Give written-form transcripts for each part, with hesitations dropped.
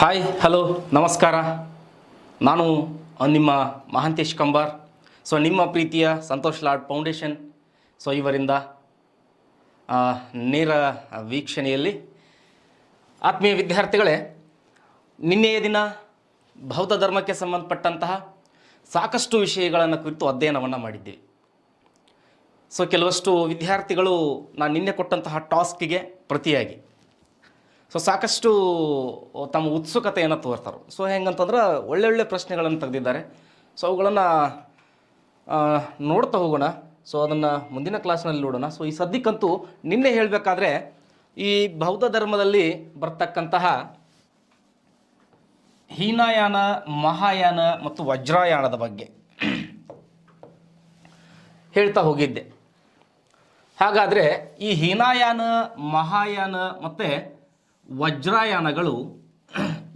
Hi hello ನಮಸ್ಕಾರ. ನಾನು ನಿಮ್ಮ ಮಹಾಂತೇಶ್ ಕಂಬಾರ್. ನಿಮ್ಮ ಪ್ರೀತಿಯ ಸಂತೋಷ್ ಲಾಡ್ ಫೌಂಡೇಶನ್ ಇವರಿಂದ ನೇರ ವೀಕ್ಷಣೆಯಲ್ಲಿ ಆತ್ಮೀಯ ವಿದ್ಯಾರ್ಥಿಗಳೇ, ನಿನ್ನೆಯ ದಿನ ಬೌದ್ಧ ಧರ್ಮಕ್ಕೆ ಸಂಬಂಧಪಟ್ಟಂತಹ ಸಾಕಷ್ಟು ವಿಷಯಗಳನ್ನು ಕುರಿತು ಅಧ್ಯಯನವನ್ನು ಮಾಡಿದ್ದೀವಿ. ಕೆಲವಷ್ಟು ವಿದ್ಯಾರ್ಥಿಗಳು ನಾನು ನಿನ್ನೆ ಕೊಟ್ಟಂತಹ ಟಾಸ್ಕಿಗೆ ಪ್ರತಿಯಾಗಿ ಸಾಕಷ್ಟು ತಮ್ಮ ಉತ್ಸುಕತೆಯನ್ನು ತೋರ್ತಾರೆ. ಹೆಂಗಂತಂದ್ರೆ ಒಳ್ಳೊಳ್ಳೆ ಪ್ರಶ್ನೆಗಳನ್ನು ತೆಗೆದಿದ್ದಾರೆ. ಅವುಗಳನ್ನು ನೋಡ್ತಾ ಹೋಗೋಣ. ಅದನ್ನು ಮುಂದಿನ ಕ್ಲಾಸ್ನಲ್ಲಿ ನೋಡೋಣ. ಈ ಸದ್ಯಕ್ಕಂತೂ ನಿನ್ನೆ ಹೇಳಬೇಕಾದ್ರೆ ಈ ಬೌದ್ಧ ಧರ್ಮದಲ್ಲಿ ಬರ್ತಕ್ಕಂತಹ ಹೀನಯಾನ, ಮಹಾಯಾನ ಮತ್ತು ವಜ್ರಾಯಾನದ ಬಗ್ಗೆ ಹೇಳ್ತಾ ಹೋಗಿದ್ದೆ. ಹಾಗಾದರೆ ಈ ಹೀನಯಾನ, ಮಹಾಯಾನ ಮತ್ತು ವಜ್ರಾಯಾನಗಳು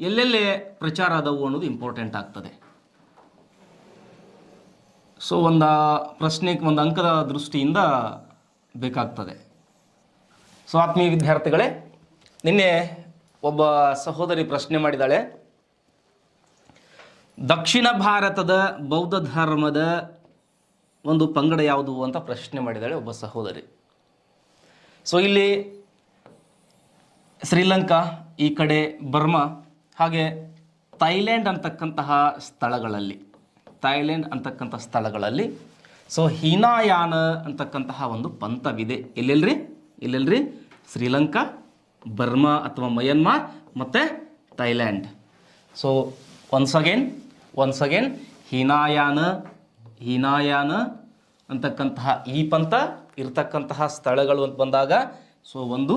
ಎಲ್ಲೆಲ್ಲೇ ಪ್ರಚಾರ ಆದವು ಅನ್ನೋದು ಇಂಪಾರ್ಟೆಂಟ್ ಆಗ್ತದೆ. ಒಂದು ಪ್ರಶ್ನೆಗೆ ಒಂದು ಅಂಕದ ದೃಷ್ಟಿಯಿಂದ ಬೇಕಾಗ್ತದೆ. ಆತ್ಮೀಯ ವಿದ್ಯಾರ್ಥಿಗಳೇ, ನಿನ್ನೆ ಒಬ್ಬ ಸಹೋದರಿ ಪ್ರಶ್ನೆ ಮಾಡಿದ್ದಾಳೆ. ದಕ್ಷಿಣ ಭಾರತದ ಬೌದ್ಧ ಧರ್ಮದ ಒಂದು ಪಂಗಡ ಯಾವುದು ಅಂತ ಪ್ರಶ್ನೆ ಮಾಡಿದ್ದಾಳೆ ಒಬ್ಬ ಸಹೋದರಿ. ಇಲ್ಲಿ ಶ್ರೀಲಂಕಾ, ಈ ಕಡೆ ಬರ್ಮಾ, ಹಾಗೆ ಥೈಲ್ಯಾಂಡ್ ಅಂತಕ್ಕಂತಹ ಸ್ಥಳಗಳಲ್ಲಿ ಹೀನಯಾನ ಅಂತಕ್ಕಂತಹ ಒಂದು ಪಂಥವಿದೆ. ಎಲ್ಲೆಲ್ರಿ ಶ್ರೀಲಂಕಾ, ಬರ್ಮಾ ಅಥವಾ ಮಯನ್ಮಾರ್ ಮತ್ತು ಥೈಲ್ಯಾಂಡ್. ಒನ್ಸ್ ಅಗೇನ್ ಹೀನಯಾನ ಅಂತಕ್ಕಂತಹ ಈ ಪಂಥ ಇರತಕ್ಕಂತಹ ಸ್ಥಳಗಳು ಅಂತ ಬಂದಾಗ ಒಂದು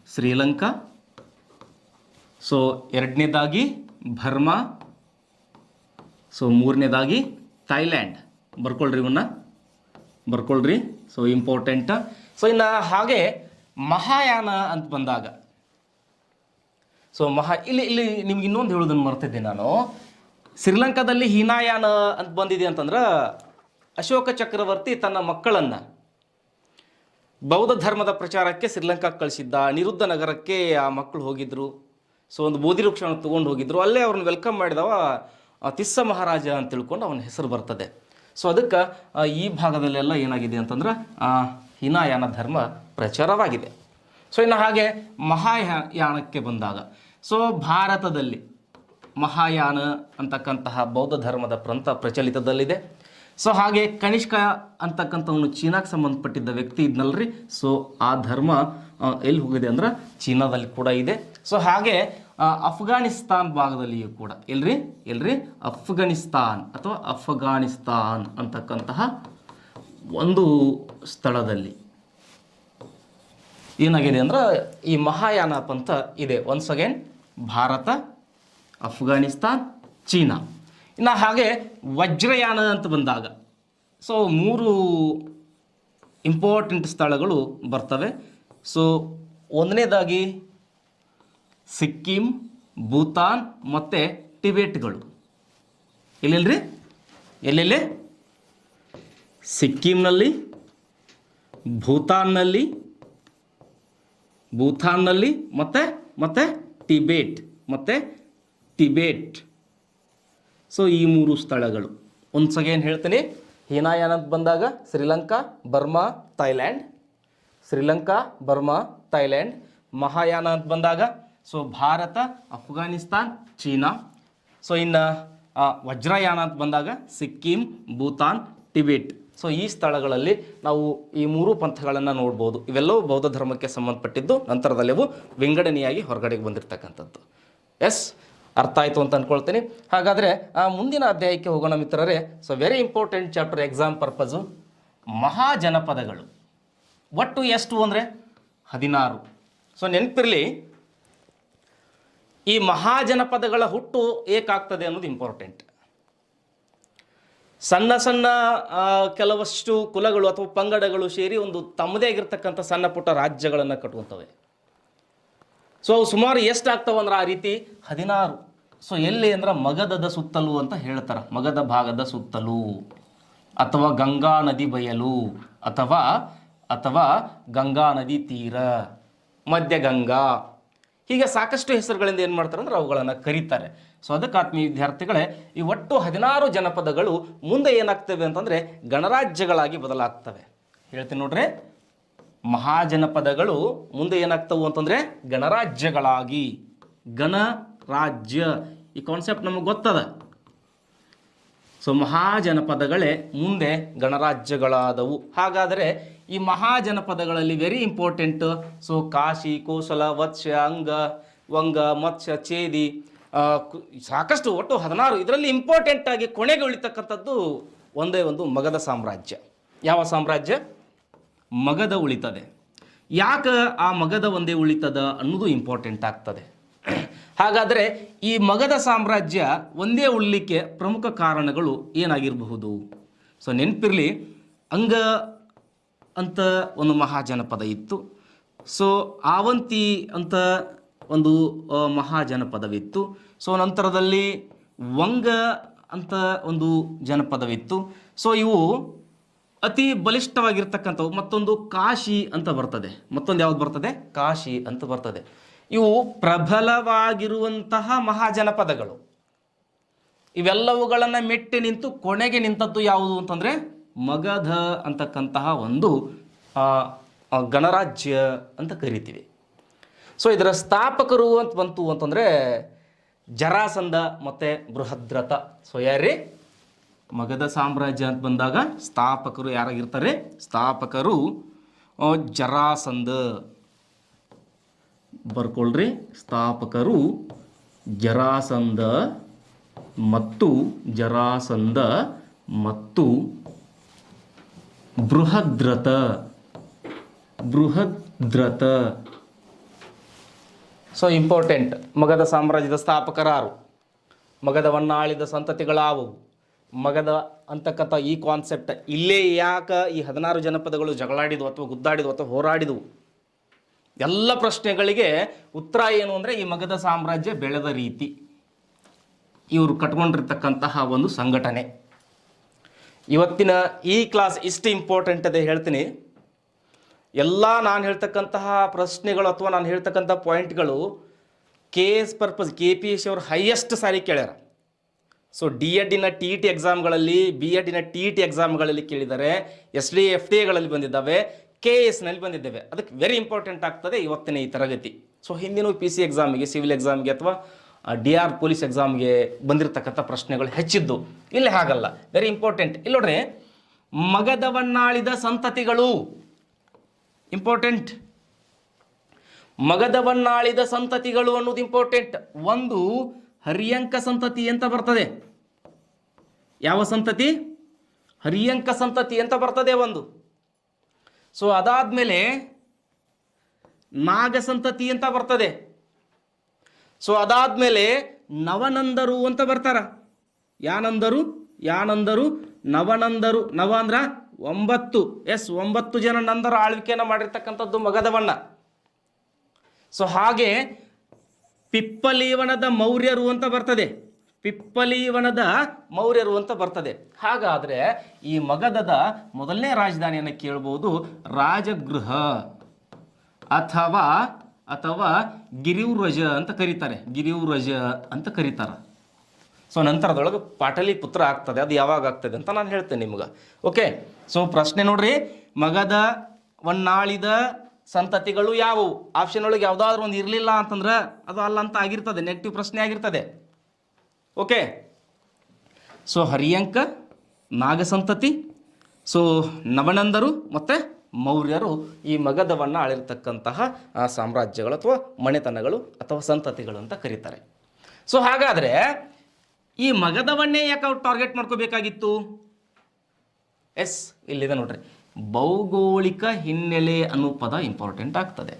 ಶ್ರೀಲಂಕಾ, ಎರಡನೇದಾಗಿ ಬರ್ಮಾ, ಮೂರನೇದಾಗಿ ಥೈಲ್ಯಾಂಡ್. ಬರ್ಕೊಳ್ರಿ ಇಂಪಾರ್ಟೆಂಟ್. ಇನ್ನು ಹಾಗೆ ಮಹಾಯಾನ ಅಂತ ಬಂದಾಗ ಇಲ್ಲಿ ನಿಮ್ಗೆ ಇನ್ನೊಂದು ಹೇಳೋದನ್ನು ಮರ್ತಿದ್ದೆ ನಾನು. ಶ್ರೀಲಂಕಾದಲ್ಲಿ ಹೀನಯಾನ ಅಂತ ಬಂದಿದೆ ಅಂತಂದ್ರೆ ಅಶೋಕ ಚಕ್ರವರ್ತಿ ತನ್ನ ಮಕ್ಕಳನ್ನು ಬೌದ್ಧ ಧರ್ಮದ ಪ್ರಚಾರಕ್ಕೆ ಶ್ರೀಲಂಕಾಕ್ಕೆ ಕಳಿಸಿದ್ದ. ನಿರುದ್ಧ ನಗರಕ್ಕೆ ಆ ಮಕ್ಕಳು ಹೋಗಿದ್ರು. ಒಂದು ಬೋಧಿ ವೃಕ್ಷವನ್ನು ತೊಗೊಂಡು ಹೋಗಿದ್ರು. ಅಲ್ಲೇ ಅವ್ರನ್ನ ವೆಲ್ಕಮ್ ಮಾಡಿದವ ತಿಸ್ಸ ಮಹಾರಾಜ ಅಂತ ತಿಳ್ಕೊಂಡು ಅವನ ಹೆಸರು ಬರ್ತದೆ. ಅದಕ್ಕೆ ಈ ಭಾಗದಲ್ಲೆಲ್ಲ ಏನಾಗಿದೆ ಅಂತಂದ್ರೆ ಹೀನಯಾನ ಧರ್ಮ ಪ್ರಚಾರವಾಗಿದೆ. ಇನ್ನು ಹಾಗೆ ಮಹಾಯಾನಕ್ಕೆ ಬಂದಾಗ ಭಾರತದಲ್ಲಿ ಮಹಾಯಾನ ಅಂತಕ್ಕಂತಹ ಬೌದ್ಧ ಧರ್ಮದ ಪಂಥ ಪ್ರಚಲಿತದಲ್ಲಿದೆ. ಹಾಗೆ ಕನಿಷ್ಕ ಅಂತಕ್ಕಂಥವನು ಚೀನಾಕ್ಕೆ ಸಂಬಂಧಪಟ್ಟಿದ್ದ ವ್ಯಕ್ತಿ ಇದ್ನಲ್ರಿ. ಆ ಧರ್ಮ ಎಲ್ಲಿ ಹೋಗಿದೆ ಅಂದ್ರೆ ಚೀನಾದಲ್ಲಿ ಕೂಡ ಇದೆ. ಹಾಗೆ ಅಫ್ಘಾನಿಸ್ತಾನ್ ಭಾಗದಲ್ಲಿಯೂ ಕೂಡ ಎಲ್ರಿ ಅಫ್ಘಾನಿಸ್ತಾನ್ ಅಥವಾ ಅಫ್ಘಾನಿಸ್ತಾನ್ ಅಂತಕ್ಕಂತಹ ಒಂದು ಸ್ಥಳದಲ್ಲಿ ಏನಾಗಿದೆ ಅಂದ್ರೆ ಈ ಮಹಾಯಾನ ಪಂಥ ಇದೆ. Once again Bharat, Afghanistan, China. ಇನ್ನು ಹಾಗೆ ವಜ್ರಯಾನ ಅಂತ ಬಂದಾಗ ಮೂರು ಇಂಪಾರ್ಟೆಂಟ್ ಸ್ಥಳಗಳು ಬರ್ತವೆ. ಒಂದನೇದಾಗಿ ಸಿಕ್ಕಿಂ, ಭೂತಾನ್ ಮತ್ತು ಟಿಬೆಟ್ಗಳು. ಎಲ್ಲೆಲ್ಲಿ ಸಿಕ್ಕಿಂನಲ್ಲಿ, ಭೂತಾನ್ನಲ್ಲಿ ಮತ್ತು ಟಿಬೆಟ್. ಈ ಮೂರು ಸ್ಥಳಗಳು. ಒನ್ಸ್ ಅಗೇನ್ ಹೇಳ್ತೀನಿ. ಹೀನಯಾನ ಅಂತ ಬಂದಾಗ ಶ್ರೀಲಂಕಾ, ಬರ್ಮಾ, ಥೈಲ್ಯಾಂಡ್. ಮಹಾಯಾನ ಅಂತ ಬಂದಾಗ ಭಾರತ, ಅಫ್ಘಾನಿಸ್ತಾನ್, ಚೀನಾ. ಇನ್ನು ವಜ್ರಯಾನ ಅಂತ ಬಂದಾಗ ಸಿಕ್ಕಿಂ, ಭೂತಾನ್, ಟಿಬೆಟ್. ಈ ಸ್ಥಳಗಳಲ್ಲಿ ನಾವು ಈ ಮೂರು ಪಂಥಗಳನ್ನು ನೋಡ್ಬೋದು. ಇವೆಲ್ಲವೂ ಬೌದ್ಧ ಧರ್ಮಕ್ಕೆ ಸಂಬಂಧಪಟ್ಟಿದ್ದು. ನಂತರದಲ್ಲಿ ಅವು ವಿಂಗಡಣೆಯಾಗಿ ಹೊರಗಡೆಗೆ ಬಂದಿರತಕ್ಕಂಥದ್ದು. ಅರ್ಥ ಆಯಿತು ಅಂತ ಅಂದ್ಕೊಳ್ತೀನಿ. ಹಾಗಾದರೆ ಮುಂದಿನ ಅಧ್ಯಾಯಕ್ಕೆ ಹೋಗೋಣ ಮಿತ್ರರೇ. Very important chapter, exam purpose. ಮಹಾಜನಪದಗಳು ಒಟ್ಟು ಎಷ್ಟು ಅಂದರೆ 16. ನೆನಪಿರಲಿ, ಈ ಮಹಾಜನಪದಗಳ ಹುಟ್ಟು ಏಕಾಗ್ತದೆ ಅನ್ನೋದು ಇಂಪಾರ್ಟೆಂಟ್. ಸಣ್ಣ ಕೆಲವಷ್ಟು ಕುಲಗಳು ಅಥವಾ ಪಂಗಡಗಳು ಸೇರಿ ಒಂದು ತಮ್ಮದೇ ಆಗಿರ್ತಕ್ಕಂಥ ಸಣ್ಣ ಪುಟ್ಟ ರಾಜ್ಯಗಳನ್ನು ಕಟ್ಟುವಂಥವೆ. ಸುಮಾರು ಎಷ್ಟಾಗ್ತವೆ ಅಂದ್ರೆ ಆ ರೀತಿ 16. ಎಲ್ಲಿ ಅಂದ್ರೆ ಮಗಧದ ಸುತ್ತಲೂ ಅಂತ ಹೇಳ್ತಾರೆ. ಮಗಧ ಭಾಗದ ಸುತ್ತಲೂ ಅಥವಾ ಗಂಗಾ ನದಿ ಬಯಲು ಅಥವಾ ಗಂಗಾ ನದಿ ತೀರ, ಮಧ್ಯಗಂಗಾ, ಹೀಗೆ ಸಾಕಷ್ಟು ಹೆಸರುಗಳಿಂದ ಏನು ಮಾಡ್ತಾರೆ ಅಂದ್ರೆ ಅವುಗಳನ್ನು ಕರೀತಾರೆ. ಸೊ ಅದಕ್ಕೆ ಆತ್ಮೀಯ ವಿದ್ಯಾರ್ಥಿಗಳೇ, ಈ ಒಟ್ಟು 16 ಜನಪದಗಳು ಮುಂದೆ ಏನಾಗ್ತವೆ ಅಂತಂದರೆ ಗಣರಾಜ್ಯಗಳಾಗಿ ಬದಲಾಗ್ತವೆ. ಹೇಳ್ತೀನಿ ನೋಡ್ರಿ, ಮಹಾಜನಪದಗಳು ಮುಂದೆ ಏನಾಗ್ತವು ಅಂತಂದರೆ ಗಣರಾಜ್ಯಗಳಾಗಿ. ಗಣರಾಜ್ಯ ಈ ಕಾನ್ಸೆಪ್ಟ್ ನಮಗೆ ಗೊತ್ತದ. ಸೊ ಮಹಾಜನಪದಗಳೇ ಮುಂದೆ ಗಣರಾಜ್ಯಗಳಾದವು. ಹಾಗಾದರೆ ಈ ಮಹಾಜನಪದಗಳಲ್ಲಿ very important. So Kashi, Kosala, Vatsa, Anga, Vanga, ಮತ್ಸ್ಯ, ಚೇದಿ, ಸಾಕಷ್ಟು ಒಟ್ಟು 16. ಇದರಲ್ಲಿ ಇಂಪಾರ್ಟೆಂಟ್ ಆಗಿ ಕೊನೆಗೆ ಉಳಿತಕ್ಕಂಥದ್ದು ಒಂದೇ ಒಂದು ಮಗಧ ಸಾಮ್ರಾಜ್ಯ. ಯಾವ ಸಾಮ್ರಾಜ್ಯ? ಮಗಧ ಉಳಿತದೆ. ಯಾಕೆ ಆ ಮಗಧ ಒಂದೇ ಉಳಿತದ ಅನ್ನೋದು ಇಂಪಾರ್ಟೆಂಟ್ ಆಗ್ತದೆ. ಹಾಗಾದರೆ ಈ ಮಗಧ ಸಾಮ್ರಾಜ್ಯ ಒಂದೇ ಉಳಿಲಿಕ್ಕೆ ಪ್ರಮುಖ ಕಾರಣಗಳು ಏನಾಗಿರಬಹುದು? ಸೊ ನೆನಪಿರಲಿ, ಅಂಗ ಅಂತ ಒಂದು ಮಹಾಜನಪದ ಇತ್ತು. ಸೊ ಆವಂತಿ ಅಂತ ಒಂದು ಮಹಾಜನಪದವಿತ್ತು. ಸೊ ನಂತರದಲ್ಲಿ ವಂಗ ಅಂತ ಒಂದು ಜನಪದವಿತ್ತು. ಸೊ ಇವು ಅತಿ ಬಲಿಷ್ಠವಾಗಿರ್ತಕ್ಕಂಥವು. ಮತ್ತೊಂದು ಕಾಶಿ ಅಂತ ಬರ್ತದೆ. ಮತ್ತೊಂದು ಯಾವ್ದು ಬರ್ತದೆ? ಕಾಶಿ ಅಂತ ಬರ್ತದೆ. ಇವು ಪ್ರಬಲವಾಗಿರುವಂತಹ ಮಹಾಜನಪದಗಳು. ಇವೆಲ್ಲವುಗಳನ್ನು ಮೆಟ್ಟಿ ನಿಂತು ಕೊನೆಗೆ ನಿಂತದ್ದು ಯಾವುದು ಅಂತಂದರೆ ಮಗಧ ಅಂತಕ್ಕಂತಹ ಒಂದು ಗಣರಾಜ್ಯ ಅಂತ ಕರಿತೀವಿ. ಸೊ ಇದರ ಸ್ಥಾಪಕರು ಅಂತ ಬಂತು ಅಂತಂದರೆ ಜರಾಸಂಧ ಮತ್ತು ಬೃಹದ್ರಥ. ಸೊ ಯಾರೇ ಮಗಧ ಸಾಮ್ರಾಜ್ಯ ಅಂತ ಬಂದಾಗ ಸ್ಥಾಪಕರು ಯಾರಾಗಿರ್ತಾರೆ? ಸ್ಥಾಪಕರು ಜರಾಸಂಧ. ಬರ್ಕೊಳ್ರಿ, ಸ್ಥಾಪಕರು ಜರಾಸಂಧ ಮತ್ತು ಬೃಹದ್ರಥ. So important. ಮಗಧ ಸಾಮ್ರಾಜ್ಯದ ಸ್ಥಾಪಕರಾರು, ಮಗಧವನ್ನು ಆಳಿದ ಸಂತತಿಗಳಾವು, ಮಗಧ ಅಂತಕ್ಕಂಥ ಈ ಕಾನ್ಸೆಪ್ಟ್ ಇಲ್ಲೇ ಯಾಕೆ ಈ 16 ಜನಪದಗಳು ಜಗಳಾಡಿದ್ವು ಅಥವಾ ಗುದ್ದಾಡಿದ್ವು ಅಥವಾ ಹೋರಾಡಿದವು? ಎಲ್ಲ ಪ್ರಶ್ನೆಗಳಿಗೆ ಉತ್ತರ ಏನು ಅಂದರೆ ಈ ಮಗಧ ಸಾಮ್ರಾಜ್ಯ ಬೆಳೆದ ರೀತಿ, ಇವರು ಕಟ್ಕೊಂಡಿರ್ತಕ್ಕಂತಹ ಒಂದು ಸಂಘಟನೆ. ಇವತ್ತಿನ ಈ ಕ್ಲಾಸ್ ಇಷ್ಟು ಇಂಪಾರ್ಟೆಂಟ್ ಅದೇ ಹೇಳ್ತೀನಿ. ಎಲ್ಲ ನಾನು ಹೇಳ್ತಕ್ಕಂತಹ ಪ್ರಶ್ನೆಗಳು ಅಥವಾ ನಾನು ಹೇಳ್ತಕ್ಕಂಥ ಪಾಯಿಂಟ್ಗಳು KS ಪರ್ಪಸ್ KPSC ಅವರು ಹೈಯೆಸ್ಟ್ ಸಾರಿ ಕೇಳ್ಯಾರ. ಸೊ DEDನ TET ಎಕ್ಸಾಮ್ಗಳಲ್ಲಿ, BEDನ TET ಎಕ್ಸಾಮ್ಗಳಲ್ಲಿ ಕೇಳಿದ್ದಾರೆ, SDA FTA ಬಂದಿದ್ದಾವೆ, KSನಲ್ಲಿ ಬಂದಿದ್ದೇವೆ. ಅದಕ್ಕೆ ವೆರಿ ಇಂಪಾರ್ಟೆಂಟ್ ಆಗ್ತದೆ ಇವತ್ತಿನ ಈ ತರಗತಿ. ಸೊ ಹಿಂದಿನ PC ಎಕ್ಸಾಮಿಗೆ, ಸಿವಿಲ್ ಎಕ್ಸಾಮ್ಗೆ ಅಥವಾ DR ಪೊಲೀಸ್ ಎಕ್ಸಾಮ್ಗೆ ಬಂದಿರತಕ್ಕಂಥ ಪ್ರಶ್ನೆಗಳು ಹೆಚ್ಚಿದ್ದು. ಇಲ್ಲಿ ಹಾಗಲ್ಲ, ವೆರಿ ಇಂಪಾರ್ಟೆಂಟ್. ಇಲ್ಲಿ ನೋಡ್ರಿ, ಮಗಧವನ್ನಾಳಿದ ಸಂತತಿಗಳು ಇಂಪಾರ್ಟೆಂಟ್. ಮಗಧವನ್ನಾಳಿದ ಸಂತತಿಗಳು ಅನ್ನೋದು ಇಂಪಾರ್ಟೆಂಟ್. ಒಂದು ಹರಿಯಂಕ ಸಂತತಿ ಅಂತ ಬರ್ತದೆ. ಯಾವ ಸಂತತಿ? ಹರಿಯಂಕ ಸಂತತಿ ಅಂತ ಬರ್ತದೆ ಒಂದು. ಸೊ ಅದಾದ್ಮೇಲೆ ನಾಗ ಸಂತತಿ ಅಂತ ಬರ್ತದೆ. ಸೊ ಅದಾದ್ಮೇಲೆ ನವನಂದರು ಅಂತ ಬರ್ತಾರ. ಯಾನಂದರು, ನವನಂದರು. ನವ ಅಂದ್ರ 9. 9 ಜನ ನಂದರ ಆಳ್ವಿಕೆಯನ್ನು ಮಾಡಿರ್ತಕ್ಕಂಥದ್ದು ಮಗಧವನ್ನ. ಸೊ ಹಾಗೆ ಪಿಪ್ಪಲೀವನದ ಮೌರ್ಯರು ಅಂತ ಬರ್ತದೆ. ಹಾಗಾದ್ರೆ ಈ ಮಗಧದ ಮೊದಲನೇ ರಾಜಧಾನಿಯನ್ನು ಕೇಳಬಹುದು ರಾಜಗೃಹ ಅಥವಾ ಗಿರಿವ್ರಜ ಅಂತ ಕರೀತಾರೆ. ಸೊ ನಂತರದೊಳಗೆ ಪಾಟಲಿಪುತ್ರ ಆಗ್ತದೆ. ಅದು ಯಾವಾಗ ಆಗ್ತದೆ ಅಂತ ನಾನು ಹೇಳ್ತೇನೆ ನಿಮ್ಗೆ. ಓಕೆ, ಸೊ ಪ್ರಶ್ನೆ ನೋಡ್ರಿ, ಮಗಧವನ್ನಾಳಿದ ಸಂತತಿಗಳು ಯಾವುವು? ಆಪ್ಷನ್ ಒಳಗೆ ಯಾವುದಾದ್ರೂ ಒಂದು ಇರಲಿಲ್ಲ ಅಂತಂದ್ರೆ ಅದು ಅಲ್ಲ ಅಂತ ಆಗಿರ್ತದೆ, ನೆಗೆಟಿವ್ ಪ್ರಶ್ನೆ ಆಗಿರ್ತದೆ. ಓಕೆ, ಸೊ ಹರಿಯಂಕ, ನಾಗ ಸಂತತಿ, ಸೊ ನವನಂದರು ಮತ್ತು ಮೌರ್ಯರು ಈ ಮಗಧವನ್ನು ಆಳಿರ್ತಕ್ಕಂತಹ ಸಾಮ್ರಾಜ್ಯಗಳು ಅಥವಾ ಮನೆತನಗಳು ಅಥವಾ ಸಂತತಿಗಳು ಅಂತ ಕರೀತಾರೆ. ಸೊ ಹಾಗಾದರೆ ಈ ಮಗಧವನ್ನೇ ಯಾಕೆ ಅವ್ರು ಟಾರ್ಗೆಟ್ ಮಾಡ್ಕೋಬೇಕಾಗಿತ್ತು? ಇಲ್ಲಿದೆ ನೋಡ್ರಿ, ಭೌಗೋಳಿಕ ಹಿನ್ನೆಲೆ ಅನ್ನೋ ಪದ ಇಂಪಾರ್ಟೆಂಟ್ ಆಗ್ತದೆ.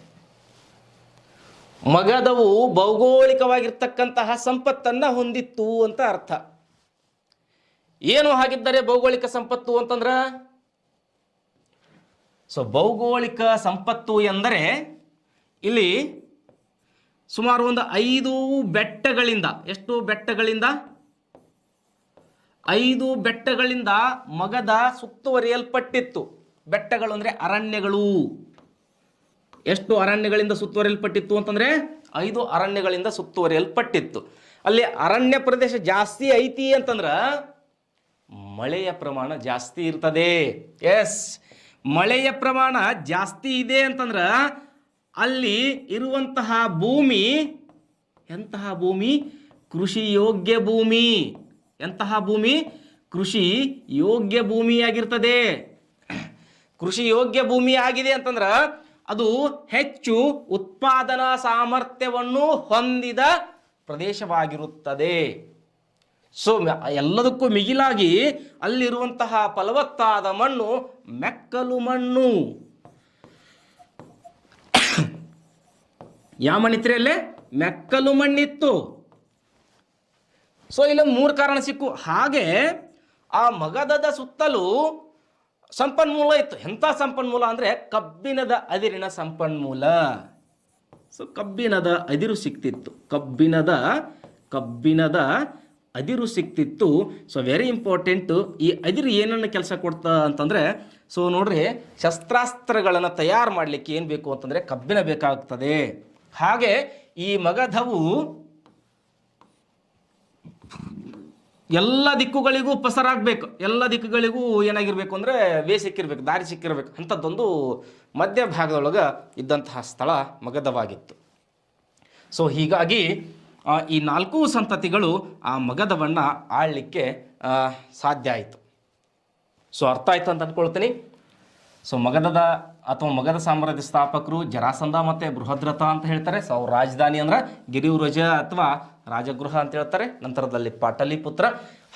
ಮಗಧವು ಭೌಗೋಳಿಕವಾಗಿರ್ತಕ್ಕಂತಹ ಸಂಪತ್ತನ್ನು ಹೊಂದಿತ್ತು ಅಂತ ಅರ್ಥ. ಏನು ಹಾಗಿದ್ದರೆ ಭೌಗೋಳಿಕ ಸಂಪತ್ತು ಅಂತಂದ್ರ? ಸೊ ಭೌಗೋಳಿಕ ಸಂಪತ್ತು ಎಂದರೆ ಇಲ್ಲಿ ಸುಮಾರು ಒಂದು 5 ಬೆಟ್ಟಗಳಿಂದ, ಎಷ್ಟು ಬೆಟ್ಟಗಳಿಂದ? 5 ಬೆಟ್ಟಗಳಿಂದ ಮಗಧ ಸುತ್ತುವರಿಯಲ್ಪಟ್ಟಿತ್ತು. ಬೆಟ್ಟಗಳು ಅಂದರೆ ಅರಣ್ಯಗಳು. ಎಷ್ಟು ಅರಣ್ಯಗಳಿಂದ ಸುತ್ತುವರಿಯಲ್ಪಟ್ಟಿತ್ತು ಅಂತಂದರೆ 5 ಅರಣ್ಯಗಳಿಂದ ಸುತ್ತುವರಿಯಲ್ಪಟ್ಟಿತ್ತು. ಅಲ್ಲಿ ಅರಣ್ಯ ಪ್ರದೇಶ ಜಾಸ್ತಿ ಐತಿ ಅಂತಂದ್ರೆ ಮಳೆಯ ಪ್ರಮಾಣ ಜಾಸ್ತಿ ಇರ್ತದೆ. ಎಸ್, ಮಳೆಯ ಪ್ರಮಾಣ ಜಾಸ್ತಿ ಇದೆ ಅಂತಂದ್ರೆ ಅಲ್ಲಿ ಇರುವಂತಹ ಭೂಮಿ ಎಂತಹ ಭೂಮಿ? ಕೃಷಿ ಯೋಗ್ಯ ಭೂಮಿ. ಎಂತಹ ಭೂಮಿ? ಕೃಷಿ ಯೋಗ್ಯ ಭೂಮಿಯಾಗಿರ್ತದೆ. ಕೃಷಿ ಯೋಗ್ಯ ಭೂಮಿ ಆಗಿದೆ ಅಂತಂದ್ರೆ ಅದು ಹೆಚ್ಚು ಉತ್ಪಾದನಾ ಸಾಮರ್ಥ್ಯವನ್ನು ಹೊಂದಿದ ಪ್ರದೇಶವಾಗಿರುತ್ತದೆ. ಸೊ ಎಲ್ಲದಕ್ಕೂ ಮಿಗಿಲಾಗಿ ಅಲ್ಲಿರುವಂತಹ ಫಲವತ್ತಾದ ಮಣ್ಣು ಮೆಕ್ಕಲು ಮಣ್ಣು. ಯಾವ ಮಣ್ಣಿತ್ರಿ ಅಲ್ಲೇ? ಮೆಕ್ಕಲು ಮಣ್ಣಿತ್ತು. ಸೊ ಇಲ್ಲೊಂದು 3 ಕಾರಣ ಸಿಕ್ಕು. ಹಾಗೆ ಆ ಮಗಧದ ಸುತ್ತಲೂ ಸಂಪನ್ಮೂಲ ಇತ್ತು. ಎಂಥ ಸಂಪನ್ಮೂಲ ಅಂದರೆ ಕಬ್ಬಿಣದ ಅದಿರಿನ ಸಂಪನ್ಮೂಲ. ಸೊ ಕಬ್ಬಿಣದ ಅದಿರು ಸಿಕ್ತಿತ್ತು. ಕಬ್ಬಿಣದ ಅದಿರು ಸಿಕ್ತಿತ್ತು. So very important. ಈ ಅದಿರು ಏನನ್ನು ಕೆಲಸ ಕೊಡ್ತಾ ಅಂತಂದರೆ, ಸೊ ನೋಡ್ರಿ, ಶಸ್ತ್ರಾಸ್ತ್ರಗಳನ್ನು ತಯಾರು ಮಾಡಲಿಕ್ಕೆ ಏನು ಬೇಕು ಅಂತಂದರೆ ಕಬ್ಬಿಣ ಬೇಕಾಗ್ತದೆ. ಹಾಗೆ ಈ ಮಗಧವು ಎಲ್ಲ ದಿಕ್ಕುಗಳಿಗೂ ಪಸರಾಗಬೇಕು. ಎಲ್ಲ ದಿಕ್ಕುಗಳಿಗೂ ಏನಾಗಿರ್ಬೇಕು ಅಂದರೆ ವೇ ಸಿಕ್ಕಿರ್ಬೇಕು, ದಾರಿ ಸಿಕ್ಕಿರ್ಬೇಕು. ಅಂಥದ್ದೊಂದು ಮಧ್ಯಭಾಗದೊಳಗೆ ಇದ್ದಂತಹ ಸ್ಥಳ ಮಗಧವಾಗಿತ್ತು. ಸೊ ಹೀಗಾಗಿ ಈ 4 ಸಂತತಿಗಳು ಆ ಮಗಧವನ್ನು ಆಳಲಿಕ್ಕೆ ಸಾಧ್ಯ ಆಯಿತು. ಸೊ ಅರ್ಥ ಆಯ್ತು ಅಂತ ಅಂದ್ಕೊಳ್ತೀನಿ. ಸೊ ಮಗಧ ಸಾಮ್ರಾಜ್ಯ ಸ್ಥಾಪಕರು ಜರಾಸಂಧ ಮತ್ತು ಬೃಹದ್ರಥ ಅಂತ ಹೇಳ್ತಾರೆ. ಸೊ ಅವ್ರ ರಾಜಧಾನಿ ಅಂದ್ರೆ ಗಿರಿವ್ರಜ ಅಥವಾ ರಾಜಗೃಹ ಅಂತ ಹೇಳ್ತಾರೆ. ನಂತರದಲ್ಲಿ ಪಾಟಲಿಪುತ್ರ.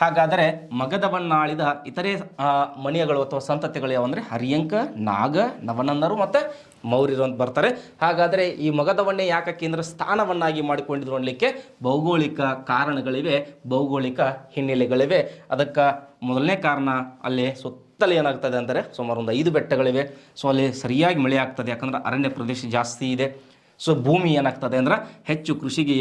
ಹಾಗಾದರೆ ಮಗಧವನ್ನಾಳಿದ ಇತರೆ ಮಣಿಯಗಳು ಅಥವಾ ಸಂತತಿಗಳು ಯಾವಂದರೆ ಹರ್ಯಂಕ, ನಾಗ, ನವನಂದರು ಮತ್ತು ಮೌರ್ಯರು ಅಂತ ಬರ್ತಾರೆ. ಹಾಗಾದರೆ ಈ ಮಗಧವನ್ನೇ ಯಾಕೆ ಕೇಂದ್ರ ಸ್ಥಾನವನ್ನಾಗಿ ಮಾಡಿಕೊಂಡಿದ್ರು ಅನ್ನಲಿಕ್ಕೆ ಭೌಗೋಳಿಕ ಕಾರಣಗಳಿವೆ, ಭೌಗೋಳಿಕ ಹಿನ್ನೆಲೆಗಳಿವೆ. ಅದಕ್ಕೆ ಮೊದಲನೇ ಕಾರಣ, ಅಲ್ಲಿ ಸುತ್ತಲೂ ಏನಾಗ್ತದೆ ಅಂದರೆ ಸುಮಾರು ಒಂದು 5 ಬೆಟ್ಟಗಳಿವೆ. ಸೊ ಅಲ್ಲಿ ಸರಿಯಾಗಿ ಮಳೆ ಆಗ್ತದೆ, ಯಾಕಂದ್ರೆ ಅರಣ್ಯ ಪ್ರದೇಶ ಜಾಸ್ತಿ ಇದೆ. ಸೊ ಭೂಮಿ ಏನಾಗ್ತದೆ ಅಂದ್ರೆ ಹೆಚ್ಚು ಕೃಷಿಗೆ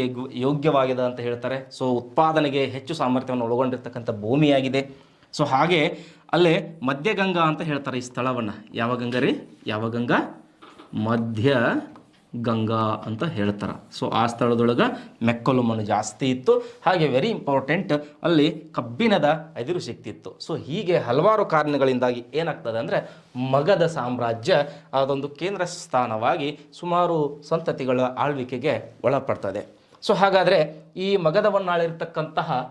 ಯೋಗ್ಯವಾಗಿದೆ ಅಂತ ಹೇಳ್ತಾರೆ. ಸೊ ಉತ್ಪಾದನೆಗೆ ಹೆಚ್ಚು ಸಾಮರ್ಥ್ಯವನ್ನು ಒಳಗೊಂಡಿರ್ತಕ್ಕಂಥ ಭೂಮಿಯಾಗಿದೆ. ಸೊ ಹಾಗೆ ಅಲ್ಲೇ ಮಧ್ಯಗಂಗಾ ಅಂತ ಹೇಳ್ತಾರೆ ಈ ಸ್ಥಳವನ್ನು. ಯಾವ ಗಂಗಾ ರೀ? ಯಾವ ಗಂಗಾ? ಮಧ್ಯ ಗಂಗಾ ಅಂತ ಹೇಳ್ತಾರೆ. ಸೊ ಆ ಸ್ಥಳದೊಳಗೆ ಮೆಕ್ಕಲು ಮಣ್ಣು ಜಾಸ್ತಿ ಇತ್ತು. ಹಾಗೆ ವೆರಿ ಇಂಪಾರ್ಟೆಂಟ್, ಅಲ್ಲಿ ಕಬ್ಬಿಣದ ಅದಿರು ಸಿಕ್ತಿತ್ತು. ಸೊ ಹೀಗೆ ಹಲವಾರು ಕಾರಣಗಳಿಂದಾಗಿ ಏನಾಗ್ತದೆ ಅಂದರೆ ಮಗಧ ಸಾಮ್ರಾಜ್ಯ ಅದೊಂದು ಕೇಂದ್ರ ಸ್ಥಾನವಾಗಿ ಸುಮಾರು ಸಂತತಿಗಳ ಆಳ್ವಿಕೆಗೆ ಒಳಪಡ್ತದೆ. ಸೊ ಹಾಗಾದರೆ ಈ ಮಗಧವನ್ನಾಳಿರ್ತಕ್ಕಂತಹ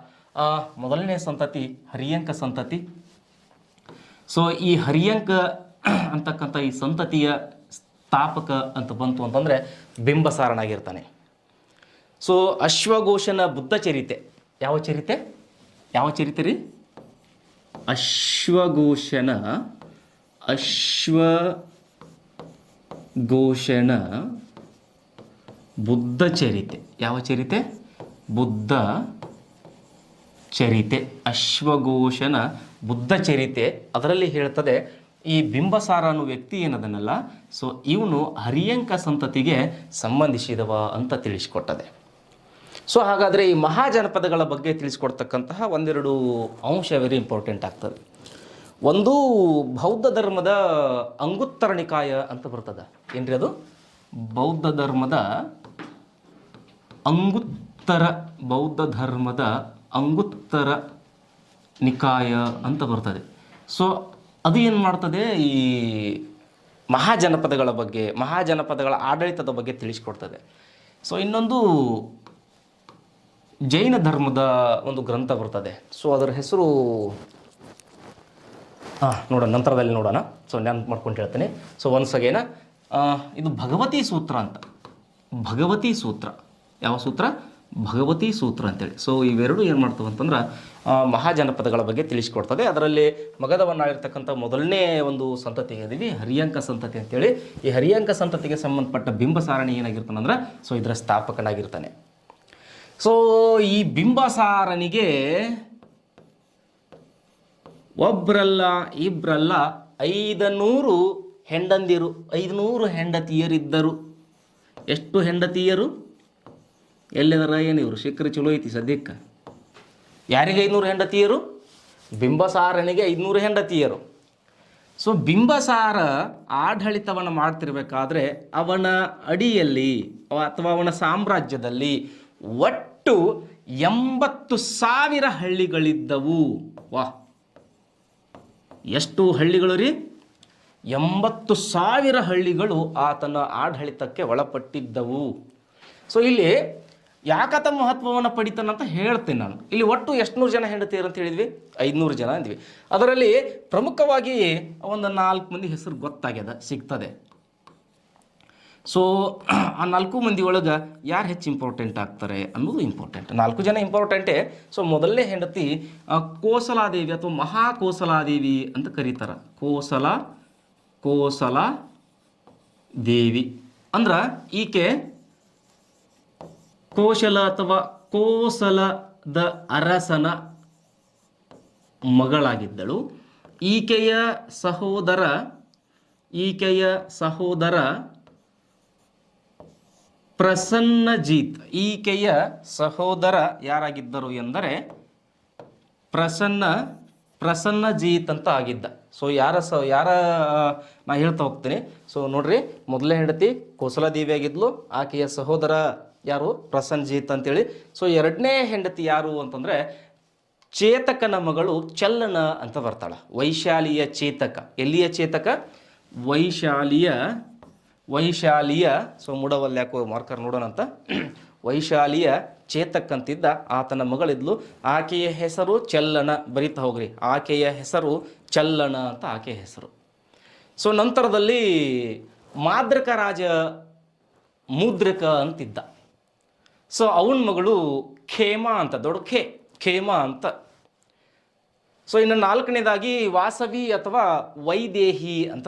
ಮೊದಲನೇ ಸಂತತಿ ಹರ್ಯಂಕ ಸಂತತಿ. ಸೊ ಈ ಹರ್ಯಂಕ ಅಂತಕ್ಕಂಥ ಈ ಸಂತತಿಯ ಸ್ಥಾಪಕ ಅಂತ ಬಂತು ಅಂತಂದರೆ ಬಿಂಬಸಾರನಾಗಿರ್ತಾನೆ. ಸೊ ಅಶ್ವಘೋಷನ ಬುದ್ಧ ಚರಿತೆ. ಯಾವ ಚರಿತೆ? ಯಾವ ಚರಿತೆ ರೀ? ಅಶ್ವಘೋಷನ ಬುದ್ಧ ಚರಿತೆ. ಯಾವ ಚರಿತೆ? ಬುದ್ಧ ಚರಿತೆ. ಅಶ್ವಘೋಷನ ಬುದ್ಧ ಚರಿತೆ. ಅದರಲ್ಲಿ ಹೇಳ್ತದೆ ಈ ಬಿಂಬಸಾರ ಅನ್ನೋ ವ್ಯಕ್ತಿ ಏನದನ್ನಲ್ಲ, ಸೊ ಇವನು ಹರ್ಯಂಕ ಸಂತತಿಗೆ ಸಂಬಂಧಿಸಿದವ ಅಂತ ತಿಳಿಸ್ಕೊಟ್ಟದೆ. ಸೊ ಹಾಗಾದರೆ ಈ ಮಹಾಜನಪದಗಳ ಬಗ್ಗೆ ತಿಳಿಸ್ಕೊಡ್ತಕ್ಕಂತಹ ಒಂದೆರಡು ಅಂಶ ವೆರಿ ಇಂಪಾರ್ಟೆಂಟ್ ಆಗ್ತದೆ. ಒಂದು ಬೌದ್ಧ ಧರ್ಮದ ಅಂಗುತ್ತರ ನಿಕಾಯ ಅಂತ ಬರ್ತದೆ. ಏನ್ರಿ ಅದು? ಬೌದ್ಧ ಧರ್ಮದ ಅಂಗುತ್ತರ ನಿಕಾಯ ಅಂತ ಬರ್ತದೆ. ಸೊ ಅದು ಏನು ಮಾಡ್ತದೆ? ಈ ಮಹಾಜನಪದಗಳ ಬಗ್ಗೆ, ಮಹಾಜನಪದಗಳ ಆಡಳಿತದ ಬಗ್ಗೆ ತಿಳಿಸ್ಕೊಡ್ತದೆ. ಸೊ ಇನ್ನೊಂದು ಜೈನ ಧರ್ಮದ ಒಂದು ಗ್ರಂಥ ಬರ್ತದೆ. ಸೊ ಅದರ ಹೆಸರು ನೋಡೋಣ, ನಂತರದಲ್ಲಿ ನೋಡೋಣ. ಸೊ ನಾನು ಮಾಡ್ಕೊಂಡು ಹೇಳ್ತೇನೆ. ಸೊ ಒನ್ಸ್ ಅಗೇನ್, ಇದು ಭಗವತಿ ಸೂತ್ರ ಅಂತ. ಭಗವತಿ ಸೂತ್ರ. ಯಾವ ಸೂತ್ರ? ಭಗವತಿ ಸೂತ್ರ ಅಂತೇಳಿ. ಸೊ ಇವೆರಡು ಏನು ಮಾಡ್ತವೆ ಅಂತಂದ್ರೆ ಮಹಾಜನಪದಗಳ ಬಗ್ಗೆ ತಿಳಿಸ್ಕೊಡ್ತದೆ. ಅದರಲ್ಲಿ ಮಗಧವನ್ನಾಳಿರ್ತಕ್ಕಂಥ ಮೊದಲನೇ ಒಂದು ಸಂತತಿ ಇದೀವಿ, ಹರ್ಯಂಕ ಸಂತತಿ ಅಂತೇಳಿ. ಈ ಹರ್ಯಂಕ ಸಂತತಿಗೆ ಸಂಬಂಧಪಟ್ಟ ಬಿಂಬಸಾರಣಿ ಏನಾಗಿರ್ತಾನಂದ್ರೆ ಸೊ ಇದರ ಸ್ಥಾಪಕನಾಗಿರ್ತಾನೆ. ಸೊ ಈ ಬಿಂಬಸಾರನಿಗೆ ಒಬ್ಬರಲ್ಲ ಇಬ್ಬರಲ್ಲ 500 ಹೆಂಡಂದಿರು, 500 ಹೆಂಡತಿಯರಿದ್ದರು. ಎಷ್ಟು ಹೆಂಡತಿಯರು? ಎಲ್ಲದರ ಏನು ಇವರು ಸಿಕ್ಕರೆ ಚಲೋ ಐತಿ ಸದ್ಯಕ್ಕೆ. ಯಾರಿಗೆ 500 ಹೆಂಡತಿಯರು? ಬಿಂಬಸಾರನಿಗೆ 500 ಹೆಂಡತಿಯರು. ಸೊ ಬಿಂಬಸಾರ ಆಡಳಿತವನ್ನು ಮಾಡ್ತಿರ್ಬೇಕಾದ್ರೆ ಅವನ ಅಡಿಯಲ್ಲಿ ಅಥವಾ ಅವನ ಸಾಮ್ರಾಜ್ಯದಲ್ಲಿ ಒಟ್ಟು 80,000 ಹಳ್ಳಿಗಳಿದ್ದವು. ವಾಹ್, ಎಷ್ಟು ಹಳ್ಳಿಗಳು ರೀ? 80,000 ಹಳ್ಳಿಗಳು ಆತನ ಆಡಳಿತಕ್ಕೆ ಒಳಪಟ್ಟಿದ್ದವು. ಸೊ ಇಲ್ಲಿ ಯಾಕತ ಮಹತ್ವವನ್ನು ಪಡಿತಾನಂತ ಹೇಳ್ತೀನಿ ನಾನು. ಇಲ್ಲಿ ಒಟ್ಟು ಎಷ್ಟು ಜನ ಹೆಂಡತಿಯರು ಅಂತ ಹೇಳಿದ್ವಿ? 500 ಜನ ಅಂದ್ವಿ. ಅದರಲ್ಲಿ ಪ್ರಮುಖವಾಗಿ ಒಂದು 4 ಮಂದಿ ಹೆಸರು ಗೊತ್ತಾಗ್ಯದ, ಸಿಗ್ತದೆ. ಸೊ ಆ 4 ಮಂದಿ ಒಳಗೆ ಯಾರು ಹೆಚ್ಚು ಇಂಪಾರ್ಟೆಂಟ್ ಆಗ್ತಾರೆ ಅನ್ನೋದು ಇಂಪಾರ್ಟೆಂಟ್. 4 ಜನ ಇಂಪಾರ್ಟೆಂಟೇ. ಸೊ ಮೊದಲನೇ ಹೆಂಡತಿ ಕೋಸಲಾದೇವಿ ಅಥವಾ ಮಹಾಕೋಸಲಾದೇವಿ ಅಂತ ಕರೀತಾರೆ. ಕೋಸಲಾದೇವಿ ಅಂದ್ರೆ ಈಕೆ ಕೋಶಲ ಅಥವಾ ಕೋಸಲದ ಅರಸನ ಮಗಳಾಗಿದ್ದಳು. ಈಕೆಯ ಸಹೋದರ ಪ್ರಸನ್ನಜೀತ್. ಈಕೆಯ ಸಹೋದರ ಯಾರಾಗಿದ್ದರು ಎಂದರೆ ಪ್ರಸನ್ನಜೀತ್ ಅಂತ ಆಗಿದ್ದ. ಸೊ ಯಾರ ನಾ ಹೇಳ್ತಾ ಹೋಗ್ತೀನಿ. ಸೊ ನೋಡ್ರಿ, ಮೊದಲನೇ ಹೆಂಡತಿ ಕೋಸಲಾದೇವಿ ಆಗಿದ್ಲು, ಆಕೆಯ ಸಹೋದರ ಯಾರು? ಪ್ರಸನ್ನಜೀತ್ ಅಂತೇಳಿ. ಸೊ ಎರಡನೇ ಹೆಂಡತಿ ಯಾರು ಅಂತಂದ್ರೆ ಚೇತಕನ ಮಗಳು ಚಲ್ಲಣ ಅಂತ ಬರ್ತಾಳ. ವೈಶಾಲಿಯ ಚೇತಕ. ಎಲ್ಲಿಯ ಚೇತಕ? ವೈಶಾಲಿಯ. ಸೊ ಮೂಡವಲ್ಲಿ ಯಾಕೋ ಮಾರ್ಕರ್ ನೋಡೋಣ ಅಂತ. ವೈಶಾಲಿಯ ಚೇತಕ್ ಅಂತಿದ್ದ, ಆತನ ಮಗಳಿದ್ಲು. ಆಕೆಯ ಹೆಸರು ಚಲ್ಲಣ. ಬರಿತಾ ಹೋಗ್ರಿ, ಆಕೆಯ ಹೆಸರು ಚಲ್ಲಣ ಅಂತ ಆಕೆಯ ಹೆಸರು. ಸೊ ನಂತರದಲ್ಲಿ ಮಾದ್ರಕ ರಾಜ ಮುದ್ರಕ ಅಂತಿದ್ದ. ಸೊ ಅವನ ಮಗಳು ಖೇಮಾ ಅಂತ, ದೊಡ್ಡ ಖೇಮಾ ಅಂತ. ಸೊ ಇನ್ನು 4ನೇದಾಗಿ ವಾಸವಿ ಅಥವಾ ವೈದೇಹಿ ಅಂತ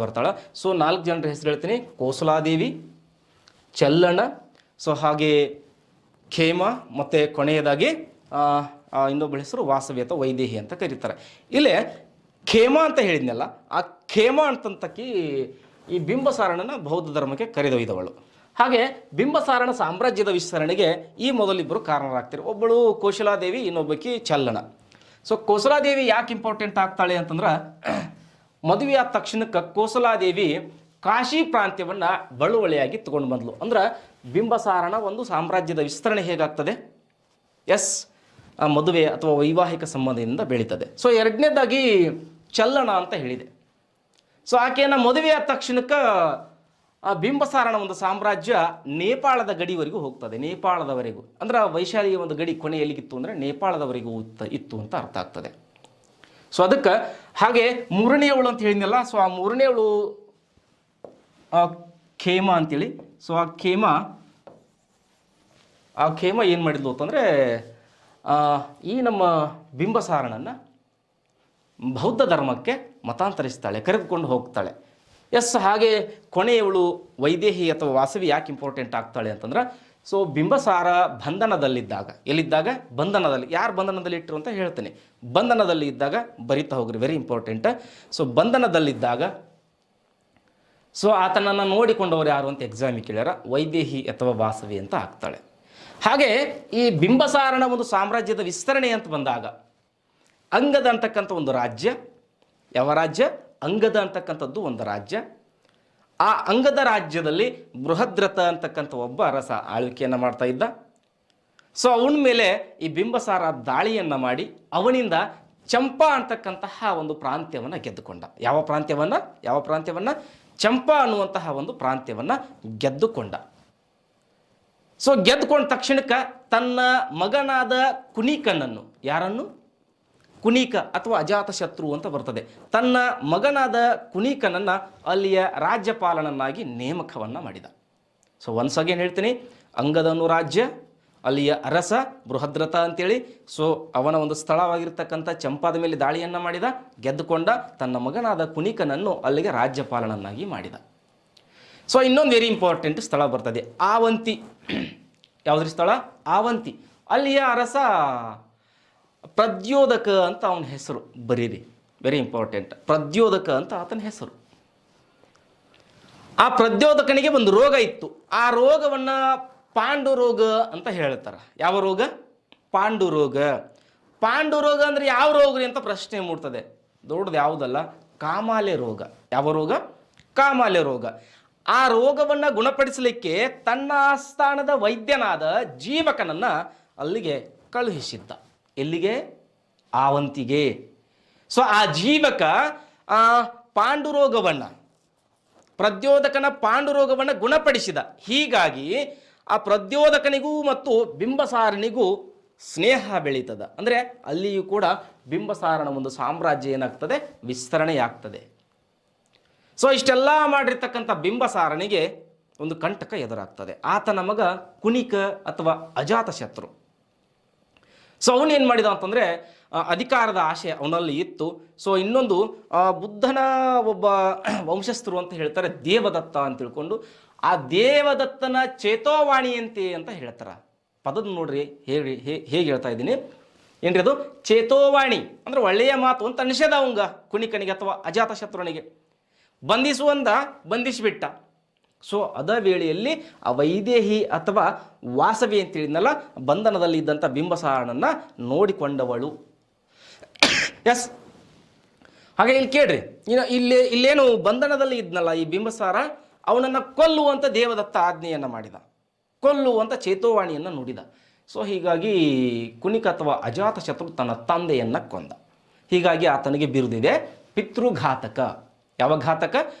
ಬರ್ತಾಳ. ಸೊ 4 ಜನರ ಹೆಸರು ಹೇಳ್ತೀನಿ. ಕೋಸಲಾದೇವಿ, ಚಲ್ಲಣ, ಸೊ ಹಾಗೆ ಖೇಮಾ, ಮತ್ತು ಕೊನೆಯದಾಗಿ ಇನ್ನೊಬ್ಬಳ ಹೆಸರು ವಾಸವಿ ಅಥವಾ ವೈದೇಹಿ ಅಂತ ಕರೀತಾರೆ. ಇಲ್ಲೇ ಖೇಮಾ ಅಂತ ಹೇಳಿದ್ನಲ್ಲ, ಆ ಖೇಮಾ ಅಂತಂತಕ್ಕಿ ಈ ಬಿಂಬಸಾರನ ಬೌದ್ಧ ಧರ್ಮಕ್ಕೆ ಕರೆದೊಯ್ದವಳು. ಹಾಗೆ ಬಿಂಬಸಾರನ ಸಾಮ್ರಾಜ್ಯದ ವಿಸ್ತರಣೆಗೆ ಈ ಮೊದಲಿಬ್ಬರು ಕಾರಣರಾಗ್ತಾರೆ. ಒಬ್ಬಳು ಕೋಸಲಾದೇವಿ, ಇನ್ನೊಬ್ಬಕಿ ಚಲ್ಲಣ. ಸೊ ಕೋಸಲಾದೇವಿ ಯಾಕೆ ಇಂಪಾರ್ಟೆಂಟ್ ಆಗ್ತಾಳೆ ಅಂತಂದ್ರೆ, ಮದುವೆ ಆದ ತಕ್ಷಣಕ್ಕೆ ಕೋಸಲಾದೇವಿ ಕಾಶಿ ಪ್ರಾಂತ್ಯವನ್ನು ಬಳುವಳಿಯಾಗಿ ತಗೊಂಡು ಬಂದ್ಲು. ಅಂದ್ರೆ ಬಿಂಬಸಾರನ ಒಂದು ಸಾಮ್ರಾಜ್ಯದ ವಿಸ್ತರಣೆ ಹೇಗಾಗ್ತದೆ? ಮದುವೆ ಅಥವಾ ವೈವಾಹಿಕ ಸಂಬಂಧದಿಂದ ಬೆಳೀತದೆ. ಸೊ ಎರಡನೇದಾಗಿ ಚಲ್ಲಣ ಅಂತ ಹೇಳಿದೆ. ಸೊ ಆಕೆಯನ್ನು ಮದುವೆ ಆದ ತಕ್ಷಣಕ್ಕೆ ಆ ಬಿಂಬಸಾರನ ಒಂದು ಸಾಮ್ರಾಜ್ಯ ನೇಪಾಳದ ಗಡಿವರೆಗೂ ಹೋಗ್ತದೆ. ನೇಪಾಳದವರೆಗೂ ಅಂದ್ರೆ ವೈಶಾಲಿಯ ಒಂದು ಗಡಿ ಕೊನೆ ಎಲ್ಲಿಗಿತ್ತು ಅಂದರೆ ನೇಪಾಳದವರೆಗೂ ಇತ್ತು ಅಂತ ಅರ್ಥ ಆಗ್ತದೆ. ಸೊ ಅದಕ್ಕೆ ಹಾಗೆ 3ನೇವಳು ಅಂತ ಹೇಳಿದ್ನಲ್ಲ, ಸೊ ಆ 3ನೇವಳು ಖೇಮಾ ಅಂತೇಳಿ. ಸೊ ಆ ಖೇಮಾ ಏನು ಮಾಡಿದ್ಲು ಅಂತಂದರೆ, ಈ ನಮ್ಮ ಬಿಂಬಸಾರನನ್ನು ಬೌದ್ಧ ಧರ್ಮಕ್ಕೆ ಮತಾಂತರಿಸ್ತಾಳೆ, ಕರೆದುಕೊಂಡು ಹೋಗ್ತಾಳೆ. ಹಾಗೆ ಕೊನೆಯವಳು ವೈದೇಹಿ ಅಥವಾ ವಾಸವಿ ಯಾಕೆ ಇಂಪಾರ್ಟೆಂಟ್ ಆಗ್ತಾಳೆ ಅಂತಂದ್ರೆ, ಸೊ ಬಿಂಬಸಾರ ಬಂಧನದಲ್ಲಿದ್ದಾಗ, ಎಲ್ಲಿದ್ದಾಗ? ಬಂಧನದಲ್ಲಿ. ಯಾರು ಬಂಧನದಲ್ಲಿ ಇಟ್ಟರು ಅಂತ ಹೇಳ್ತೇನೆ. ಬಂಧನದಲ್ಲಿ ಇದ್ದಾಗ ಬರಿತಾ ಹೋಗ್ರಿ, ವೆರಿ ಇಂಪಾರ್ಟೆಂಟ್. ಸೊ ಬಂಧನದಲ್ಲಿದ್ದಾಗ ಸೊ ಆತನನ್ನು ನೋಡಿಕೊಂಡವರು ಯಾರು ಅಂತ ಎಕ್ಸಾಮಿಗೆ ಕೇಳ್ಯಾರ, ವೈದೇಹಿ ಅಥವಾ ವಾಸವಿ ಅಂತ ಆಗ್ತಾಳೆ. ಹಾಗೆ ಈ ಬಿಂಬಸಾರನ ಒಂದು ಸಾಮ್ರಾಜ್ಯದ ವಿಸ್ತರಣೆ ಅಂತ ಬಂದಾಗ ಅಂಗದ ಅಂತಕ್ಕಂಥ ಒಂದು ರಾಜ್ಯ. ಯಾವ ರಾಜ್ಯ? ಅಂಗದ ಅಂತಕ್ಕಂಥದ್ದು ಒಂದು ರಾಜ್ಯ. ಆ ಅಂಗದ ರಾಜ್ಯದಲ್ಲಿ ಬೃಹದ್ರಥ ಅಂತಕ್ಕಂಥ ಒಬ್ಬ ಅರಸ ಆಳ್ವಿಕೆಯನ್ನು ಮಾಡ್ತಾ ಇದ್ದ. ಸೊ ಅವನ ಮೇಲೆ ಈ ಬಿಂಬಸಾರ ದಾಳಿಯನ್ನು ಮಾಡಿ ಅವನಿಂದ ಚಂಪಾ ಅಂತಕ್ಕಂತಹ ಒಂದು ಪ್ರಾಂತ್ಯವನ್ನು ಗೆದ್ದುಕೊಂಡ. ಯಾವ ಪ್ರಾಂತ್ಯವನ್ನು? ಚಂಪಾ ಅನ್ನುವಂತಹ ಒಂದು ಪ್ರಾಂತ್ಯವನ್ನು ಗೆದ್ದುಕೊಂಡ. ಸೊ ಗೆದ್ದುಕೊಂಡ ತಕ್ಷಣಕ್ಕೆ ತನ್ನ ಮಗನಾದ ಕುನಿಕನನ್ನು, ಯಾರನ್ನು? ಕುನಿಕ ಅಥವಾ ಅಜಾತಶತ್ರು ಅಂತ ಬರ್ತದೆ. ತನ್ನ ಮಗನಾದ ಕುನಿಕನನ್ನು ಅಲ್ಲಿಯ ರಾಜ್ಯಪಾಲನನ್ನಾಗಿ ನೇಮಕವನ್ನು ಮಾಡಿದ. ಸೊ ಒನ್ಸ್ ಅಗೇನ್ ಹೇಳ್ತೀನಿ, ಅಂಗದನು ರಾಜ್ಯ, ಅಲ್ಲಿಯ ಅರಸ ಬೃಹದ್ರಥ ಅಂತೇಳಿ. ಸೊ ಅವನ ಒಂದು ಸ್ಥಳವಾಗಿರ್ತಕ್ಕಂಥ ಚಂಪಾದ ಮೇಲೆ ದಾಳಿಯನ್ನು ಮಾಡಿದ, ಗೆದ್ದುಕೊಂಡ. ತನ್ನ ಮಗನಾದ ಕುನಿಕನನ್ನು ಅಲ್ಲಿಗೆ ರಾಜ್ಯಪಾಲನನ್ನಾಗಿ ಮಾಡಿದ. ಸೊ ಇನ್ನೊಂದು ವೆರಿ ಇಂಪಾರ್ಟೆಂಟ್ ಸ್ಥಳ ಬರ್ತದೆ, ಆವಂತಿ. ಯಾವುದ್ರ ಸ್ಥಳ? ಆವಂತಿ. ಅಲ್ಲಿಯ ಅರಸ ಪ್ರದ್ಯೋದಕ ಅಂತ ಅವನ ಹೆಸರು, ಬರೀರಿ, ವೆರಿ ಇಂಪಾರ್ಟೆಂಟ್. ಪ್ರದ್ಯೋದಕ ಅಂತ ಆತನ ಹೆಸರು. ಆ ಪ್ರದ್ಯೋದಕನಿಗೆ ಒಂದು ರೋಗ ಇತ್ತು. ಆ ರೋಗವನ್ನು ಪಾಂಡು ರೋಗ ಅಂತ ಹೇಳ್ತಾರೆ. ಯಾವ ರೋಗ? ಪಾಂಡು ರೋಗ. ಪಾಂಡುರೋಗ ಅಂದ್ರೆ ಯಾವ ರೋಗ ರೀ ಅಂತ ಪ್ರಶ್ನೆ ಮೂಡ್ತದೆ. ದೊಡ್ಡದು ಯಾವುದಲ್ಲ, ಕಾಮಾಲೆ ರೋಗ. ಯಾವ ರೋಗ? ಕಾಮಾಲೆ ರೋಗ. ಆ ರೋಗವನ್ನು ಗುಣಪಡಿಸಲಿಕ್ಕೆ ತನ್ನ ಆಸ್ಥಾನದ ವೈದ್ಯನಾದ ಜೀವಕನನ್ನ ಅಲ್ಲಿಗೆ ಕಳುಹಿಸಿದ್ದ. ಎಲ್ಲಿಗೆ? ಆವಂತಿಗೆ. ಸೊ ಆ ಜೀವಕ ಆ ಪಾಂಡುರೋಗವನ್ನು, ಪ್ರದ್ಯೋತಕನ ಪಾಂಡುರೋಗವನ್ನು ಗುಣಪಡಿಸಿದ. ಹೀಗಾಗಿ ಆ ಪ್ರದ್ಯೋತಕನಿಗೂ ಮತ್ತು ಬಿಂಬಸಾರನಿಗೂ ಸ್ನೇಹ ಬೆಳೀತದ. ಅಂದರೆ ಅಲ್ಲಿಯೂ ಕೂಡ ಬಿಂಬಸಾರನ ಒಂದು ಸಾಮ್ರಾಜ್ಯ ಏನಾಗ್ತದೆ? ವಿಸ್ತರಣೆಯಾಗ್ತದೆ. ಸೊ ಇಷ್ಟೆಲ್ಲ ಮಾಡಿರ್ತಕ್ಕಂಥ ಬಿಂಬಸಾರನಿಗೆ ಒಂದು ಕಂಟಕ ಎದುರಾಗ್ತದೆ. ಆತನ ಮಗ ಕುಣಿಕ ಅಥವಾ ಅಜಾತಶತ್ರು. ಸೊ ಅವನೇನು ಮಾಡಿದ ಅಂತಂದರೆ, ಅಧಿಕಾರದ ಆಶೆ ಅವನಲ್ಲಿ ಇತ್ತು. ಸೊ ಇನ್ನೊಂದು ಬುದ್ಧನ ಒಬ್ಬ ವಂಶಸ್ಥರು ಅಂತ ಹೇಳ್ತಾರೆ, ದೇವದತ್ತ ಅಂತ ತಿಳ್ಕೊಂಡು ಆ ದೇವದತ್ತನ ಚೇತೋವಾಣಿಯಂತೆ ಅಂತ ಹೇಳ್ತಾರೆ. ಪದದ ನೋಡ್ರಿ ಹೇಗೆ ಹೇಳ್ತಾ ಇದ್ದೀನಿ ಏನ್ರಿ ಅದು? ಚೇತೋವಾಣಿ ಅಂದರೆ ಒಳ್ಳೆಯ ಮಾತು ಅಂತ ಅನಿಸದ ಅವಂಗ ಕುಣಿಕನಿಗೆ ಅಥವಾ ಅಜಾತಶತ್ರುನಿಗೆ. ಬಂಧಿಸುವಂದ ಬಂಧಿಸಿಬಿಟ್ಟ. ಸೊ ಅದ ವೇಳೆಯಲ್ಲಿ ಆ ವೈದೇಹಿ ಅಥವಾ ವಾಸವಿ ಅಂತ ಹೇಳಿದ್ನಲ್ಲ, ಬಂಧನದಲ್ಲಿ ಇದ್ದಂಥ ಬಿಂಬಸಾರನನ್ನು ನೋಡಿಕೊಂಡವಳು. ಎಸ್, ಹಾಗೆ ಇಲ್ಲಿ ಕೇಳ್ರಿ, ಇಲ್ಲೇನು ಬಂಧನದಲ್ಲಿ ಇದ್ನಲ್ಲ ಈ ಬಿಂಬಸಾರ, ಅವನನ್ನು ಕೊಲ್ಲುವಂಥ ದೇವದತ್ತ ಆಜ್ಞೆಯನ್ನು ಮಾಡಿದ, ಕೊಲ್ಲುವಂಥ ಚೇತೋವಾಣಿಯನ್ನು ನುಡಿದ. ಸೊ ಹೀಗಾಗಿ ಕುಣಿಕ ಅಥವಾ ಅಜಾತಶತ್ರು ತನ್ನ ತಂದೆಯನ್ನು ಕೊಂದ. ಹೀಗಾಗಿ ಆತನಿಗೆ ಬಿರುದಿದೆ ಪಿತೃಘಾತಕ. ಯಾವ ಘಾತಕ?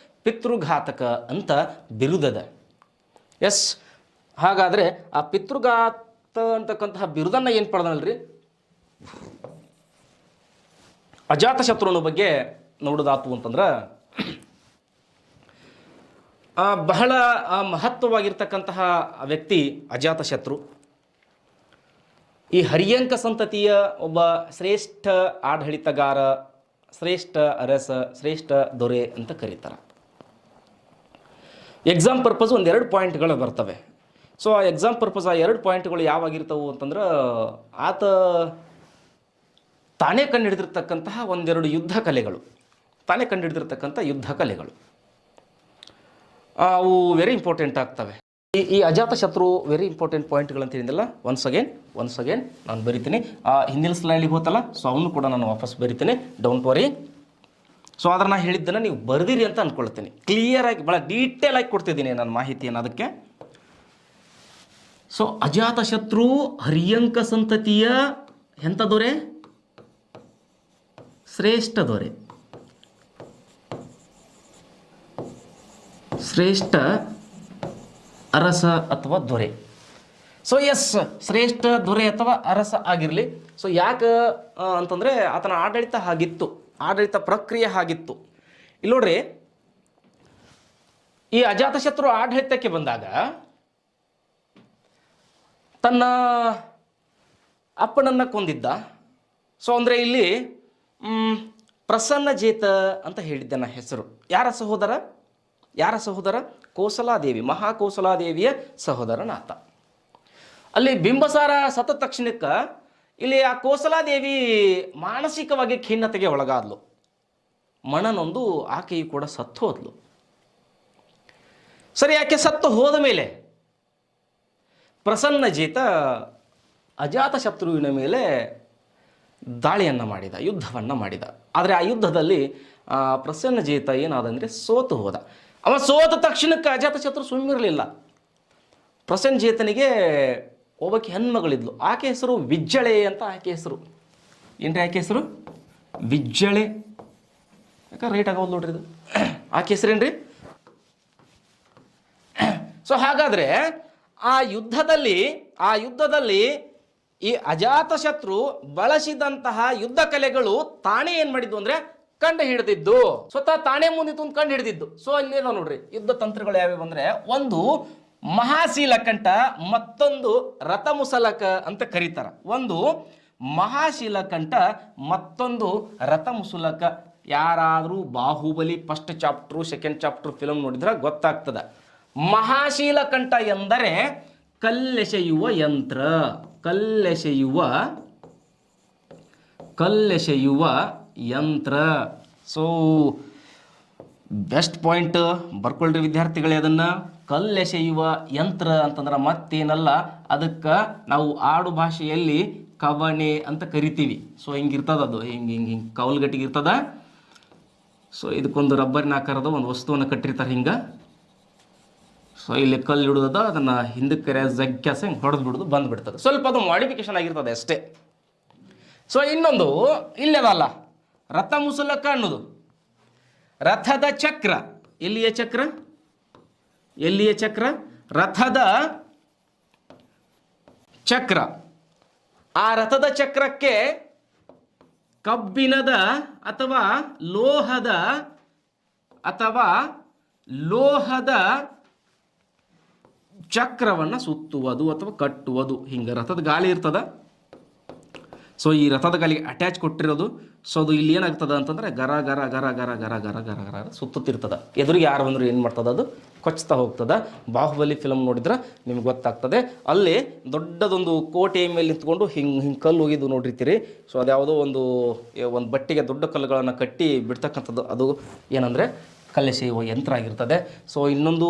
ಪಿತೃಘಾತಕ ಅಂತ ಬಿರುದದ. ಎಸ್, ಹಾಗಾದರೆ ಆ ಪಿತೃಘಾತ ಅಂತಕ್ಕಂತಹ ಬಿರುದನ್ನು ಏನು ಪಡೆದನಲ್ರಿ ಅಜಾತಶತ್ರುವಿನ ಬಗ್ಗೆ ನೋಡೋದಾತು ಅಂತಂದ್ರೆ, ಬಹಳ ಮಹತ್ವವಾಗಿರ್ತಕ್ಕಂತಹ ವ್ಯಕ್ತಿ ಅಜಾತಶತ್ರು. ಈ ಹರ್ಯಂಕ ಸಂತತಿಯ ಒಬ್ಬ ಶ್ರೇಷ್ಠ ಆಡಳಿತಗಾರ, ಶ್ರೇಷ್ಠ ಅರಸ, ಶ್ರೇಷ್ಠ ದೊರೆ ಅಂತ ಕರೀತಾರೆ. ಎಕ್ಸಾಮ್ ಪರ್ಪಸ್ ಒಂದೆರಡು ಪಾಯಿಂಟ್ಗಳು ಬರ್ತವೆ. ಸೊ ಆ ಎಕ್ಸಾಮ್ ಪರ್ಪಸ್ ಆ 2 ಪಾಯಿಂಟ್ಗಳು ಯಾವಾಗಿರ್ತವು ಅಂತಂದ್ರೆ, ಆತ ತಾನೇ ಕಂಡುಹಿಡಿದಿರ್ತಕ್ಕಂತಹ ಒಂದೆರಡು ಯುದ್ಧ ಕಲೆಗಳು, ಯುದ್ಧ ಕಲೆಗಳು ಅವು ವೆರಿ ಇಂಪಾರ್ಟೆಂಟ್ ಆಗ್ತವೆ. ಈ ಅಜಾತಶತ್ರು ವೆರಿ ಇಂಪಾರ್ಟೆಂಟ್ ಪಾಯಿಂಟ್ಗಳಂತ ಹೇಳಿದ್ನಲ್ಲ, ಒನ್ಸ್ ಅಗೇನ್ ನಾನು ಬರಿತೀನಿ. ಹಿಂದಿನ ಸ್ಲೈಡಿಗೆ ಹೋತಲ್ಲ, ಸೊ ಅವನು ಕೂಡ ನಾನು ವಾಪಸ್ ಬರಿತೀನಿ, ಡೋಂಟ್ ವರಿ. ಸೊ ಆದ್ರೆ ನಾನು ಹೇಳಿದ್ದನ್ನು ನೀವು ಬರೆದಿರಿ ಅಂತ ಅಂದ್ಕೊಳ್ತೀನಿ. ಕ್ಲಿಯರಾಗಿ ಭಾಳ ಡೀಟೇಲ್ ಆಗಿ ಕೊಡ್ತಿದ್ದೀನಿ ನಾನು ಮಾಹಿತಿಯನ್ನು ಅದಕ್ಕೆ. ಸೊ ಅಜಾತಶತ್ರು ಹರ್ಯಂಕ ಸಂತತಿಯ ಎಂಥ ದೊರೆ? ಶ್ರೇಷ್ಠ ದೊರೆ, ಶ್ರೇಷ್ಠ ಅರಸ ಅಥವಾ ದೊರೆ. ಸೊ ಎಸ್, ಶ್ರೇಷ್ಠ ದೊರೆ ಅಥವಾ ಅರಸ ಆಗಿರಲಿ. ಸೊ ಯಾಕೆ ಅಂತಂದರೆ ಆತನ ಆಡಳಿತ ಹಾಗಿತ್ತು, ಆಡಳಿತ ಪ್ರಕ್ರಿಯೆ ಹಾಗಿತ್ತು. ಇಲ್ಲಿ ನೋಡ್ರಿ, ಈ ಅಜಾತಶತ್ರು ಆಡಳಿತಕ್ಕೆ ಬಂದಾಗ ತನ್ನ ಅಪ್ಪನನ್ನು ಕೊಂದಿದ್ದ. ಸೊ ಅಂದರೆ ಇಲ್ಲಿ ಪ್ರಸನ್ನಜೇತ ಅಂತ ಹೇಳಿದ್ದೆ ನಾ ಹೆಸರು. ಯಾರ ಸಹೋದರ? ಕೋಸಲಾದೇವಿ, ಮಹಾಕೋಸಲಾದೇವಿಯ ಸಹೋದರನಾತ. ಅಲ್ಲಿ ಬಿಂಬಸಾರ ಸತ್ತ ತಕ್ಷಣಕ್ಕೆ ಇಲ್ಲಿ ಆ ಕೋಸಲಾದೇವಿ ಮಾನಸಿಕವಾಗಿ ಖಿನ್ನತೆಗೆ ಒಳಗಾದ್ಲು. ಮನನೊಂದು ಆಕೆಯು ಕೂಡ ಸತ್ತು ಹೋದ್ಲು. ಸರಿ, ಆಕೆ ಸತ್ತು ಹೋದ ಮೇಲೆ ಪ್ರಸನ್ನಜೇತ ಅಜಾತಶತ್ರುವಿನ ಮೇಲೆ ದಾಳಿಯನ್ನು ಮಾಡಿದ, ಯುದ್ಧವನ್ನು ಮಾಡಿದ. ಆದರೆ ಆ ಯುದ್ಧದಲ್ಲಿ ಪ್ರಸನ್ನಜೇತ ಏನಾದಂದರೆ ಸೋತು ಹೋದ. ಅವ ಸೋತ ತಕ್ಷಣಕ್ಕೆ ಅಜಾತಶತ್ರು ಸುಮ್ಮಿರಲಿಲ್ಲ. ಪ್ರಸನ್ನಜೇತನಿಗೆ ಒಬ್ಬಕ್ಕೆ ಹೆಣ್ಮಗಳಿದ್ಲು, ಆಕೆ ಹೆಸರು ವಿಜ್ಜಳೆ ಅಂತ. ಆಕೆ ಹೆಸರು ಏನ್ರಿ? ಆಕೆ ಹೆಸರು ವಿಜ್ಜಳೆ. ಯಾಕೆ ರೇಟ್ ಆಗೋದು ನೋಡ್ರಿ ಇದು. ಆಕೆ ಹೆಸರೇನ್ರಿ? ಸೊ ಹಾಗಾದರೆ ಆ ಯುದ್ಧದಲ್ಲಿ ಈ ಅಜಾತಶತ್ರು ಬಳಸಿದಂತಹ ಯುದ್ಧ ಕಲೆಗಳು ತಾನೇ ಏನು ಮಾಡಿದ್ದು ಅಂದರೆ ಕಂಡು ಹಿಡಿದಿದ್ದು, ಸ್ವತಃ ತಾನೇ ಮುಂದಿತ್ತು ಅಂತ ಕಂಡು ಹಿಡಿದಿದ್ದು. ಸೊ ಇಲ್ಲೇನೋ ನೋಡ್ರಿ, ಯುದ್ಧ ತಂತ್ರಗಳು ಯಾವ್ಯಾವ ಅಂದರೆ, ಒಂದು ಮಹಾಶೀಲಕಂಠ, ಮತ್ತೊಂದು ರಥಮುಸಲಕ ಅಂತ ಕರೀತಾರ. ಒಂದು ಮಹಾಶೀಲಕಂಠ, ಮತ್ತೊಂದು ರಥಮುಸಲಕ. ಯಾರಾದರೂ Baahubali first chapter second chapter film ನೋಡಿದ್ರೆ ಗೊತ್ತಾಗ್ತದೆ. ಮಹಾಶೀಲಕಂಠ ಎಂದರೆ ಕಲ್ಲೆಸೆಯುವ ಯಂತ್ರ, ಕಲ್ಲೆಸೆಯುವ ಯಂತ್ರ. ಸೊ ಬೆಸ್ಟ್ ಪಾಯಿಂಟ್ ಬರ್ಕೊಳ್ರಿ ವಿದ್ಯಾರ್ಥಿಗಳೇ ಅದನ್ನು. ಕಲ್ಲೆಸೆಯುವ ಯಂತ್ರ ಅಂತಂದ್ರೆ ಮತ್ತೇನಲ್ಲ, ಅದಕ್ಕೆ ನಾವು ಆಡು ಭಾಷೆಯಲ್ಲಿ ಕವಣೆ ಅಂತ ಕರಿತೀವಿ. ಸೊ ಹಿಂಗಿರ್ತದ, ಅದು ಹಿಂಗೆ ಹಿಂಗೆ ಹಿಂಗೆ ಕವಲ್ಗಟ್ಟಿಗೆ ಇರ್ತದ. ಸೊ ಇದಕ್ಕೊಂದು ರಬ್ಬರಿನ ಆಕಾರದ ಒಂದು ವಸ್ತುವನ್ನು ಕಟ್ಟಿರ್ತಾರೆ ಹಿಂಗೆ. ಸೊ ಇಲ್ಲಿ ಕಲ್ಲು ಹಿಡಿದದ, ಅದನ್ನು ಹಿಂದಕ್ಕೆ ಜಗ್ಗ್ಯಾಸ ಹಿಂಗೆ ಹೊಡೆದು ಬಿಡೋದು, ಬಂದುಬಿಡ್ತದೆ. ಸ್ವಲ್ಪ ಅದು ಮಾಡಿಫಿಕೇಶನ್ ಆಗಿರ್ತದೆ ಅಷ್ಟೇ. ಸೊ ಇನ್ನೊಂದು ಇಲ್ಲದಲ್ಲ, ರಥ ಮುಸುಲಕ ಅನ್ನೋದು. ರಥದ ಚಕ್ರ, ಎಲ್ಲಿಯ ಚಕ್ರ? ಎಲ್ಲಿಯ ಚಕ್ರ? ರಥದ ಚಕ್ರ. ಆ ರಥದ ಚಕ್ರಕ್ಕೆ ಕಬ್ಬಿಣದ ಅಥವಾ ಲೋಹದ ಚಕ್ರವನ್ನು ಸುತ್ತುವುದು ಅಥವಾ ಕಟ್ಟುವುದು. ಹಿಂಗೆ ರಥದ ಗಾಲಿ ಇರ್ತದ. ಸೊ ಈ ರಥದ ಗಾಲಿಗೆ ಅಟ್ಯಾಚ್ ಕೊಟ್ಟಿರೋದು. ಸೊ ಅದು ಇಲ್ಲಿ ಏನಾಗ್ತದ ಅಂತಂದರೆ ಗರ ಗರ ಗರ ಗರ ಗರ ಗರ ಗರ ಗರ ಸುತ್ತುತ್ತಿರ್ತದೆ. ಎದುರಿಗೆ ಯಾರು ಬಂದರೂ ಏನು ಮಾಡ್ತದೆ, ಅದು ಕೊಚ್ತಾ ಹೋಗ್ತದೆ. ಬಾಹುಬಲಿ ಫಿಲಮ್ ನೋಡಿದ್ರೆ ನಿಮ್ಗೆ ಗೊತ್ತಾಗ್ತದೆ. ಅಲ್ಲಿ ದೊಡ್ಡದೊಂದು ಕೋಟೆಯ ಮೇಲೆ ನಿಂತ್ಕೊಂಡು ಹಿಂಗೆ ಕಲ್ಲು ಹೋಗಿದ್ದು ನೋಡಿರ್ತೀರಿ. ಸೊ ಅದ್ಯಾವುದೋ ಒಂದು ಬಟ್ಟೆಗೆ ದೊಡ್ಡ ಕಲ್ಲುಗಳನ್ನು ಕಟ್ಟಿ ಬಿಡ್ತಕ್ಕಂಥದ್ದು, ಅದು ಏನಂದರೆ ಕಲ್ಲೆಸೆಯುವ ಯಂತ್ರ ಆಗಿರ್ತದೆ. ಸೊ ಇನ್ನೊಂದು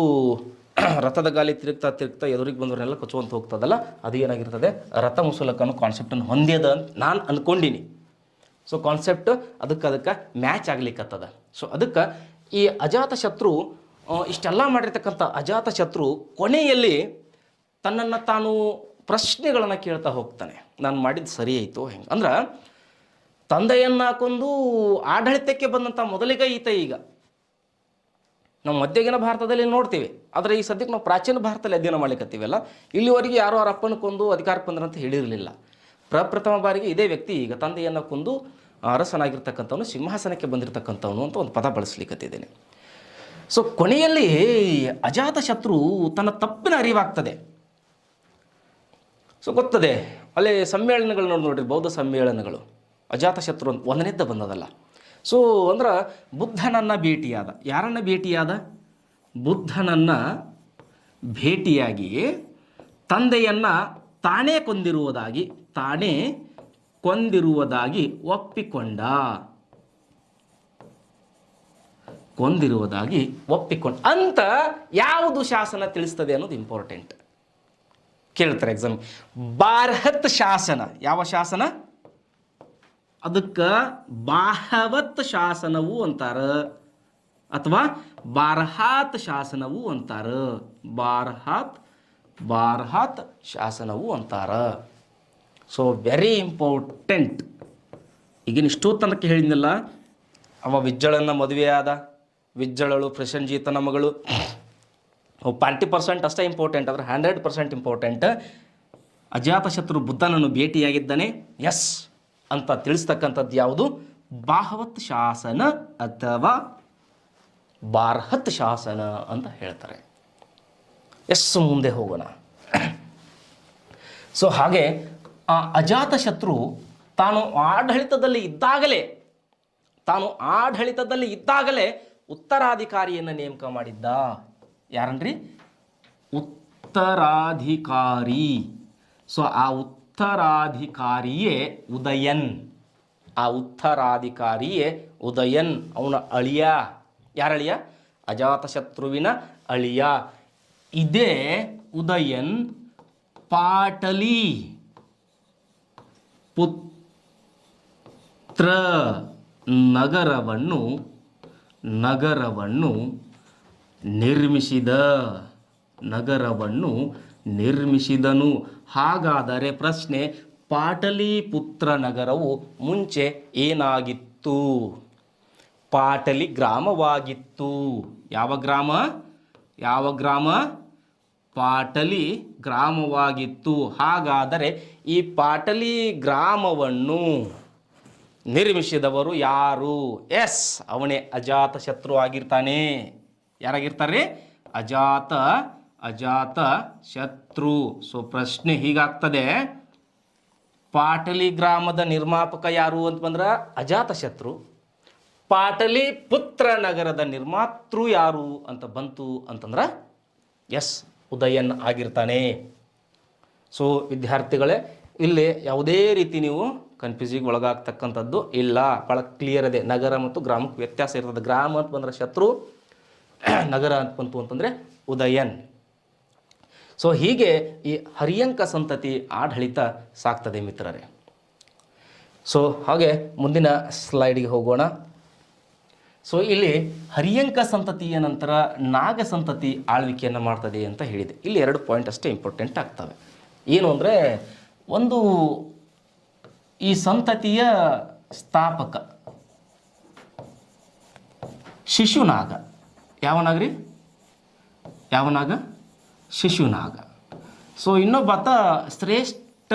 ರಥದ ಗಾಲಿ ತಿರುಗ್ತಾ ಎದುರಿಗೆ ಬಂದವರೆಲ್ಲ ಕೊಚ್ಚುವಂತ ಹೋಗ್ತದಲ್ಲ, ಅದು ಏನಾಗಿರ್ತದೆ, ರಥ ಮುಸುಲಕ ಅನ್ನೋ ಕಾನ್ಸೆಪ್ಟನ್ನು ಹೊಂದ್ಯದ ಅಂತ ನಾನು ಅಂದ್ಕೊಂಡಿನಿ. ಸೊ ಕಾನ್ಸೆಪ್ಟ್ ಅದಕ್ಕೆ ಮ್ಯಾಚ್ ಆಗ್ಲಿಕ್ಕತ್ತದ. ಸೊ ಅದಕ್ಕೆ ಈ ಅಜಾತಶತ್ರು ಇಷ್ಟೆಲ್ಲ ಮಾಡಿರ್ತಕ್ಕಂಥ ಅಜಾತಶತ್ರು ಕೊನೆಯಲ್ಲಿ ತನ್ನನ್ನು ತಾನು ಪ್ರಶ್ನೆಗಳನ್ನು ಕೇಳ್ತಾ ಹೋಗ್ತಾನೆ. ನಾನು ಮಾಡಿದ್ದು ಸರಿ ಆಯಿತು ಹೆಂಗೆ ಅಂದ್ರೆ, ತಂದೆಯನ್ನು ಕೊಂದು ಆಡಳಿತಕ್ಕೆ ಬಂದಂಥ ಮೊದಲಿಗ ಈತ. ಈಗ ನಾವು ಮಧ್ಯಗಿನ ಭಾರತದಲ್ಲಿ ನೋಡ್ತೀವಿ, ಆದರೆ ಈ ಸದ್ಯಕ್ಕೆ ನಾವು ಪ್ರಾಚೀನ ಭಾರತದಲ್ಲಿ ಅಧ್ಯಯನ ಮಾಡ್ಲಿಕ್ಕತ್ತೀವಲ್ಲ, ಇಲ್ಲಿವರೆಗೆ ಯಾರೋ ಅವರ ಅಪ್ಪನ ಕೊಂದು ಅಧಿಕಾರಕ್ಕೆ ಬಂದ್ರಂತ ಹೇಳಿರಲಿಲ್ಲ. ಪ್ರಪ್ರಥಮ ಬಾರಿಗೆ ಇದೇ ವ್ಯಕ್ತಿ ಈಗ ತಂದೆಯನ್ನು ಕೊಂದು ಅರಸನಾಗಿರ್ತಕ್ಕಂಥವನು, ಸಿಂಹಾಸನಕ್ಕೆ ಬಂದಿರತಕ್ಕಂಥವನು ಅಂತ ಒಂದು ಪದ ಬಳಸಲಿಕ್ಕತ್ತಿದ್ದೇನೆ. ಸೊ ಕೊನೆಯಲ್ಲಿ ಅಜಾತಶತ್ರು ತನ್ನ ತಪ್ಪಿನ ಅರಿವಾಗ್ತದೆ. ಸೊ ಗೊತ್ತದೆ, ಅಲ್ಲೇ ಸಮ್ಮೇಳನಗಳು ನೋಡ್ರಿ, ಬೌದ್ಧ ಸಮ್ಮೇಳನಗಳು. ಅಜಾತಶತ್ರು ಅಂತ ಒಂದನೇದ್ದ ಬಂದದಲ್ಲ. ಸೊ ಅಂದ್ರೆ ಬುದ್ಧನನ್ನು ಭೇಟಿಯಾದ. ಯಾರನ್ನು ಭೇಟಿಯಾದ? ಬುದ್ಧನನ್ನು ಭೇಟಿಯಾಗಿ ತಂದೆಯನ್ನು ತಾನೇ ಕೊಂದಿರುವುದಾಗಿ ಒಪ್ಪಿಕೊಂಡ ಅಂತ ಯಾವುದು ಶಾಸನ ತಿಳಿಸ್ತದೆ ಅನ್ನೋದು ಇಂಪಾರ್ಟೆಂಟ್. ಕೇಳ್ತಾರೆ ಎಕ್ಸಾಮ್. ಬಾರ್ಹತ್ ಶಾಸನ. ಯಾವ ಶಾಸನ? ಅದಕ್ಕೆ ಬಾಹವತ್ ಶಾಸನವು ಅಂತಾರ, ಅಥವಾ ಬಾರ್ಹಾತ್ ಶಾಸನವು ಅಂತಾರ. ಬಾರ್ಹಾತ್ ಶಾಸನವು ಅಂತಾರ. So very important. ಈಗಿನ ಇಷ್ಟೋ ತನಕ ಹೇಳಿದ್ನಲ್ಲ, ಅವ ವಿಜ್ಜಳನ್ನ ಮದುವೆಯಾದ, ವಿಜ್ಜಳಳು ಪ್ರಸೇನಜಿತನ ಮಗಳು. 40% ಅಷ್ಟೇ ಇಂಪಾರ್ಟೆಂಟ್, ಆದರೆ 100% ಇಂಪಾರ್ಟೆಂಟ್. ಅಜಾತಶತ್ರು ಬುದ್ಧನನ್ನು ಭೇಟಿಯಾಗಿದ್ದಾನೆ, ಎಸ್ ಅಂತ ತಿಳಿಸ್ತಕ್ಕಂಥದ್ದು ಯಾವುದು? ಬಾಹವತ್ ಶಾಸನ ಅಥವಾ ಬಾರ್ಹತ್ ಶಾಸನ ಅಂತ ಹೇಳ್ತಾರೆ. ಎಸ್ ಮುಂದೆ ಹೋಗೋಣ. ಸೊ ಹಾಗೆ ಆ ಅಜಾತಶತ್ರು ತಾನು ಆಡಳಿತದಲ್ಲಿ ಇದ್ದಾಗಲೇ ಉತ್ತರಾಧಿಕಾರಿಯನ್ನು ನೇಮಕ ಮಾಡಿದ್ದ. ಯಾರನ್ರಿ? ಉತ್ತರಾಧಿಕಾರಿ. ಸೊ ಆ ಉತ್ತರಾಧಿಕಾರಿಯೇ ಉದಯನ್. ಅವನ ಅಳಿಯ. ಯಾರಳಿಯ? ಅಜಾತಶತ್ರುವಿನ ಅಳಿಯ. ಇದೇ ಉದಯನ್ ಪಾಟಲಿ ಪುತ್ರ ನಗರವನ್ನು ನಿರ್ಮಿಸಿದನು. ಹಾಗಾದರೆ ಪ್ರಶ್ನೆ, ಪಾಟಲಿಪುತ್ರ ನಗರವು ಮುಂಚೆ ಏನಾಗಿತ್ತು? ಪಾಟಲಿ ಗ್ರಾಮವಾಗಿತ್ತು. ಯಾವ ಗ್ರಾಮ? ಪಾಟಲಿ ಗ್ರಾಮವಾಗಿತ್ತು. ಹಾಗಾದರೆ ಈ ಪಾಟಲಿ ಗ್ರಾಮವನ್ನು ನಿರ್ಮಿಸಿದವರು ಯಾರು? ಎಸ್, ಅವನೇ ಅಜಾತಶತ್ರು ಆಗಿರ್ತಾನೆ. ಯಾರಾಗಿರ್ತಾರೆ? ಅಜಾತ ಶತ್ರು. ಸೊ ಪ್ರಶ್ನೆ ಹೀಗಾಗ್ತದೆ, ಪಾಟಲಿ ಗ್ರಾಮದ ನಿರ್ಮಾಪಕ ಯಾರು ಅಂತ ಬಂದ್ರೆ ಅಜಾತಶತ್ರು, ಪಾಟಲಿ ಪುತ್ರ ನಗರದ ನಿರ್ಮಾತೃ ಯಾರು ಅಂತ ಬಂತು ಅಂತಂದ್ರೆ ಎಸ್, ಉದಯನ್ ಆಗಿರ್ತಾನೆ. ಸೊ ವಿದ್ಯಾರ್ಥಿಗಳೇ, ಇಲ್ಲಿ ಯಾವುದೇ ರೀತಿ ನೀವು ಕನ್ಫ್ಯೂಸಿಗೆ ಒಳಗಾಗ್ತಕ್ಕಂಥದ್ದು ಇಲ್ಲ. ಭಾಳ ಕ್ಲಿಯರ್ ಇದೆ. ನಗರ ಮತ್ತು ಗ್ರಾಮಕ್ಕೆ ವ್ಯತ್ಯಾಸ ಇರ್ತದೆ. ಗ್ರಾಮ ಅಂತ ಬಂದರೆ ಶತ್ರು, ನಗರ ಅಂತ ಬಂತು ಅಂತಂದರೆ ಉದಯನ್. ಸೊ ಹೀಗೆ ಈ ಹರ್ಯಂಕ ಸಂತತಿ ಆಡಳಿತ ಸಾಕ್ತದೆ ಮಿತ್ರರೇ. ಸೊ ಹಾಗೆ ಮುಂದಿನ ಸ್ಲೈಡ್ಗೆ ಹೋಗೋಣ. ಸೊ ಇಲ್ಲಿ ಹರ್ಯಂಕ ಸಂತತಿಯ ನಂತರ ನಾಗ ಸಂತತಿ ಆಳ್ವಿಕೆಯನ್ನು ಮಾಡ್ತದೆ ಅಂತ ಹೇಳಿದೆ. ಇಲ್ಲಿ 2 ಪಾಯಿಂಟ್ ಅಷ್ಟೇ ಇಂಪಾರ್ಟೆಂಟ್ ಆಗ್ತವೆ. ಏನು ಅಂದರೆ, ಒಂದು ಈ ಸಂತತಿಯ ಸ್ಥಾಪಕ ಶಿಶುನಾಗ. ಯಾವನಾಗ್ರಿ? ಯಾವನಾಗ? ಶಿಶುನಾಗ. ಸೊ ಇನ್ನೊಬ್ಬಾತ ಶ್ರೇಷ್ಠ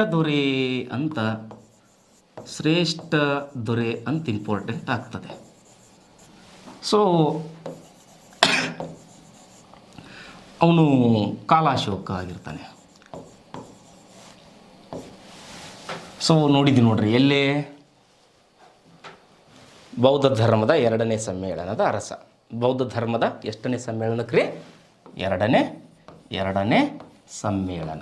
ದೊರೆ ಅಂತ ಇಂಪಾರ್ಟೆಂಟ್ ಆಗ್ತದೆ. ಸೊ ಅವನು ಕಾಲಾಶೋಕ ಆಗಿರ್ತಾನೆ. ಸೊ ನೋಡಿದ್ವಿ ನೋಡ್ರಿ, ಎಲ್ಲೇ ಬೌದ್ಧ ಧರ್ಮದ 2ನೇ ಸಮ್ಮೇಳನದ ಅರಸ. ಬೌದ್ಧ ಧರ್ಮದ ಎಷ್ಟನೇ ಸಮ್ಮೇಳನಕ್ಕೆ? ಎರಡನೇ ಸಮ್ಮೇಳನ.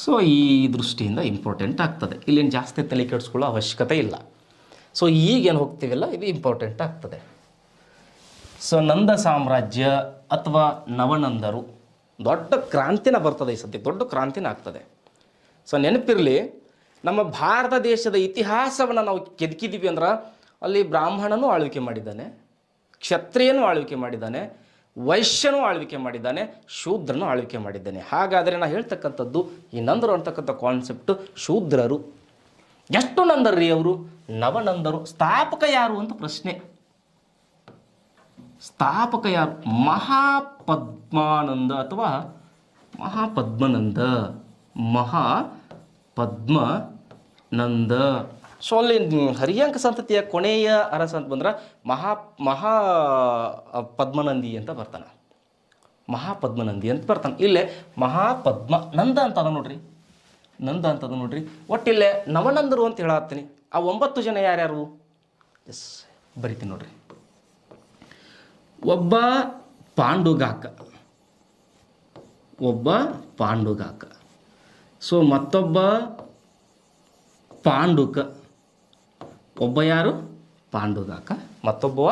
ಸೊ ಈ ದೃಷ್ಟಿಯಿಂದ ಇಂಪಾರ್ಟೆಂಟ್ ಆಗ್ತದೆ. ಇಲ್ಲೇನು ಜಾಸ್ತಿ ತಲೆ ಕೆಡಿಸ್ಕೊಳ್ಳೋ ಅವಶ್ಯಕತೆ ಇಲ್ಲ. ಸೊ ಈಗೇನು ಹೋಗ್ತೀವಲ್ಲ, ಇದು ಇಂಪಾರ್ಟೆಂಟ್ ಆಗ್ತದೆ. ಸೊ ನಂದ ಸಾಮ್ರಾಜ್ಯ ಅಥವಾ ನವನಂದರು ದೊಡ್ಡ ಕ್ರಾಂತಿನ ಬರ್ತದೆ. ಈ ಸದ್ಯ ದೊಡ್ಡ ಕ್ರಾಂತಿನ ಆಗ್ತದೆ. ಸೊ ನೆನಪಿರಲಿ, ನಮ್ಮ ಭಾರತ ದೇಶದ ಇತಿಹಾಸವನ್ನು ನಾವು ಕೆದಕಿದ್ದೀವಿ ಅಂದ್ರೆ ಅಲ್ಲಿ ಬ್ರಾಹ್ಮಣನೂ ಆಳ್ವಿಕೆ ಮಾಡಿದ್ದಾನೆ, ಕ್ಷತ್ರಿಯನೂ ಆಳ್ವಿಕೆ ಮಾಡಿದ್ದಾನೆ, ವೈಶ್ಯನೂ ಆಳ್ವಿಕೆ ಮಾಡಿದ್ದಾನೆ, ಶೂದ್ರನೂ ಆಳ್ವಿಕೆ ಮಾಡಿದ್ದಾನೆ. ಹಾಗಾದರೆ ನಾನು ಹೇಳ್ತಕ್ಕಂಥದ್ದು ಈ ನಂದರು ಅಂತಕ್ಕಂಥ ಕಾನ್ಸೆಪ್ಟು ಶೂದ್ರರು. ಎಷ್ಟು ನಂದರ್ರಿ ಅವರು? ನವನಂದರು. ಸ್ಥಾಪಕ ಯಾರು ಅಂತ ಪ್ರಶ್ನೆ. ಸ್ಥಾಪಕ ಯಾರು? ಮಹಾಪದ್ಮಾನಂದ ಅಥವಾ ಮಹಾಪದ್ಮನಂದ. ಸೊ ಅಲ್ಲಿ ಹರ್ಯಂಕ ಸಂತತಿಯ ಕೊನೆಯ ಅರಸ ಅಂತ ಬಂದ್ರೆ ಮಹಾ ಪದ್ಮನಂದಿ ಅಂತ ಬರ್ತಾನೆ. ಮಹಾಪದ್ಮನಂದಿ ಅಂತ ಬರ್ತಾನೆ. ಇಲ್ಲೇ ಮಹಾಪದ್ಮ ನಂದ ಅಂತದ ನೋಡ್ರಿ, ನಂದ ಅಂತದ ನೋಡ್ರಿ. ಒಟ್ಟಿಲ್ಲೇ ನವನಂದರು ಅಂತ ಹೇಳತ್ತೀನಿ. ಆ 9 ಜನ ಯಾರ್ಯಾರು? ಎಸ್, ಬರಿತೀನಿ ನೋಡ್ರಿ. ಒಬ್ಬ ಪಾಂಡುಗಾಕ. ಸೊ ಮತ್ತೊಬ್ಬ ಪಾಂಡುಕ. ಒಬ್ಬ ಯಾರು? ಪಾಂಡುಗಾಕ. ಮತ್ತೊಬ್ಬವ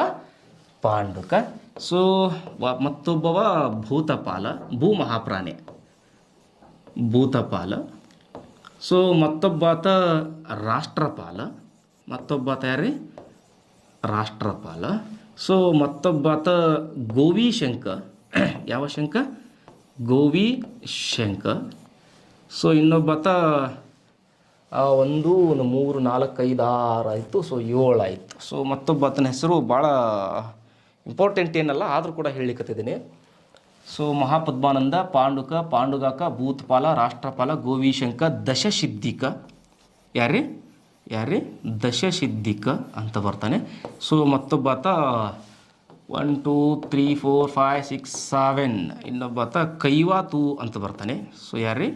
ಪಾಂಡುಕ. ಸೊ ಮತ್ತೊಬ್ಬವ ಭೂತಪಾಲ, ಭೂಮಹಾಪ್ರಾಣಿ ಭೂತಪಾಲ. ಸೊ ಮತ್ತೊಬ್ಬಾತ ರಾಷ್ಟ್ರಪಾಲ. ಮತ್ತೊಬ್ಬಾತ ಯಾರ್ರಿ? ರಾಷ್ಟ್ರಪಾಲ. ಸೊ ಮತ್ತೊಬ್ಬಾತ ಗೋವಿಶಂಕ. ಯಾವ ಶಂಕ? ಗೋವಿಶಂಕ. ಸೊ ಇನ್ನೊಬ್ಬಾತ 1 3 4 5 6 ಆಯಿತು. ಸೊ 7 ಆಯಿತು. ಸೊ ಮತ್ತೊಬ್ಬಾತನ ಹೆಸರು ಭಾಳ ಇಂಪಾರ್ಟೆಂಟ್ ಏನಲ್ಲ, ಆದರೂ ಕೂಡ ಹೇಳಲಿಕ್ಕತ್ತಿದ್ದೀನಿ. ಸೊ ಮಹಾಪದ್ಮಾನಂದ, ಪಾಂಡುಗಾಕ, ಭೂತಪಾಲ, ರಾಷ್ಟ್ರಪಾಲ, ಗೋವಿಶಂಕ, ದಶಸಿದ್ಧಿಕ. ಯಾರ್ರಿ? ದಶಸಿದ್ಧಿಕ ಅಂತ ಬರ್ತಾನೆ. ಸೊ ಮತ್ತೊಬ್ಬಾತ 1 2 3 4 5 6 7. ಇನ್ನೊಬ್ಬಾತ ಕೈವಾತು ಅಂತ ಬರ್ತಾನೆ. ಸೊ ಯಾರ್ರಿ?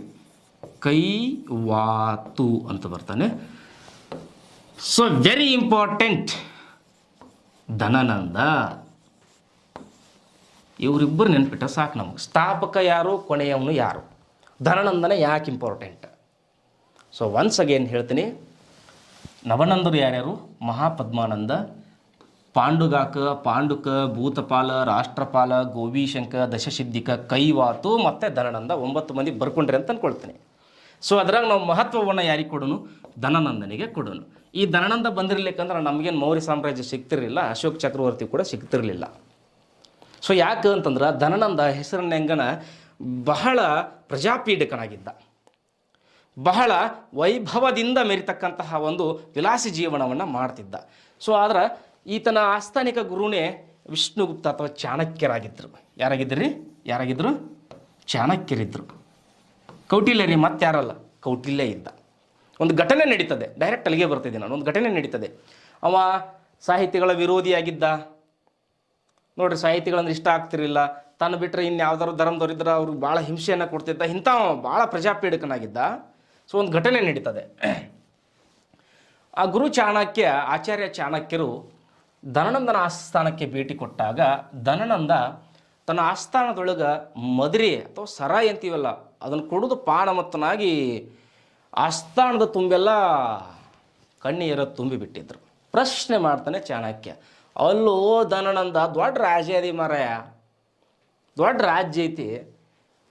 ಕೈವಾತು ಅಂತ ಬರ್ತಾನೆ. So very important, Dhanananda. ಇವರಿಬ್ಬರು ನೆನ್ಪಿಟ್ಟ ಸಾಕು ನಮಗೆ. ಸ್ಥಾಪಕ ಯಾರು, ಕೊನೆಯವನು ಯಾರು? ಧನನಂದನ ಯಾಕೆ ಇಂಪಾರ್ಟೆಂಟ್? ಸೊ ಒನ್ಸ್ ಅಗೇನ್ ಹೇಳ್ತೀನಿ. ನವನಂದರು ಯಾರ್ಯಾರು? ಮಹಾಪದ್ಮಾನಂದ, ಪಾಂಡುಕ, ಭೂತಪಾಲ, ರಾಷ್ಟ್ರಪಾಲ, ಗೋವಿಶಂಕ, ದಶಸಿದ್ಧಿಕ, ಕೈವಾತು ಮತ್ತು ಧನನಂದ. 9 ಮಂದಿ ಬರ್ಕೊಂಡ್ರಿ ಅಂತ ಅಂದ್ಕೊಳ್ತೀನಿ. ಸೊ ಅದ್ರಾಗ ನಾವು ಮಹತ್ವವನ್ನು ಯಾರಿಗೆ ಕೊಡೋನು? ಧನನಂದನಿಗೆ ಕೊಡೋನು. ಈ ಧನನಂದ ಬಂದಿರಲಿಕ್ಕಂದ್ರೆ ನಮಗೇನು ಮೌರ್ಯ ಸಾಮ್ರಾಜ್ಯ ಸಿಗ್ತಿರಲಿಲ್ಲ, ಅಶೋಕ ಚಕ್ರವರ್ತಿ ಕೂಡ ಸಿಗ್ತಿರಲಿಲ್ಲ. ಸೊ ಯಾಕೆ ಅಂತಂದ್ರೆ ಧನನಂದ ಹೆಸರನ್ನೆಂಗನ ಬಹಳ ಪ್ರಜಾಪೀಡಕನಾಗಿದ್ದ, ಬಹಳ ವೈಭವದಿಂದ ಮೆರಿತಕ್ಕಂತಹ ಒಂದು ವಿಲಾಸಿ ಜೀವನವನ್ನು ಮಾಡ್ತಿದ್ದ. ಸೊ ಆದ್ರೆ ಈತನ ಆಸ್ಥಾನಿಕ ಗುರುನೇ ವಿಷ್ಣುಗುಪ್ತ ಅಥವಾ ಚಾಣಕ್ಯರಾಗಿದ್ದರು. ಯಾರಾಗಿದ್ದರು? ಚಾಣಕ್ಯರಿದ್ದರು. ಕೌಟಿಲ್ಯ ರೀ, ಮತ್ತೆ ಯಾರಲ್ಲ, ಕೌಟಿಲ್ಯ ಇದ್ದ. ಒಂದು ಘಟನೆ ನಡೀತದೆ, ಡೈರೆಕ್ಟ್ ಅಲ್ಲಿಗೆ ಬರ್ತಿದ್ದೆ ನಾನು. ಒಂದು ಘಟನೆ ನಡೀತದೆ. ಅವ ಸಾಹಿತಿಗಳ ವಿರೋಧಿಯಾಗಿದ್ದ ನೋಡ್ರಿ. ಸಾಹಿತಿಗಳಂದ್ರೆ ಇಷ್ಟ ಆಗ್ತಿರಲಿಲ್ಲ. ತಾನು ಬಿಟ್ಟರೆ ಇನ್ಯಾವ್ದಾದ್ರು ಧರ್ಮದವರಿದ್ರೆ ಅವ್ರಿಗೆ ಭಾಳ ಹಿಂಸೆಯನ್ನು ಕೊಡ್ತಿದ್ದ. ಇಂಥ ಭಾಳ ಪ್ರಜಾಪೀಡಕನಾಗಿದ್ದ. ಸೊ ಒಂದು ಘಟನೆ ನಡೀತದೆ. ಆ ಗುರು ಚಾಣಕ್ಯ, ಆಚಾರ್ಯ ಚಾಣಕ್ಯರು ಧನನಂದನ ಆಸ್ಥಾನಕ್ಕೆ ಭೇಟಿ ಕೊಟ್ಟಾಗ ಧನನಂದ ತನ್ನ ಆಸ್ಥಾನದೊಳಗೆ ಮದುವೆ ಅಥವಾ ಸರಾಯಿ ಅಂತೀವಲ್ಲ ಅದನ್ನು ಕುಡಿದು ಪಾನಮತ್ತನಾಗಿ ಆಸ್ಥಾನದ ತುಂಬೆಲ್ಲ ಕಣ್ಣೀರ ತುಂಬಿಬಿಟ್ಟಿದ್ರು. ಪ್ರಶ್ನೆ ಮಾಡ್ತಾನೆ ಚಾಣಕ್ಯ, ಅಲ್ಲೋ ಧನನಂದ, ದೊಡ್ಡ ರಾಜಾದಿ ಮಾರಾಯ, ದೊಡ್ಡ ರಾಜ್ಯ ಐತಿ.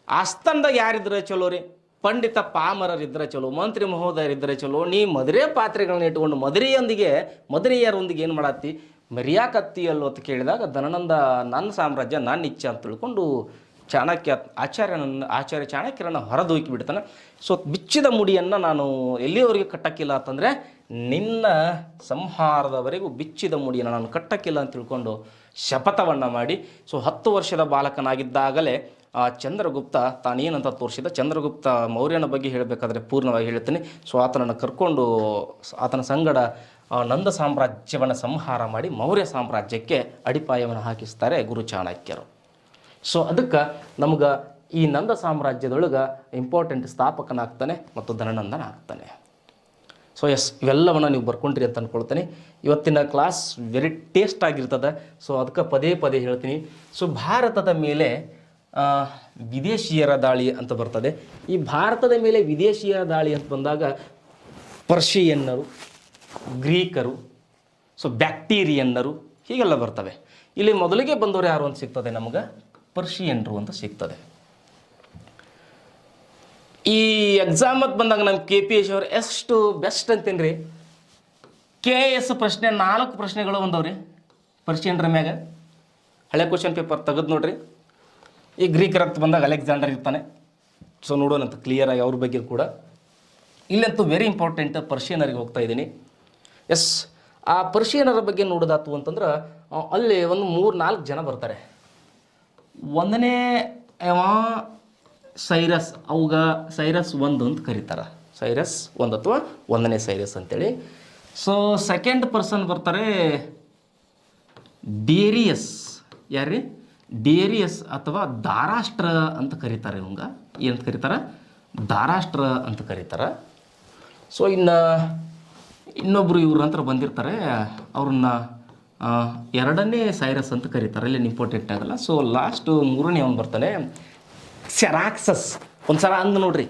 ಆಸ್ಥಾನದಾಗ ಯಾರಿದ್ರೆ ಚಲೋ ರೀ? ಪಂಡಿತ ಪಾಮರರಿದ್ದರೆ ಚಲೋ, ಮಂತ್ರಿ ಮಹೋದಯರಿದ್ದರೆ ಚಲೋ. ನೀ ಮದುವೆ ಪಾತ್ರೆಗಳನ್ನ ಇಟ್ಕೊಂಡು ಮದುವೆಯರೊಂದಿಗೆ ಏನು ಮಾಡತ್ತಿ, ಮರಿಯಾಕತ್ತಿ ಅಲ್ಲೋ ಅಂತ ಕೇಳಿದಾಗ ಧನನಂದ ನನ್ನ ಸಾಮ್ರಾಜ್ಯ ನನ್ನ ಇಚ್ಛೆ ಅಂತ ತಿಳ್ಕೊಂಡು ಆಚಾರ್ಯ ಚಾಣಕ್ಯರನ್ನು ಹೊರದೂಕಿ ಬಿಡ್ತಾನೆ. ಸೊ ಬಿಚ್ಚಿದ ಮುಡಿಯನ್ನು ನಾನು ಎಲ್ಲಿಯವರೆಗೆ ಕಟ್ಟಕ್ಕಿಲ್ಲ ಅಂತಂದರೆ ನಿನ್ನ ಸಂಹಾರದವರೆಗೂ ಬಿಚ್ಚಿದ ಮುಡಿಯನ್ನು ನಾನು ಕಟ್ಟಕ್ಕಿಲ್ಲ ಅಂತ ತಿಳ್ಕೊಂಡು ಶಪಥವನ್ನು ಮಾಡಿ, ಸೊ 10 ವರ್ಷದ ಬಾಲಕನಾಗಿದ್ದಾಗಲೇ ಚಂದ್ರಗುಪ್ತ ತಾನೇನಂತ ತೋರಿಸಿದ. ಚಂದ್ರಗುಪ್ತ ಮೌರ್ಯನ ಬಗ್ಗೆ ಹೇಳಬೇಕಾದ್ರೆ ಪೂರ್ಣವಾಗಿ ಹೇಳ್ತೀನಿ. ಸೊ ಆತನನ್ನು ಕರ್ಕೊಂಡು ಆತನ ಸಂಗಡ ನಂದ ಸಾಮ್ರಾಜ್ಯವನ್ನು ಸಂಹಾರ ಮಾಡಿ ಮೌರ್ಯ ಸಾಮ್ರಾಜ್ಯಕ್ಕೆ ಅಡಿಪಾಯವನ್ನು ಹಾಕಿಸ್ತಾರೆ ಗುರು ಚಾಣಕ್ಯರು. ಸೊ ಅದಕ್ಕೆ ನಮ್ಗೆ ಈ ನಂದ ಸಾಮ್ರಾಜ್ಯದೊಳಗೆ ಇಂಪಾರ್ಟೆಂಟ್ ಸ್ಥಾಪಕನಾಗ್ತಾನೆ ಮತ್ತು ಧನನಂದನ ಆಗ್ತಾನೆ. ಸೊ ಎಸ್, ಇವೆಲ್ಲವನ್ನು ನೀವು ಬರ್ಕೊಂಡ್ರಿ ಅಂತ ಅಂದ್ಕೊಳ್ತೀನಿ. ಇವತ್ತಿನ ಕ್ಲಾಸ್ ವೆರಿ ಟೇಸ್ಟ್ ಆಗಿರ್ತದೆ. ಸೊ ಅದಕ್ಕೆ ಪದೇ ಪದೇ ಹೇಳ್ತೀನಿ. ಸೊ ಭಾರತದ ಮೇಲೆ ವಿದೇಶಿಯರ ದಾಳಿ ಅಂತ ಬರ್ತದೆ. ಈ ಭಾರತದ ಮೇಲೆ ವಿದೇಶಿಯರ ದಾಳಿ ಅಂತ ಬಂದಾಗ ಪರ್ಷಿಯನ್ನರು, ಗ್ರೀಕರು, ಸೊ ಬ್ಯಾಕ್ಟೀರಿಯನ್ನರು ಹೀಗೆಲ್ಲ ಬರ್ತವೆ. ಇಲ್ಲಿ ಮೊದಲಿಗೆ ಬಂದವರು ಯಾರು ಅಂತ ಸಿಗ್ತದೆ ನಮ್ಗೆ? ಪರ್ಷಿಯನ್ರು ಅಂತ ಸಿಗ್ತದೆ. ಈ ಎಕ್ಸಾಮ್ ಅಂತ ಬಂದಾಗ ನಮ್ಮ KPSC ಅವ್ರು ಎಷ್ಟು ಬೆಸ್ಟ್ ಅಂತೇನ್ರಿ. KS ಪ್ರಶ್ನೆ 4 ಪ್ರಶ್ನೆಗಳು ಬಂದವ್ರಿ ಪರ್ಷಿಯನ್ರ ಮ್ಯಾಗ. ಹಳೆ ಕ್ವಶನ್ ಪೇಪರ್ ತೆಗೆದು ನೋಡ್ರಿ. ಈ ಗ್ರೀಕರ ಅಂತ ಬಂದಾಗ ಅಲೆಕ್ಸಾಂಡರ್ ಇರ್ತಾನೆ. ಸೊ ನೋಡೋಣಂತ ಕ್ಲಿಯರಾಗಿ ಅವ್ರ ಬಗ್ಗೆ ಕೂಡ. ಇಲ್ಲಂತೂ ವೆರಿ ಇಂಪಾರ್ಟೆಂಟ್ ಪರ್ಷಿಯನರಿಗೆ ಹೋಗ್ತಾ ಇದ್ದೀನಿ. ಎಸ್, ಆ ಪರ್ಷಿಯನರ ಬಗ್ಗೆ ನೋಡೋದಾತು ಅಂತಂದ್ರೆ ಅಲ್ಲಿ ಒಂದು 3-4 ಜನ ಬರ್ತಾರೆ. ಒಂದನೇ ಸೈರಸ್, ಅವಾಗ ಸೈರಸ್ 1 ಅಂತ ಕರೀತಾರೆ. ಸೈರಸ್ 1 ಅಥವಾ 1ನೇ ಸೈರಸ್ ಅಂತೇಳಿ. ಸೊ ಸೆಕೆಂಡ್ ಪರ್ಸನ್ ಬರ್ತಾರೆ ಡೇರಿಯಸ್. ಯಾರ್ರಿ? ಡೇರಿಯಸ್ ಅಥವಾ ಧಾರಾಷ್ಟ್ರ ಅಂತ ಕರೀತಾರೆ. ಇವಂಗ ಏನಂತ ಕರೀತಾರೆ? ಧಾರಾಷ್ಟ್ರ ಅಂತ ಕರೀತಾರೆ. ಸೊ ಇನ್ನೊಬ್ಬರು ಇವ್ರ ನಂತರ ಬಂದಿರ್ತಾರೆ. ಅವ್ರನ್ನ 2ನೇ ಸೈರಸ್ ಅಂತ ಕರೀತಾರೆ. ಇಲ್ಲಿ ಇಂಪಾರ್ಟೆಂಟ್ ಆಗಲ್ಲ. ಸೊ ಲಾಸ್ಟು 3ನೇ ಅವನು ಬರ್ತಾನೆ ಸೆರಾಕ್ಸಸ್. ಒಂದ್ಸಲ ಅಂದು ನೋಡ್ರಿ,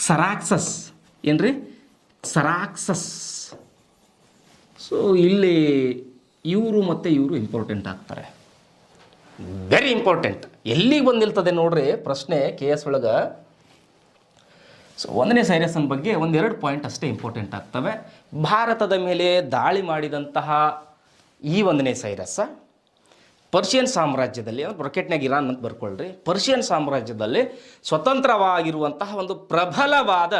ಸರಾಕ್ಸಸ್ ಏನ್ರಿ? ಸರಾಕ್ಸಸ್. ಸೊ ಇಲ್ಲಿ ಇವರು ಮತ್ತು ಇವರು ಇಂಪಾರ್ಟೆಂಟ್ ಆಗ್ತಾರೆ. Very important. ಎಲ್ಲಿಗೆ ಬಂದು ನಿಲ್ತದೆ ನೋಡ್ರಿ ಪ್ರಶ್ನೆ KS ಒಳಗೆ. ಸೊ 1ನೇ ಸೈರಸ್ನ ಬಗ್ಗೆ 1-2 ಪಾಯಿಂಟ್ ಅಷ್ಟೇ ಇಂಪಾರ್ಟೆಂಟ್ ಆಗ್ತವೆ. ಭಾರತದ ಮೇಲೆ ದಾಳಿ ಮಾಡಿದಂತಹ ಈ 1ನೇ ಸೈರಸ್ ಪರ್ಷಿಯನ್ ಸಾಮ್ರಾಜ್ಯದಲ್ಲಿ, ಬ್ರಾಕೆಟ್ನಾಗ ಇರಾನ್ ಅಂತ ಬರ್ಕೊಳ್ರಿ, ಪರ್ಷಿಯನ್ ಸಾಮ್ರಾಜ್ಯದಲ್ಲಿ ಸ್ವತಂತ್ರವಾಗಿರುವಂತಹ ಒಂದು ಪ್ರಬಲವಾದ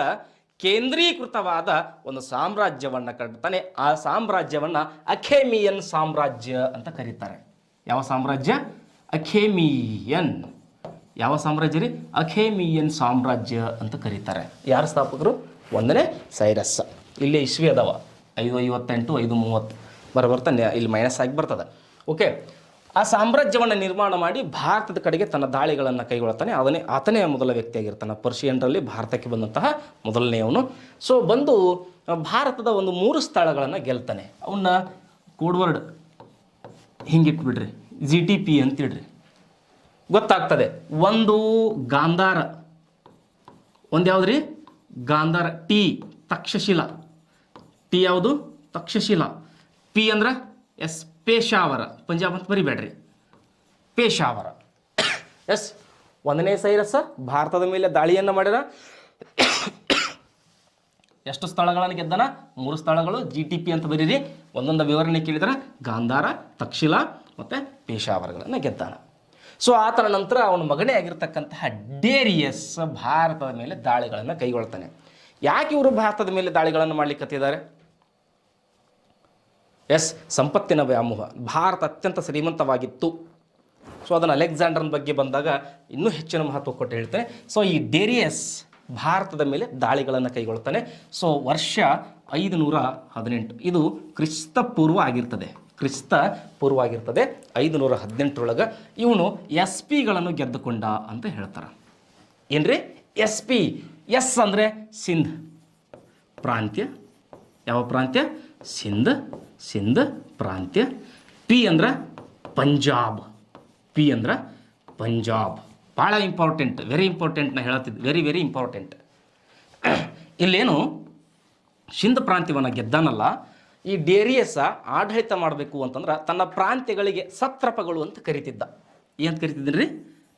ಕೇಂದ್ರೀಕೃತವಾದ ಒಂದು ಸಾಮ್ರಾಜ್ಯವನ್ನು ಕಟ್ತಾನೆ. ಆ ಸಾಮ್ರಾಜ್ಯವನ್ನು ಅಖೇಮಿಯನ್ ಸಾಮ್ರಾಜ್ಯ ಅಂತ ಕರೀತಾರೆ. ಯಾವ ಸಾಮ್ರಾಜ್ಯ? ಅಖೇಮಿಯನ್. ಯಾವ ಸಾಮ್ರಾಜ್ಯ ರೀ? ಅಖೇಮಿಯನ್ ಸಾಮ್ರಾಜ್ಯ ಅಂತ ಕರೀತಾರೆ. ಯಾರು ಸ್ಥಾಪಕರು? 1ನೇ ಸೈರಸ್. ಇಲ್ಲಿ ಇಸ್ವಿ ಅದಾವ 558, 530 ಬರ್ತಾನೆ. ಇಲ್ಲಿ ಮೈನಸ್ ಆಗಿ ಬರ್ತದೆ. ಓಕೆ, ಆ ಸಾಮ್ರಾಜ್ಯವನ್ನು ನಿರ್ಮಾಣ ಮಾಡಿ ಭಾರತದ ಕಡೆಗೆ ತನ್ನ ದಾಳಿಗಳನ್ನು ಕೈಗೊಳ್ತಾನೆ. ಆತನೇ ಮೊದಲ ವ್ಯಕ್ತಿಯಾಗಿರ್ತಾನೆ ಪರ್ಷಿಯನ್ರಲ್ಲಿ ಭಾರತಕ್ಕೆ ಬಂದಂತಹ ಮೊದಲನೆಯವನು. ಸೊ ಬಂದು ಭಾರತದ ಒಂದು 3 ಸ್ಥಳಗಳನ್ನು ಗೆಲ್ತಾನೆ. ಅವನ್ನ ಕೋಡ್ವರ್ಡ್ ಹಿಂಗಿಟ್ಬಿಡ್ರಿ, GTP ಅಂತಿಡ್ರಿ, ಗೊತ್ತಾಗ್ತದೆ. ಒಂದು ಗಾಂಧಾರ, ಒಂದು ಯಾವುದ್ರಿ? ಗಾಂಧಾರ. T ತಕ್ಷಶಿಲಾ. T ಯಾವುದು? ತಕ್ಷಶಿಲಾ. P ಅಂದ್ರೆ ಎಸ್ ಪೇಶಾವರ, ಪಂಜಾಬ್ ಅಂತ ಬರಿಬೇಡ್ರಿ, ಪೇಶಾವರ. ಎಸ್, 1ನೇ ಸೈರಸ್ ಭಾರತದ ಮೇಲೆ ದಾಳಿಯನ್ನು ಮಾಡ್ಯಾರ. ಎಷ್ಟು ಸ್ಥಳಗಳನ್ನು ಗೆದ್ದನ? 3 ಸ್ಥಳಗಳು. GTP ಅಂತ ಬರೀರಿ. ಒಂದೊಂದು ವಿವರಣೆ ಕೇಳಿದ್ರೆ ಗಾಂಧಾರ, ತಕ್ಷಶಿಲಾ ಮತ್ತು ಪೇಶಾವರಗಳನ್ನು ಗೆದ್ದಾನ. ಸೊ ಆತನ ನಂತರ ಅವನ ಮಗನೇ ಆಗಿರ್ತಕ್ಕಂತಹ ಡೇರಿಯಸ್ ಭಾರತದ ಮೇಲೆ ದಾಳಿಗಳನ್ನು ಕೈಗೊಳ್ತಾನೆ. ಯಾಕೆ ಇವರು ಭಾರತದ ಮೇಲೆ ದಾಳಿಗಳನ್ನು ಮಾಡಲಿಕ್ಕತ್ತಿದ್ದಾರೆ? ಎಸ್, ಸಂಪತ್ತಿನ ವ್ಯಾಮೋಹ. ಭಾರತ ಅತ್ಯಂತ ಶ್ರೀಮಂತವಾಗಿತ್ತು. ಸೊ ಅದನ್ನು ಅಲೆಕ್ಸಾಂಡರ್ನ ಬಗ್ಗೆ ಬಂದಾಗ ಇನ್ನೂ ಹೆಚ್ಚಿನ ಮಹತ್ವ ಕೊಟ್ಟು ಹೇಳ್ತೇನೆ. ಸೊ ಈ ಡೇರಿಯಸ್ ಭಾರತದ ಮೇಲೆ ದಾಳಿಗಳನ್ನು ಕೈಗೊಳ್ತಾನೆ. ಸೊ ವರ್ಷ 518, ಇದು ಕ್ರಿಸ್ತ ಪೂರ್ವ ಆಗಿರ್ತದೆ. 518 ಇವನು SP-ಗಳನ್ನು ಗೆದ್ದುಕೊಂಡ ಅಂತ ಹೇಳ್ತಾರೆ. ಏನ್ರಿ? SP. ಎಸ್ ಅಂದರೆ ಸಿಂಧ್ ಪ್ರಾಂತ್ಯ. ಯಾವ ಪ್ರಾಂತ್ಯ? ಸಿಂಧ್ ಪ್ರಾಂತ್ಯ. P ಅಂದ್ರೆ ಪಂಜಾಬ್. ಭಾಳ ಇಂಪಾರ್ಟೆಂಟ್, ವೆರಿ ಇಂಪಾರ್ಟೆಂಟ್. ನಾ ಹೇಳತ್ತಿದ್ದು ವೆರಿ ಇಂಪಾರ್ಟೆಂಟ್. ಇಲ್ಲೇನು ಸಿಂಧ್ ಪ್ರಾಂತ್ಯವನ್ನು ಗೆದ್ದಾನಲ್ಲ, ಈ ಡೇರಿಯಸ್ ಆಡಳಿತ ಮಾಡಬೇಕು ಅಂತಂದ್ರೆ ತನ್ನ ಪ್ರಾಂತ್ಯಗಳಿಗೆ ಸತ್ರಪಗಳು ಅಂತ ಕರಿತಿದ್ದ. ಏನಂತ ಕರಿತಿದ್ದೀನಿ ರೀ?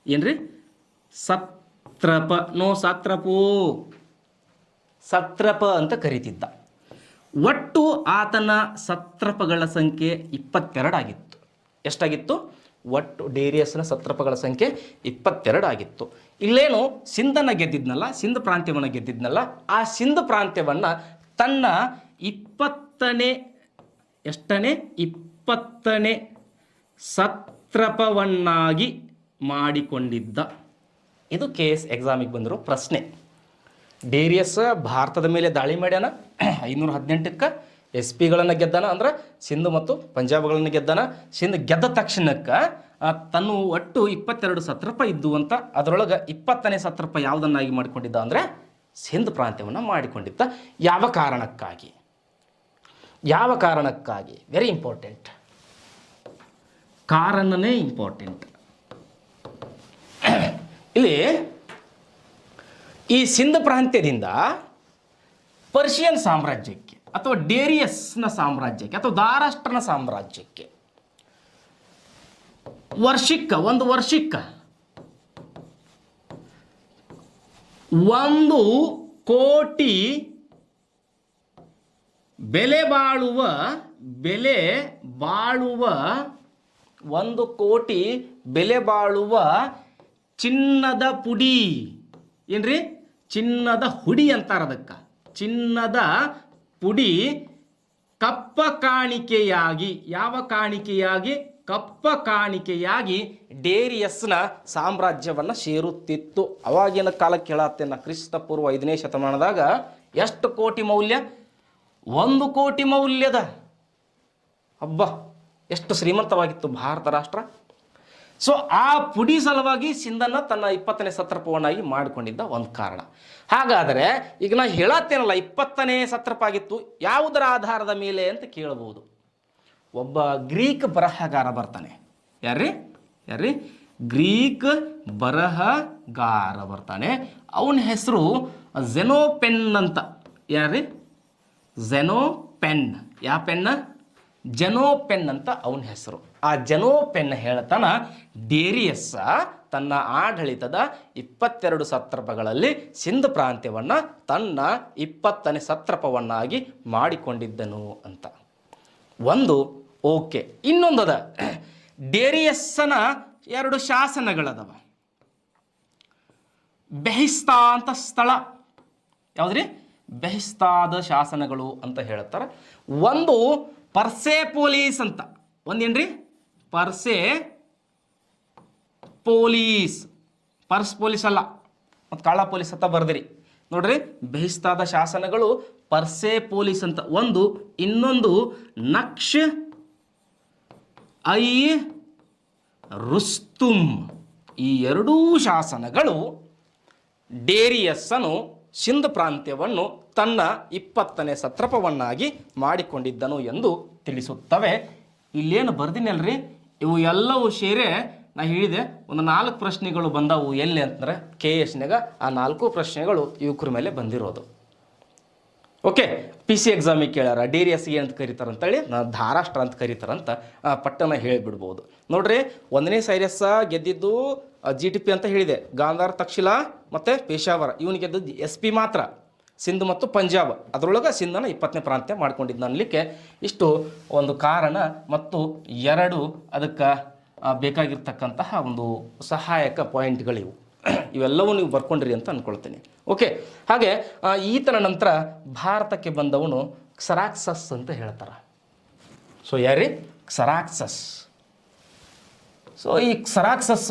ಏನ್ರಿ? ಸತ್ರಪ. ನೋ ಸತ್ರಪೋ, ಸತ್ರಪ ಅಂತ ಕರೀತಿದ್ದ. ಒಟ್ಟು ಆತನ ಸತ್ರಪಗಳ ಸಂಖ್ಯೆ 22 ಆಗಿತ್ತು. ಎಷ್ಟಾಗಿತ್ತು? ಒಟ್ಟು ಡೇರಿಯಸ್ನ ಸತ್ರಪಗಳ ಸಂಖ್ಯೆ 22 ಆಗಿತ್ತು. ಇಲ್ಲೇನು ಸಿಂಧನ ಗೆದ್ದಿದ್ನಲ್ಲ, ಸಿಂಧ್ ಪ್ರಾಂತ್ಯವನ್ನು ಗೆದ್ದಿದ್ನಲ್ಲ, ಆ ಸಿಂಧ್ ಪ್ರಾಂತ್ಯವನ್ನು ತನ್ನ 20ನೇ ಸತ್ರಪವನ್ನಾಗಿ ಮಾಡಿಕೊಂಡಿದ್ದ. ಇದು KS ಎಕ್ಸಾಮಿಗೆ ಬಂದಿರೋ ಪ್ರಶ್ನೆ. ಡೇರಿಯಸ್ ಭಾರತದ ಮೇಲೆ ದಾಳಿ ಮಾಡ್ಯಾನ, 518ಕ್ಕೆ SP ಗಳನ್ನು ಗೆದ್ದಾನ, ಅಂದ್ರೆ ಸಿಂಧ್ ಮತ್ತು ಪಂಜಾಬ್ಗಳನ್ನು ಗೆದ್ದಾನ. ಸಿಂಧ್ ಗೆದ್ದ ತಕ್ಷಣಕ್ಕೆ ತನ್ನ ಒಟ್ಟು 22 ಸತ್ರಪ ಇದ್ದು ಅಂತ, ಅದರೊಳಗೆ 20ನೇ ಸತ್ರಪ ಯಾವುದನ್ನಾಗಿ ಮಾಡಿಕೊಂಡಿದ್ದ ಅಂದರೆ ಸಿಂಧ್ ಪ್ರಾಂತ್ಯವನ್ನು ಮಾಡಿಕೊಂಡಿದ್ದ. ಯಾವ ಕಾರಣಕ್ಕಾಗಿ? ಯಾವ ಕಾರಣಕ್ಕಾಗಿ? Very important. ಕಾರಣನೇ ಇಂಪಾರ್ಟೆಂಟ್. ಇಲ್ಲಿ ಈ ಸಿಂಧ್ ಪ್ರಾಂತ್ಯದಿಂದ ಪರ್ಷಿಯನ್ ಸಾಮ್ರಾಜ್ಯಕ್ಕೆ ಅಥವಾ ಡೇರಿಯಸ್ನ ಸಾಮ್ರಾಜ್ಯಕ್ಕೆ ಅಥವಾ ದಾರಾಷ್ಟ್ರನ ಸಾಮ್ರಾಜ್ಯಕ್ಕೆ ಒಂದು ವರ್ಷಕ್ಕೆ 1 ಕೋಟಿ ಬೆಲೆ ಬಾಳುವ 1 ಕೋಟಿ ಬೆಲೆ ಬಾಳುವ ಚಿನ್ನದ ಪುಡಿ, ಏನ್ರಿ? ಚಿನ್ನದ ಹುಡಿ ಅಂತಾರ ಅದಕ್ಕೆ. ಚಿನ್ನದ ಪುಡಿ ಕಪ್ಪ ಕಾಣಿಕೆಯಾಗಿ, ಯಾವ ಕಾಣಿಕೆಯಾಗಿ? ಕಪ್ಪ ಕಾಣಿಕೆಯಾಗಿ ಡೇರಿಯಸ್ನ ಸಾಮ್ರಾಜ್ಯವನ್ನು ಸೇರುತ್ತಿತ್ತು. ಅವಾಗಿನ ಕಾಲಕ್ಕೆ ಹೇಳತ್ತೇನೆ, ಕ್ರಿಸ್ತಪೂರ್ವ 5ನೇ ಶತಮಾನದಾಗ ಎಷ್ಟು ಕೋಟಿ ಮೌಲ್ಯ? 1 ಕೋಟಿ ಮೌಲ್ಯದ. ಹಬ್ಬ, ಎಷ್ಟು ಶ್ರೀಮಂತವಾಗಿತ್ತು ಭಾರತ ರಾಷ್ಟ್ರ. ಸೊ ಆ ಪುಡಿ ಸಲುವಾಗಿ ಸಿಂಧನ್ನು ತನ್ನ 20ನೇ ಸತ್ರಪವನ್ನಾಗಿ ಮಾಡಿಕೊಂಡಿದ್ದ ಒಂದು ಕಾರಣ. ಹಾಗಾದರೆ ಈಗ ನಾ ಹೇಳತ್ತೇನಲ್ಲ, 20ನೇ ಸತ್ರಪ ಆಗಿತ್ತು, ಯಾವುದರ ಆಧಾರದ ಮೇಲೆ ಅಂತ ಕೇಳಬಹುದು. ಒಬ್ಬ ಗ್ರೀಕ್ ಬರಹಗಾರ ಬರ್ತಾನೆ. ಯಾರ್ರಿ? ಗ್ರೀಕ್ ಬರಹಗಾರ ಬರ್ತಾನೆ. ಅವನ ಹೆಸರು ಝೆನೋಪೆನ್ ಅಂತ. ಯಾರ್ರಿ? ಝೆನೋಪೆನ್. ಯಾವ ಪೆನ್? ಜೆನೋಪೆನ್ ಅಂತ ಅವನ ಹೆಸರು. ಆ ಜೆನೋಪೆನ್ ಹೇಳ್ತಾನ, ಡೇರಿಯಸ್ ತನ್ನ ಆಡಳಿತದ 22 ಸತ್ರಪಗಳಲ್ಲಿ ಸಿಂಧ್ ಪ್ರಾಂತ್ಯವನ್ನು ತನ್ನ 20ನೇ ಸತ್ರಪವನ್ನಾಗಿ ಮಾಡಿಕೊಂಡಿದ್ದನು ಅಂತ. ಒಂದು ಓಕೆ. ಇನ್ನೊಂದದ, ಡೇರಿಯಸ್ಸನ 2 ಶಾಸನಗಳದವ. ಬೆಹಿಸ್ತಾ ಅಂತ ಸ್ಥಳ. ಯಾವುದ್ರಿ? ಬೆಹಿಸ್ತಾದ ಶಾಸನಗಳು ಅಂತ ಹೇಳ್ತಾರೆ. ಒಂದು ಪರ್ಸೆಪೋಲಿಸ್ ಅಂತ. ಒಂದೇನ್ರಿ? ಪರ್ಸ್ ಪೊಲೀಸ್ ಅಲ್ಲ, ಮತ್ತು ಕಳ್ಳ ಪೊಲೀಸ್ ಅಂತ ಬರ್ದಿರಿ ನೋಡ್ರಿ. ಬೆಹಿಸ್ತಾದ ಶಾಸನಗಳು ಪರ್ಸೆಪೋಲಿಸ್ ಅಂತ ಒಂದು. ಇನ್ನೊಂದು ನಕ್ಷ ಐ ರುಸ್ತುಮ್. ಈ 2 ಶಾಸನಗಳು ಡೇರಿಯಸ್ಸನು ಸಿಂಧ್ ಪ್ರಾಂತ್ಯವನ್ನು ತನ್ನ 20ನೇ ಸತ್ರಪವನ್ನಾಗಿ ಮಾಡಿಕೊಂಡಿದ್ದನು ಎಂದು ತಿಳಿಸುತ್ತವೆ. ಇಲ್ಲೇನು ಬರ್ದಿನಲ್ರಿ, ಇವು ಎಲ್ಲವೂ ಸೇರಿ ನಾ ಹೇಳಿದೆ ಒಂದು 4 ಪ್ರಶ್ನೆಗಳು ಬಂದವು. ಎಲ್ಲಿ ಅಂತಂದ್ರೆ KSನಾಗ ಆ 4 ಪ್ರಶ್ನೆಗಳು ಯುವಕರ ಮೇಲೆ ಬಂದಿರೋದು. ಓಕೆ, PC ಎಕ್ಸಾಮಿಗೆ ಕೇಳ್ಯಾರ ಡೇರಿಯಸ್ಗೆ ಏನಂತ ಕರೀತಾರೆ ಅಂತೇಳಿ, ಧಾರಾಷ್ಟ್ರ ಅಂತ ಕರೀತಾರಂತ ಪಟ್ಟಣ ಹೇಳಿಬಿಡ್ಬೋದು. ನೋಡ್ರಿ, 1ನೇ ಸೈರಸ್ ಗೆದ್ದಿದ್ದು GTP ಅಂತ ಹೇಳಿದೆ. ಗಾಂಧಾರ್, ತಕ್ಷಿಲಾ ಮತ್ತು ಪೇಶಾವರ ಇವನಿಗೆ ಗೆದ್ದದ್ದು SP ಮಾತ್ರ. ಸಿಂಧ್ ಮತ್ತು ಪಂಜಾಬ್, ಅದರೊಳಗೆ ಸಿಂಧನ 20ನೇ ಪ್ರಾಂತ್ಯ ಮಾಡ್ಕೊಂಡಿದ್ದ ಅನ್ನಲಿಕ್ಕೆ ಇಷ್ಟು ಒಂದು ಕಾರಣ ಮತ್ತು 2 ಅದಕ್ಕೆ ಬೇಕಾಗಿರ್ತಕ್ಕಂತಹ ಒಂದು ಸಹಾಯಕ ಪಾಯಿಂಟ್ಗಳಿವು. ಇವೆಲ್ಲವೂ ನೀವು ಬರ್ಕೊಂಡ್ರಿ ಅಂತ ಅಂದ್ಕೊಳ್ತೀನಿ. ಓಕೆ, ಹಾಗೆ ಈತನ ನಂತರ ಭಾರತಕ್ಕೆ ಬಂದವನು ಕ್ಸರಾಕ್ಸಸ್ ಅಂತ ಹೇಳ್ತಾರೆ. ಸೊ ಯಾರಿ? ಕ್ಸರಾಕ್ಸಸ್. ಸೊ ಈ ಕ್ಸರಾಕ್ಸಸ್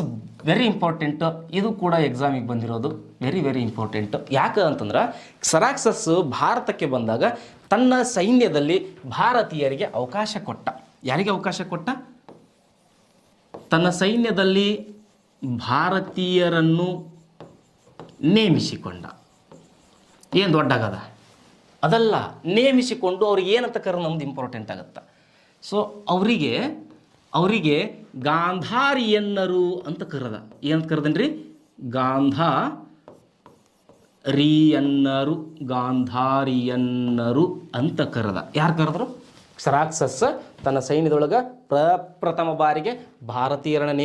ವೆರಿ ಇಂಪಾರ್ಟೆಂಟ್. ಇದು ಕೂಡ ಎಕ್ಸಾಮಿಗೆ ಬಂದಿರೋದು ವೆರಿ ವೆರಿ ಇಂಪಾರ್ಟೆಂಟ್. ಯಾಕೆ ಅಂತಂದ್ರೆ ಕ್ಸರಾಕ್ಸಸ್ ಭಾರತಕ್ಕೆ ಬಂದಾಗ ತನ್ನ ಸೈನ್ಯದಲ್ಲಿ ಭಾರತೀಯರಿಗೆ ಅವಕಾಶ ಕೊಟ್ಟ. ಯಾರಿಗೆ ಅವಕಾಶ ಕೊಟ್ಟ? ತನ್ನ ಸೈನ್ಯದಲ್ಲಿ ಭಾರತೀಯರನ್ನು ನೇಮಿಸಿಕೊಂಡ. ಏನು ದೊಡ್ಡಾಗದ ಅದಲ್ಲ, ನೇಮಿಸಿಕೊಂಡು ಅವ್ರಿಗೆ ಏನಂತ ಕರ ನಮ್ದು ಇಂಪಾರ್ಟೆಂಟ್ ಆಗುತ್ತೆ. ಸೊ ಅವರಿಗೆ ಗಾಂಧಾರಿಯನ್ನರು ಅಂತ ಕರೆದ. ಏನಂತ ಕರೆದನ್ರಿ? ಗಾಂಧಾರಿಯನ್ನರು ಅಂತ ಕರೆದ. ಯಾರು ಕರೆದ್ರು? ಕ್ಸರಾಕ್ಸಸ್ ತನ್ನ ಸೈನ್ಯದೊಳಗೆ ಪ್ರಪ್ರಥಮ ಬಾರಿಗೆ ಭಾರತೀಯರನ್ನು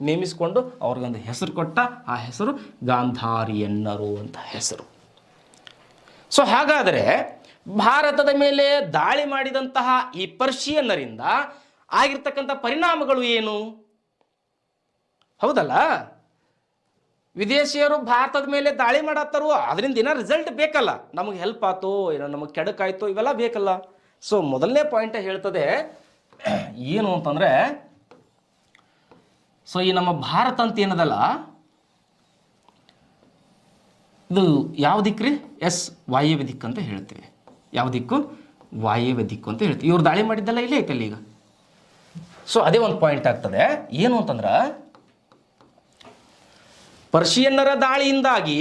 ನೇಮಿಸಿಕೊಂಡು ಅವ್ರಿಗೊಂದು ಹೆಸರು ಕೊಟ್ಟ. ಆ ಹೆಸರು ಗಾಂಧಾರಿಯನ್ನರು ಅಂತ ಹೆಸರು. ಸೊ ಹಾಗಾದರೆ ಭಾರತದ ಮೇಲೆ ದಾಳಿ ಮಾಡಿದಂತಹ ಈ ಪರ್ಷಿಯನ್ನರಿಂದ ಆಗಿರ್ತಕ್ಕಂಥ ಪರಿಣಾಮಗಳು ಏನು? ಹೌದಲ್ಲ, ವಿದೇಶಿಯರು ಭಾರತದ ಮೇಲೆ ದಾಳಿ ಮಾಡತ್ತಾರೋ, ಅದರಿಂದ ಏನೋ ರಿಸಲ್ಟ್ ಬೇಕಲ್ಲ, ನಮಗೆ ಹೆಲ್ಪ್ ಆಯ್ತು ಏನೋ ನಮಗೆ ಕೆಡಕಾಯ್ತು, ಇವೆಲ್ಲ ಬೇಕಲ್ಲ. ಸೊ ಮೊದಲನೇ ಪಾಯಿಂಟ್ ಹೇಳ್ತದೆ ಏನು ಅಂತಂದರೆ, ಸೊ ಈ ನಮ್ಮ ಭಾರತ ಅಂತ ಏನದಲ್ಲ, ಇದು ಯಾವ ದಿಕ್ಕ್ರಿ? ವಾಯವ್ಯ ದಿಕ್ಕು ಅಂತ ಹೇಳ್ತೀವಿ. ಯಾವ ದಿಕ್ಕು? ವಾಯವ್ಯ ದಿಕ್ಕು ಅಂತ ಹೇಳ್ತೀವಿ. ಇವ್ರು ದಾಳಿ ಮಾಡಿದ್ದಲ್ಲ ಇಲ್ಲೇ ಐತಲ್ಲ ಈಗ. ಸೊ ಅದೇ ಒಂದು ಪಾಯಿಂಟ್ ಆಗ್ತದೆ. ಏನು ಅಂತಂದ್ರೆ, ಪರ್ಷಿಯನ್ನರ ದಾಳಿಯಿಂದಾಗಿ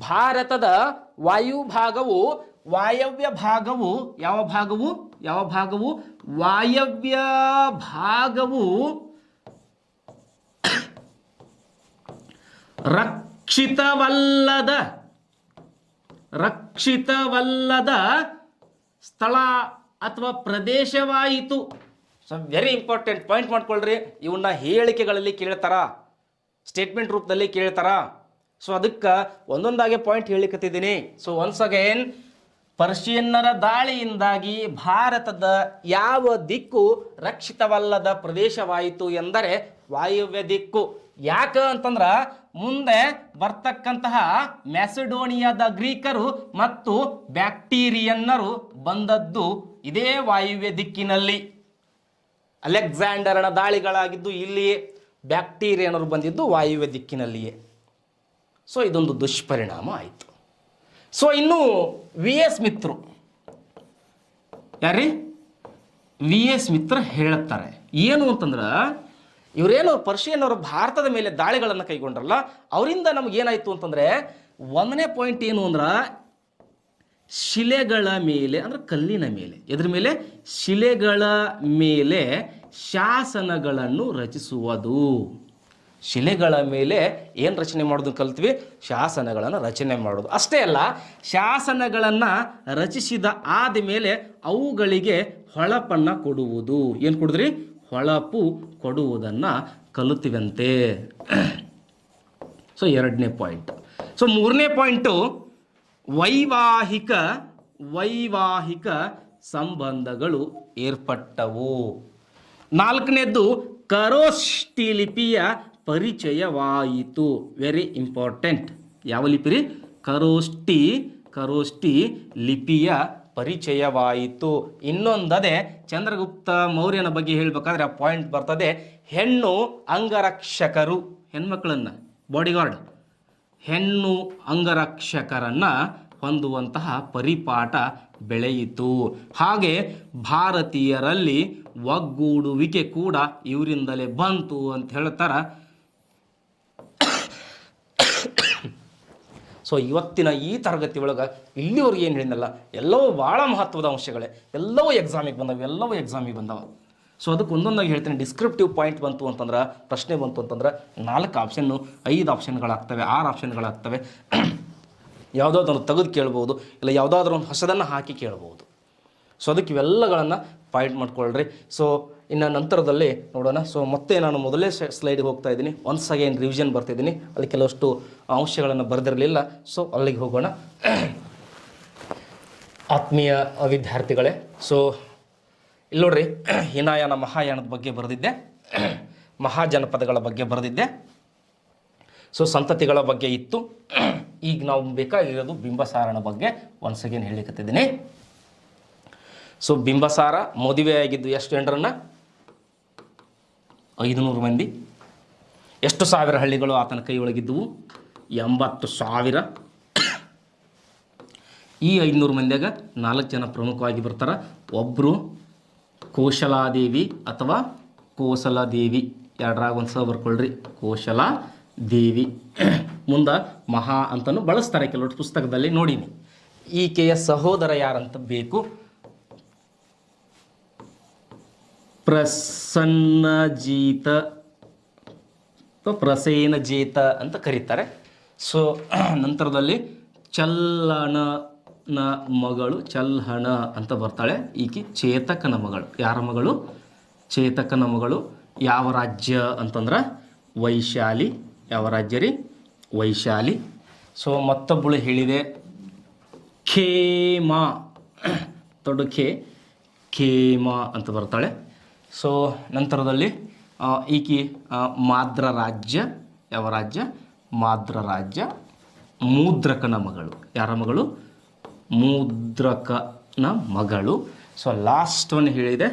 ಭಾರತದ ವಾಯವ್ಯ ಭಾಗವು ರಕ್ಷಿತವಲ್ಲದ ಸ್ಥಳ ಅಥವಾ ಪ್ರದೇಶವಾಯಿತು. ಸೊ ವೆರಿ ಇಂಪಾರ್ಟೆಂಟ್ ಪಾಯಿಂಟ್ ಮಾಡ್ಕೊಳ್ರಿ. ಇವನ್ನ ಹೇಳಿಕೆಗಳಲ್ಲಿ ಕೇಳ್ತಾರ, ಸ್ಟೇಟ್ಮೆಂಟ್ ರೂಪದಲ್ಲಿ ಕೇಳ್ತಾರ. ಸೊ ಅದಕ್ಕೆ ಒಂದೊಂದಾಗೆ ಪಾಯಿಂಟ್ ಹೇಳಿಕತ್ತಿದ್ದೀನಿ. ಸೊ ಒನ್ಸ್ ಅಗೇನ್, ಪರ್ಷಿಯನ್ನರ ದಾಳಿಯಿಂದಾಗಿ ಭಾರತದ ಯಾವ ದಿಕ್ಕು ರಕ್ಷಿತವಲ್ಲದ ಪ್ರದೇಶವಾಯಿತು ಎಂದರೆ ವಾಯವ್ಯ ದಿಕ್ಕು. ಯಾಕೆ ಅಂತಂದ್ರೆ, ಮುಂದೆ ಬರ್ತಕ್ಕಂತಹ ಮ್ಯಾಸಿಡೋನಿಯಾದ ಗ್ರೀಕರು ಮತ್ತು ಬ್ಯಾಕ್ಟೀರಿಯನ್ನರು ಬಂದದ್ದು ಇದೇ ವಾಯವ್ಯ ದಿಕ್ಕಿನಲ್ಲಿ. ಅಲೆಕ್ಸಾಂಡರನ ದಾಳಿಗಳಾಗಿದ್ದು ಇಲ್ಲಿಯೇ, ಬ್ಯಾಕ್ಟೀರಿಯನ್ನರು ಬಂದಿದ್ದು ವಾಯವ್ಯ ದಿಕ್ಕಿನಲ್ಲಿಯೇ. ಸೊ ಇದೊಂದು ದುಷ್ಪರಿಣಾಮ ಆಯಿತು. ಸೊ ಇನ್ನು ವಿ.ಎಸ್. ಮಿತ್ರ, ಯಾರೀ? ವಿ.ಎಸ್. ಮಿತ್ರ ಹೇಳುತ್ತಾರೆ ಏನು ಅಂತಂದ್ರೆ, ಇವರೇನು ಪರ್ಷಿಯನ್ನವರು ಭಾರತದ ಮೇಲೆ ದಾಳಿಗಳನ್ನು ಕೈಗೊಂಡ್ರಲ್ಲ, ಅವರಿಂದ ನಮಗೇನಾಯಿತು ಅಂತಂದರೆ, ಒಂದನೇ ಪಾಯಿಂಟ್ ಏನು ಅಂದ್ರೆ, ಶಿಲೆಗಳ ಮೇಲೆ, ಅಂದರೆ ಕಲ್ಲಿನ ಮೇಲೆ, ಎದ್ರ ಮೇಲೆ? ಶಿಲೆಗಳ ಮೇಲೆ ಶಾಸನಗಳನ್ನು ರಚಿಸುವುದು. ಶಿಲೆಗಳ ಮೇಲೆ ಏನು ರಚನೆ ಮಾಡೋದು ಕಲ್ತ್ವಿ? ಶಾಸನಗಳನ್ನು ರಚನೆ ಮಾಡೋದು. ಅಷ್ಟೇ ಅಲ್ಲ, ಶಾಸನಗಳನ್ನು ರಚಿಸಿದ ಆದ ಮೇಲೆ ಅವುಗಳಿಗೆ ಹೊಳಪನ್ನು ಕೊಡುವುದು. ಏನು ಕೊಡಿದ್ರಿ? ಹೊಳಪು ಕೊಡುವುದನ್ನು ಕಲಿತೀವಂತೆ. ಸೊ ಎರಡನೇ ಪಾಯಿಂಟ್. ಸೊ ಮೂರನೇ ಪಾಯಿಂಟು, ವೈವಾಹಿಕ ಸಂಬಂಧಗಳು ಏರ್ಪಟ್ಟವು. ನಾಲ್ಕನೇದ್ದು, ಖರೋಷ್ಠಿ ಲಿಪಿಯ ಪರಿಚಯವಾಯಿತು. Very important. ಯಾವ ಲಿಪಿ ರೀ? ಖರೋಷ್ಠಿ ಲಿಪಿಯ ಪರಿಚಯವಾಯಿತು. ಇನ್ನೊಂದದೇ ಚಂದ್ರಗುಪ್ತ ಮೌರ್ಯನ ಬಗ್ಗೆ ಹೇಳಬೇಕಾದ್ರೆ ಆ ಪಾಯಿಂಟ್ ಬರ್ತದೆ, ಹೆಣ್ಣು ಅಂಗರಕ್ಷಕರು, ಹೆಣ್ಮಕ್ಳನ್ನು, ಬಾಡಿಗಾರ್ಡ್, ಹೆಣ್ಣು ಅಂಗರಕ್ಷಕರನ್ನು ಹೊಂದುವಂತಹ ಪರಿಪಾಠ ಬೆಳೆಯಿತು. ಹಾಗೆ ಭಾರತೀಯರಲ್ಲಿ ಒಗ್ಗೂಡುವಿಕೆ ಕೂಡ ಇವರಿಂದಲೇ ಬಂತು ಅಂತ ಹೇಳ್ತಾರೆ. ಸೊ ಇವತ್ತಿನ ಈ ತರಗತಿ ಒಳಗೆ ಇಲ್ಲಿವರೆಗೆ ಏನು ಹೇಳಿದ್ನಲ್ಲ, ಎಲ್ಲವೂ ಭಾಳ ಮಹತ್ವದ ಅಂಶಗಳೇ, ಎಲ್ಲವೂ ಎಕ್ಸಾಮಿಗೆ ಬಂದವ. ಸೊ ಅದಕ್ಕೆ ಒಂದೊಂದಾಗಿ ಹೇಳ್ತೀನಿ. ಡಿಸ್ಕ್ರಿಪ್ಟಿವ್ ಪಾಯಿಂಟ್ ಬಂತು ಅಂತಂದ್ರೆ, ಪ್ರಶ್ನೆ ಬಂತು ಅಂತಂದ್ರೆ 4 ಆಪ್ಷನ್ನು, 5 ಆಪ್ಷನ್ಗಳಾಗ್ತವೆ, 6 ಆಪ್ಷನ್ಗಳಾಗ್ತವೆ. ಯಾವುದಾದ್ರೂ ತೆಗೆದು ಕೇಳ್ಬೋದು, ಇಲ್ಲ ಯಾವುದಾದ್ರೂ ಒಂದು ಹೊಸದನ್ನು ಹಾಕಿ ಕೇಳ್ಬೋದು. ಸೊ ಅದಕ್ಕೆ ಇವೆಲ್ಲಗಳನ್ನು ಪಾಯಿಂಟ್ ಮಾಡ್ಕೊಳ್ರಿ. ಸೊ ಇನ್ನು ನಂತರದಲ್ಲಿ ನೋಡೋಣ. ಸೊ ಮತ್ತೆ ನಾನು ಮೊದಲೇ ಸ್ಲೈಡ್ಗೆ ಹೋಗ್ತಾ ಇದ್ದೀನಿ. ಒನ್ಸ್ ಅಗೇನ್ ರಿವಿಷನ್ ಬರ್ತಿದ್ದೀನಿ, ಅಲ್ಲಿ ಕೆಲವಷ್ಟು ಅಂಶಗಳನ್ನು ಬರೆದಿರಲಿಲ್ಲ. ಸೊ ಅಲ್ಲಿಗೆ ಹೋಗೋಣ. ಆತ್ಮೀಯ ವಿದ್ಯಾರ್ಥಿಗಳೇ, ಸೊ ಇಲ್ಲಿ ನೋಡ್ರಿ, ಹೀನಾಯಾನ ಮಹಾಯಾನದ ಬಗ್ಗೆ ಬರೆದಿದ್ದೆ, ಮಹಾಜನಪದಗಳ ಬಗ್ಗೆ ಬರೆದಿದ್ದೆ, ಸೊ ಸಂತತಿಗಳ ಬಗ್ಗೆ ಇತ್ತು. ಈಗ ನಾವು ಬೇಕಾಗಿರೋದು ಬಿಂಬಸಾರನ ಬಗ್ಗೆ ಒನ್ಸ್ ಅಗೇನ್ ಹೇಳಿಕತ್ತಿದ್ದೀನಿ. ಸೊ ಬಿಂಬಸಾರ ಮದುವೆಯಾಗಿದ್ದು ಎಷ್ಟು ಜನರನ್ನು? 500 ಮಂದಿ. ಎಷ್ಟು ಸಾವಿರ ಹಳ್ಳಿಗಳು ಆತನ ಕೈಯೊಳಗಿದ್ದವು? 80,000. ಈ 500 ಮಂದಿಯಾಗ 4 ಜನ ಪ್ರಮುಖವಾಗಿ ಬರ್ತಾರೆ. ಒಬ್ಬರು ಕೋಶಲಾದೇವಿ ಅಥವಾ ಕೋಸಲದೇವಿ, ಎರಡರಾಗ ಒಂದು ಸ ಬರ್ಕೊಳ್ರಿ, ಕೋಶಲಾದೇವಿ. ಮುಂದೆ ಮಹಾ ಅಂತಲೂ ಬಳಸ್ತಾರೆ ಕೆಲವರು ಪುಸ್ತಕದಲ್ಲಿ ನೋಡೀನಿ. ಈಕೆಯ ಸಹೋದರ ಯಾರಂತ ಬೇಕು? ಪ್ರಸನ್ನಜೀತ ಅಥವಾ ಪ್ರಸೇನಜೀತ ಅಂತ ಕರೀತಾರೆ. ಸೊ ನಂತರದಲ್ಲಿ ಮಗಳು ಚಲ್ಹಣ ಅಂತ ಬರ್ತಾಳೆ. ಈಕೆ ಚೇತಕನ ಮಗಳು. ಯಾರ ಮಗಳು? ಚೇತಕನ ಮಗಳು. ಯಾವ ರಾಜ್ಯ ಅಂತಂದ್ರೆ ವೈಶಾಲಿ. ಯಾವ ರಾಜ್ಯ ರೀ? ವೈಶಾಲಿ. ಸೊ ಮತ್ತೊಬ್ಬಳು ಹೇಳಿದೆ ಖೇಮ, ದೊಡ್ಡ ಖೇಮ ಅಂತ ಬರ್ತಾಳೆ. ಸೊ ನಂತರದಲ್ಲಿ ಈಕೆ ಮಾದ್ರ ರಾಜ್ಯ. ಯಾವ ರಾಜ್ಯ? ಮಾದ್ರ ರಾಜ್ಯ. ಮೂದ್ರಕನ ಮಗಳು. ಯಾರ ಮಗಳು? ಮೂದ್ರಕನ ಮಗಳು. ಸೊ ಲಾಸ್ಟ್ ಒನ್ ಹೇಳಿದೆ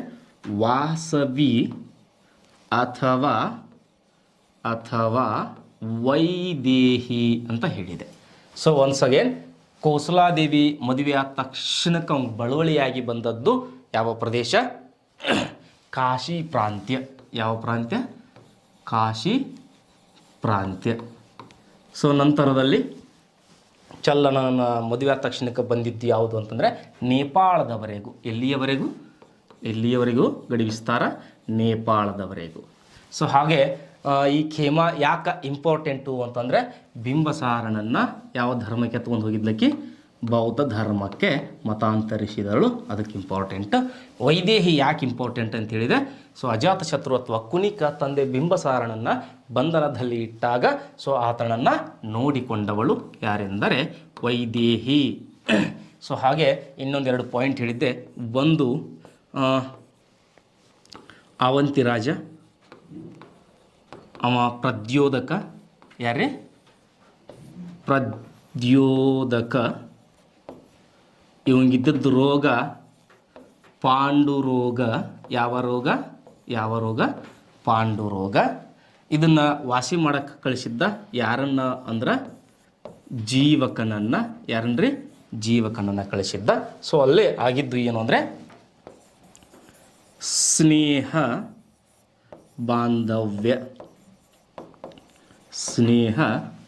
ವಾಸವಿ ಅಥವಾ ವೈದೇಹಿ ಅಂತ ಹೇಳಿದೆ. ಸೊ ಒನ್ಸ್ ಅಗೇನ್ ಕೋಸಲಾದೇವಿ ಮದುವೆ ಆದ ತಕ್ಷಣಕ್ಕೆ ಅವ್ನು ಬಳುವಳಿಯಾಗಿ ಬಂದದ್ದು ಯಾವ ಪ್ರದೇಶ? ಕಾಶಿ ಪ್ರಾಂತ್ಯ. ಯಾವ ಪ್ರಾಂತ್ಯ? ಕಾಶಿ ಪ್ರಾಂತ್ಯ. ಸೊ ನಂತರದಲ್ಲಿ ಚಲ್ಲನನ ಮದುವೆ ಆದ ತಕ್ಷಣಕ್ಕೆ ಬಂದಿದ್ದು ಯಾವುದು ಅಂತಂದರೆ ನೇಪಾಳದವರೆಗೂ. ಎಲ್ಲಿಯವರೆಗೂ ಗಡಿ ವಿಸ್ತಾರ? ನೇಪಾಳದವರೆಗೂ. ಸೊ ಹಾಗೆ ಈ ಖೇಮ ಯಾಕೆ ಇಂಪಾರ್ಟೆಂಟು ಅಂತಂದರೆ ಬಿಂಬಸಾರನನ್ನು ಯಾವ ಧರ್ಮಕ್ಕೆ ಎತ್ಕೊಂಡು ಹೋಗಿದ್ಲಕ್ಕಿ? ಬೌದ್ಧ ಧರ್ಮಕ್ಕೆ ಮತಾಂತರಿಸಿದಳು. ಅದಕ್ಕೆ ಇಂಪಾರ್ಟೆಂಟ್. ವೈದೇಹಿ ಯಾಕೆ ಇಂಪಾರ್ಟೆಂಟ್ ಅಂತ ಹೇಳಿದೆ? ಸೊ ಅಜಾತಶತ್ರು ಅಥವಾ ಕುನಿಕ ತಂದೆ ಬಿಂಬಸಾರನನ್ನು ಬಂಧನದಲ್ಲಿ ಇಟ್ಟಾಗ ಸೊ ಆತನನ್ನು ನೋಡಿಕೊಂಡವಳು ಯಾರೆಂದರೆ ವೈದೇಹಿ. ಸೊ ಹಾಗೆ ಇನ್ನೊಂದೆರಡು ಪಾಯಿಂಟ್ ಹೇಳಿದ್ದೆ. ಒಂದು ಅವಂತಿ ರಾಜ, ಅವ ಪ್ರದ್ಯೋದಕ. ಯಾರೇ? ಪ್ರದ್ಯೋದಕ. ಇವಂಗಿದ್ದದ್ದು ರೋಗ ಪಾಂಡುರೋಗ. ಯಾವ ರೋಗ? ಪಾಂಡುರೋಗ. ಇದನ್ನು ವಾಸಿ ಮಾಡಕ್ಕೆ ಕಳಿಸಿದ್ದ ಯಾರನ್ನ ಅಂದ್ರೆ ಜೀವಕನನ್ನು. ಯಾರನ್ರಿ? ಜೀವಕನನ್ನು ಕಳಿಸಿದ್ದ. ಸೊ ಅಲ್ಲೇ ಆಗಿದ್ದು ಏನು ಅಂದರೆ ಸ್ನೇಹ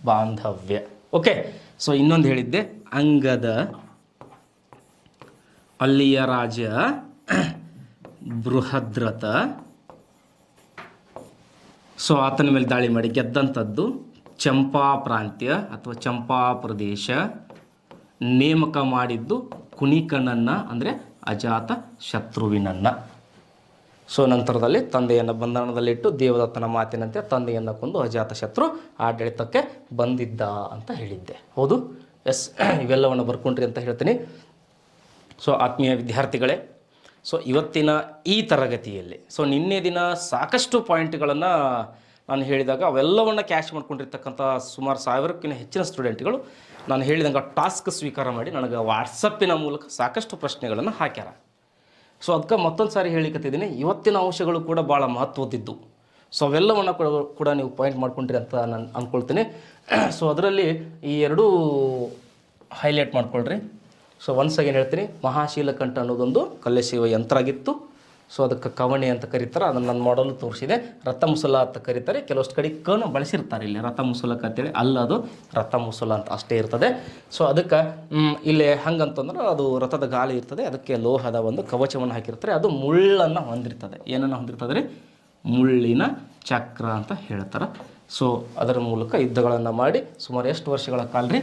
ಬಾಂಧವ್ಯ. ಓಕೆ. ಸೊ ಇನ್ನೊಂದು ಹೇಳಿದ್ದೆ ಅಂಗದ. ಅಲ್ಲಿಯ ರಾಜ ಬೃಹದ್ರಥ. ಸೊ ಆತನ ಮೇಲೆ ದಾಳಿ ಮಾಡಿ ಗೆದ್ದಂಥದ್ದು ಚಂಪಾ ಪ್ರಾಂತ್ಯ ಅಥವಾ ಚಂಪಾ ಪ್ರದೇಶ. ನೇಮಕ ಮಾಡಿದ್ದು ಕುನಿಕನನ್ನು ಅಂದರೆ ಅಜಾತ ಶತ್ರುವಿನನ್ನು. ಸೊ ನಂತರದಲ್ಲಿ ತಂದೆಯನ್ನು ಬಂಧನದಲ್ಲಿಟ್ಟು ದೇವದತ್ತನ ಮಾತಿನಂತೆ ತಂದೆಯನ್ನು ಕೊಂದು ಅಜಾತಶತ್ರು ಆಡಳಿತಕ್ಕೆ ಬಂದಿದ್ದ ಅಂತ ಹೇಳಿದ್ದೆ. ಹೌದು, ಎಸ್, ಇವೆಲ್ಲವನ್ನು ಬರ್ಕೊಂಡ್ರಿ ಅಂತ ಹೇಳ್ತೀನಿ. ಸೊ ಆತ್ಮೀಯ ವಿದ್ಯಾರ್ಥಿಗಳೇ, ಸೊ ಇವತ್ತಿನ ಈ ತರಗತಿಯಲ್ಲಿ ಸೊ ನಿನ್ನೆ ದಿನ ಸಾಕಷ್ಟು ಪಾಯಿಂಟ್ಗಳನ್ನು ನಾನು ಹೇಳಿದಾಗ ಅವೆಲ್ಲವನ್ನು ಕ್ಯಾಚ್ ಮಾಡ್ಕೊಂಡಿರ್ತಕ್ಕಂಥ ಸುಮಾರು 1000ಕ್ಕಿಂತ ಹೆಚ್ಚಿನ ಸ್ಟೂಡೆಂಟ್ಗಳು ನಾನು ಹೇಳಿದಂಗೆ ಟಾಸ್ಕ್ ಸ್ವೀಕಾರ ಮಾಡಿ ನನಗೆ ವಾಟ್ಸಪ್ಪಿನ ಮೂಲಕ ಸಾಕಷ್ಟು ಪ್ರಶ್ನೆಗಳನ್ನು ಹಾಕ್ಯಾರ. ಸೊ ಅದಕ್ಕೆ ಮತ್ತೊಂದು ಸಾರಿ ಹೇಳಿಕತ್ತಿದ್ದೀನಿ, ಇವತ್ತಿನ ಅಂಶಗಳು ಕೂಡ ಭಾಳ ಮಹತ್ವದಿದ್ದು. ಸೊ ಅವೆಲ್ಲವನ್ನು ಕೂಡ ನೀವು ಪಾಯಿಂಟ್ ಮಾಡ್ಕೊಂಡ್ರಿ ಅಂತ ನಾನು ಅಂದ್ಕೊಳ್ತೀನಿ. ಸೊ ಅದರಲ್ಲಿ ಈ ಎರಡೂ ಹೈಲೈಟ್ ಮಾಡ್ಕೊಳ್ರಿ. ಸೊ ಒನ್ಸ್ ಅಗೇನ್ ಹೇಳ್ತೀನಿ, ಮಹಾಶೀಲಕಂಠ ಅನ್ನೋದೊಂದು ಕಲ್ಯಶಿವ ಯಂತ್ರ ಆಗಿತ್ತು. ಸೊ ಅದಕ್ಕೆ ಕವಣೆ ಅಂತ ಕರೀತಾರೆ. ಅದನ್ನು ನನ್ನ ಮಾಡಲು ತೋರಿಸಿದೆ. ರಥಮುಸಲ ಅಂತ ಕರೀತಾರೆ. ಕೆಲವಷ್ಟು ಕಡೆ ಕನ ಬಳಸಿರ್ತಾರೆ ಇಲ್ಲಿ ರಥಮುಸಲಕ ಅಂತೇಳಿ. ಅಲ್ಲ, ಅದು ರಥಮುಸಲ ಅಂತ ಅಷ್ಟೇ ಇರ್ತದೆ. ಸೊ ಅದಕ್ಕೆ ಇಲ್ಲಿ ಹಂಗಂತಂದ್ರೆ ಅದು ರಥದ ಗಾಲಿ ಇರ್ತದೆ. ಅದಕ್ಕೆ ಲೋಹದ ಒಂದು ಕವಚವನ್ನು ಹಾಕಿರ್ತಾರೆ. ಅದು ಮುಳ್ಳನ್ನು ಹೊಂದಿರ್ತದೆ. ಏನನ್ನು ಹೊಂದಿರ್ತದೆ ರೀ? ಮುಳ್ಳಿನ ಚಕ್ರ ಅಂತ ಹೇಳ್ತಾರೆ. ಸೊ ಅದರ ಮೂಲಕ ಯುದ್ಧಗಳನ್ನು ಮಾಡಿ ಸುಮಾರು ಎಷ್ಟು ವರ್ಷಗಳ ಕಾಲ ರೀ?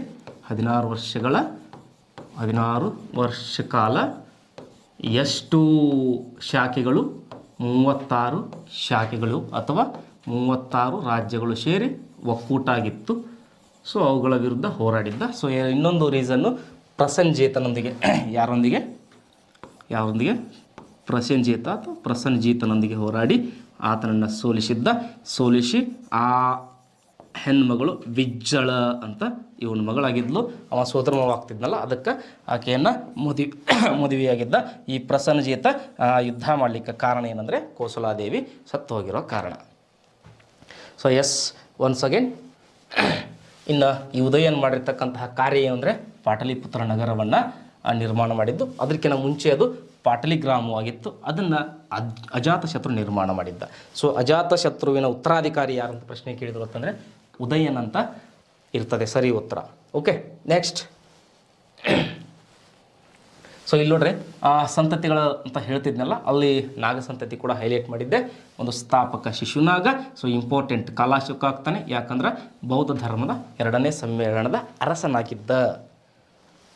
16 ವರ್ಷ ಕಾಲ. ಎಷ್ಟು ಶಾಖೆಗಳು? 36 ಶಾಖೆಗಳು ಅಥವಾ 36 ರಾಜ್ಯಗಳು ಸೇರಿ ಒಕ್ಕೂಟ ಆಗಿತ್ತು. ಸೊ ಅವುಗಳ ವಿರುದ್ಧ ಹೋರಾಡಿದ್ದ. ಸೊ ಇನ್ನೊಂದು ರೀಸನ್ನು ಪ್ರಸೆಂಜೇತನೊಂದಿಗೆ. ಯಾರೊಂದಿಗೆ? ಪ್ರಸೆಂಜೇತ ಅಥವಾ ಪ್ರಸನ್ನಜೀತನೊಂದಿಗೆ ಹೋರಾಡಿ ಆತನನ್ನು ಸೋಲಿಸಿ ಆ ಹೆಣ್ಮಗಳು ವಿಜ್ಜಳ ಅಂತ ಇವನ ಮಗಳಾಗಿದ್ಲು. ಅವ ಸೋದರಮಾವಾಗ್ತಿದ್ನಲ್ಲ, ಅದಕ್ಕೆ ಆಕೆಯನ್ನು ಮದುವೆಯಾಗಿದ್ದ. ಈ ಪ್ರಸನ್ನಜೀತ ಯುದ್ಧ ಮಾಡಲಿಕ್ಕೆ ಕಾರಣ ಏನಂದರೆ ಕೋಸಲಾದೇವಿ ಸತ್ತು ಹೋಗಿರೋ ಕಾರಣ. ಸೊ ಎಸ್, ಒನ್ಸ್ ಅಗೇನ್ ಇನ್ನು ಈ ಉದಯನ್ ಮಾಡಿರ್ತಕ್ಕಂತಹ ಕಾರ್ಯ ಏನು ಅಂದರೆ ಪಾಟಲಿಪುತ್ರ ನಗರವನ್ನು ನಿರ್ಮಾಣ ಮಾಡಿದ್ದು. ಅದಕ್ಕಿಂತ ಮುಂಚೆ ಅದು ಪಾಟಲಿ ಗ್ರಾಮವಾಗಿತ್ತು. ಅದನ್ನು ಅಜಾತಶತ್ರು ನಿರ್ಮಾಣ ಮಾಡಿದ್ದ. ಸೊ ಅಜಾತಶತ್ರುವಿನ ಉತ್ತರಾಧಿಕಾರಿ ಯಾರಂತ ಪ್ರಶ್ನೆ ಕೇಳಿದ್ರು ಅಂತಂದರೆ ಉದಯನ್ ಅಂತ ಇರ್ತದೆ ಸರಿ ಉತ್ತರ. Okay, next. ಸೊ ಇಲ್ಲಿ ನೋಡ್ರಿ, ಸಂತತಿಗಳ ಅಂತ ಹೇಳ್ತಿದ್ನಲ್ಲ, ಅಲ್ಲಿ ನಾಗ ಸಂತತಿ ಕೂಡ ಹೈಲೈಟ್ ಮಾಡಿದ್ದೆ. ಒಂದು ಸ್ಥಾಪಕ ಶಿಶುನಾಗ. ಸೊ ಇಂಪಾರ್ಟೆಂಟ್ ಕಾಲಾಶುಕ ಆಗ್ತಾನೆ, ಯಾಕಂದ್ರೆ ಬೌದ್ಧ ಧರ್ಮದ 2ನೇ ಸಮ್ಮೇಳನದ ಅರಸನಾಗಿದ್ದ.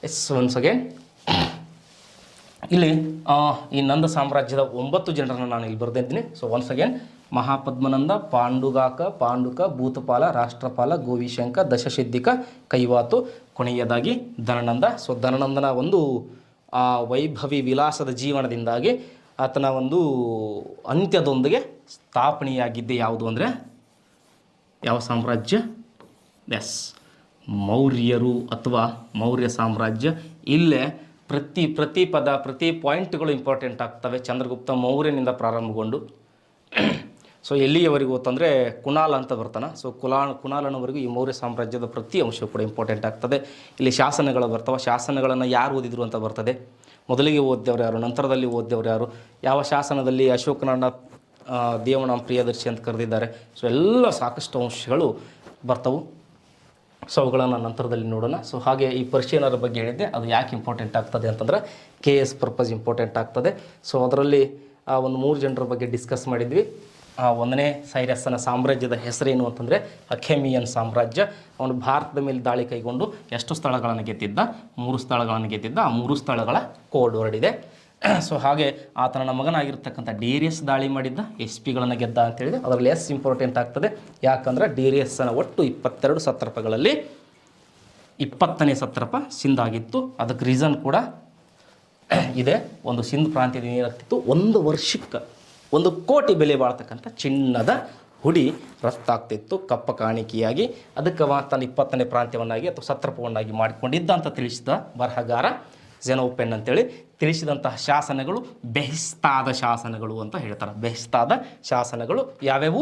ಎಸ್ ಒನ್ಸ್ ಅಗೇನ್ ಇಲ್ಲಿ ಈ ನಂದ ಸಾಮ್ರಾಜ್ಯದ 9 ಜನರನ್ನು ನಾನು ಇಲ್ಲಿ ಬರೆದಿದ್ದೀನಿ. So once again ಮಹಾಪದ್ಮನಂದ, ಪಾಂಡುಕ, Bhutapala, ರಾಷ್ಟ್ರಪಾಲ, ಗೋವಿಶಂಕ, Dashasiddhika, ಕೈವಾತು, ಕೊನೆಯದಾಗಿ ಧನನಂದ. ಸೊ ಧನನಂದನ ಒಂದು ವೈಭವಿ ವಿಲಾಸದ ಜೀವನದಿಂದಾಗಿ ಆತನ ಒಂದು ಅಂತ್ಯದೊಂದಿಗೆ ಸ್ಥಾಪನೆಯಾಗಿದ್ದೆ ಯಾವುದು ಅಂದರೆ ಯಾವ ಸಾಮ್ರಾಜ್ಯ? ಎಸ್, ಮೌರ್ಯರು ಅಥವಾ ಮೌರ್ಯ ಸಾಮ್ರಾಜ್ಯ. ಇಲ್ಲೇ ಪ್ರತಿ ಪದ ಪ್ರತಿ ಪಾಯಿಂಟ್ಗಳು ಇಂಪಾರ್ಟೆಂಟ್ ಆಗ್ತವೆ. ಚಂದ್ರಗುಪ್ತ ಮೌರ್ಯನಿಂದ ಪ್ರಾರಂಭಗೊಂಡು ಸೊ ಎಲ್ಲಿಯವರೆಗೂ ಅಂತಂದರೆ ಕುಣಾಲ ಅಂತ ಬರ್ತಾನೆ. ಸೊ ಕುಣಾಲನವರೆಗೂ ಈ ಮೌರ್ಯ ಸಾಮ್ರಾಜ್ಯದ ಪ್ರತಿ ಅಂಶವು ಕೂಡ ಇಂಪಾರ್ಟೆಂಟ್ ಆಗ್ತದೆ. ಇಲ್ಲಿ ಶಾಸನಗಳು ಬರ್ತವೆ. ಶಾಸನಗಳನ್ನು ಯಾರು ಓದಿದ್ರು ಅಂತ ಬರ್ತದೆ. ಮೊದಲಿಗೆ ಓದಿದವ್ರು ಯಾರು, ನಂತರದಲ್ಲಿ ಓದಿದವ್ರು ಯಾರು, ಯಾವ ಶಾಸನದಲ್ಲಿ ಅಶೋಕನನ್ನ ದೇವನಾಂ ಪ್ರಿಯದರ್ಶಿ ಅಂತ ಕರೆದಿದ್ದಾರೆ. ಸೊ ಎಲ್ಲ ಸಾಕಷ್ಟು ಅಂಶಗಳು ಬರ್ತವೆ. ಸೊ ಅವುಗಳನ್ನು ನಂತರದಲ್ಲಿ ನೋಡೋಣ. ಸೊ ಹಾಗೆ ಈ ಪರ್ಷಿಯನರ ಬಗ್ಗೆ ಹೇಳಿದ್ದೆ, ಅದು ಯಾಕೆ ಇಂಪಾರ್ಟೆಂಟ್ ಆಗ್ತದೆ ಅಂತಂದ್ರೆ KS ಪರ್ಪಸ್ ಇಂಪಾರ್ಟೆಂಟ್ ಆಗ್ತದೆ. ಸೊ ಅದರಲ್ಲಿ ಒಂದು 3 ಜನರ ಬಗ್ಗೆ ಡಿಸ್ಕಸ್ ಮಾಡಿದ್ವಿ. 1ನೇ ಸೈರಸನ ಸಾಮ್ರಾಜ್ಯದ ಹೆಸರೇನು ಅಂತಂದರೆ ಅಖೆಮಿಯನ್ ಸಾಮ್ರಾಜ್ಯ. ಅವನು ಭಾರತದ ಮೇಲೆ ದಾಳಿ ಕೈಗೊಂಡು ಎಷ್ಟು ಸ್ಥಳಗಳನ್ನು ಗೆದ್ದಿದ್ದ? 3 ಸ್ಥಳಗಳನ್ನು ಗೆದ್ದಿದ್ದ. ಆ 3 ಸ್ಥಳಗಳ ಕೋಡ್ ವರ್ಡ್ ಇದೆ. ಸೊ ಹಾಗೆ ಆತನ ಮಗನಾಗಿರ್ತಕ್ಕಂಥ ಡೇರಿಯಸ್ ದಾಳಿ ಮಾಡಿದ್ದ, SP ಗಳನ್ನು ಗೆದ್ದ ಅಂತೇಳಿದೆ. ಅದರಲ್ಲಿ ಎಸ್ ಇಂಪಾರ್ಟೆಂಟ್ ಆಗ್ತದೆ. ಯಾಕಂದರೆ ಡೇರಿಯಸ್ಸನ ಒಟ್ಟು 22 ಸತ್ರಪಗಳಲ್ಲಿ 20ನೇ ಸತ್ರಪ ಸಿಂಧ್ ಆಗಿತ್ತು. ಅದಕ್ಕೆ ರೀಸನ್ ಕೂಡ ಇದೆ. ಒಂದು ಸಿಂಧ್ ಪ್ರಾಂತ್ಯದ ಏನಾಗ್ತಿತ್ತು, 1 ವರ್ಷಕ್ಕೆ 1 ಕೋಟಿ ಬೆಲೆ ಬಾಳ್ತಕ್ಕಂಥ ಚಿನ್ನದ ಹುಡಿ ರಫ್ತಾಗ್ತಿತ್ತು ಕಪ್ಪ ಕಾಣಿಕೆಯಾಗಿ. ಅದಕ್ಕೆ ತನ್ನ 20ನೇ ಪ್ರಾಂತ್ಯವನ್ನಾಗಿ ಅಥವಾ ಸತ್ರಪವನ್ನಾಗಿ ಮಾಡಿಕೊಂಡಿದ್ದ ಅಂತ ತಿಳಿಸಿದ ಬರಹಗಾರ ಝೆನೋಪೆನ್ ಅಂತೇಳಿ. ತಿಳಿಸಿದಂತಹ ಶಾಸನಗಳು ಬೆಹಿಸ್ತಾದ ಶಾಸನಗಳು ಅಂತ ಹೇಳ್ತಾರೆ. ಬೆಹಿಸ್ತಾದ ಶಾಸನಗಳು ಯಾವ್ಯಾವು?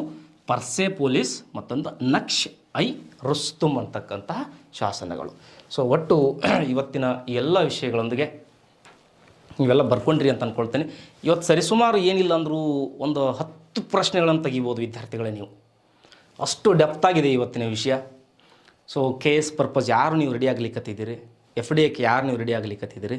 ಪರ್ಸೆಪೋಲಿಸ್, ಮತ್ತೊಂದು ನಕ್ಷ್ ಐ ರುಸ್ತುಮ್ ಅಂತಕ್ಕಂತಹ ಶಾಸನಗಳು. ಸೊ ಒಟ್ಟು ಇವತ್ತಿನ ಈ ಎಲ್ಲ ವಿಷಯಗಳೊಂದಿಗೆ ನೀವೆಲ್ಲ ಬರ್ಕೊಂಡ್ರಿ ಅಂತ ಅಂದ್ಕೊಳ್ತೇನೆ. ಇವತ್ತು ಸರಿಸುಮಾರು ಏನಿಲ್ಲ ಅಂದರೂ ಒಂದು 10 ಪ್ರಶ್ನೆಗಳನ್ನು ತೆಗಿಬೋದು ವಿದ್ಯಾರ್ಥಿಗಳೇ. ನೀವು ಅಷ್ಟು ಡೆಪ್ತಾಗಿದೆ ಇವತ್ತಿನ ವಿಷಯ. ಸೊ KS ಪರ್ಪಸ್ ಯಾರು ನೀವು ರೆಡಿ ಆಗ್ಲಿಕ್ಕತ್ತಿದ್ದೀರಿ, FDAಕ್ಕೆ ಯಾರು ನೀವು ರೆಡಿ ಆಗ್ಲಿಕ್ಕತ್ತಿದ್ದೀರಿ,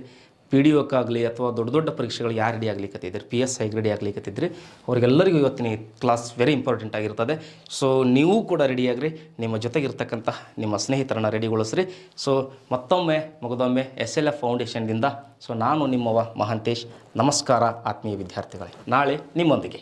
PDOಕ್ಕಾಗಲಿ ಅಥವಾ ದೊಡ್ಡ ದೊಡ್ಡ ಪರೀಕ್ಷೆಗಳು ಯಾರು ರೆಡಿ ಆಗ್ಲಿಕ್ಕತ್ತಿದ್ದೀರಿ, PSIಗೆ ರೆಡಿ ಆಗ್ಲಿಕ್ಕತ್ತಿದ್ರಿ, ಅವರಿಗೆಲ್ಲರಿಗೂ ಇವತ್ತಿನ ಕ್ಲಾಸ್ ವೆರಿ ಇಂಪಾರ್ಟೆಂಟ್ ಆಗಿರ್ತದೆ. ಸೊ ನೀವು ಕೂಡ ರೆಡಿಯಾಗ್ರಿ, ನಿಮ್ಮ ಜೊತೆಗಿರ್ತಕ್ಕಂಥ ನಿಮ್ಮ ಸ್ನೇಹಿತರನ್ನು ರೆಡಿಗೊಳಿಸ್ರಿ. ಸೊ ಮತ್ತೊಮ್ಮೆ ಮಗದೊಮ್ಮೆ SLF ಫೌಂಡೇಶನ್ದಿಂದ ಸೊ ನಾನು ನಿಮ್ಮವ ಮಹಾಂತೇಶ್. ನಮಸ್ಕಾರ ಆತ್ಮೀಯ ವಿದ್ಯಾರ್ಥಿಗಳೇ, ನಾಳೆ ನಿಮ್ಮೊಂದಿಗೆ.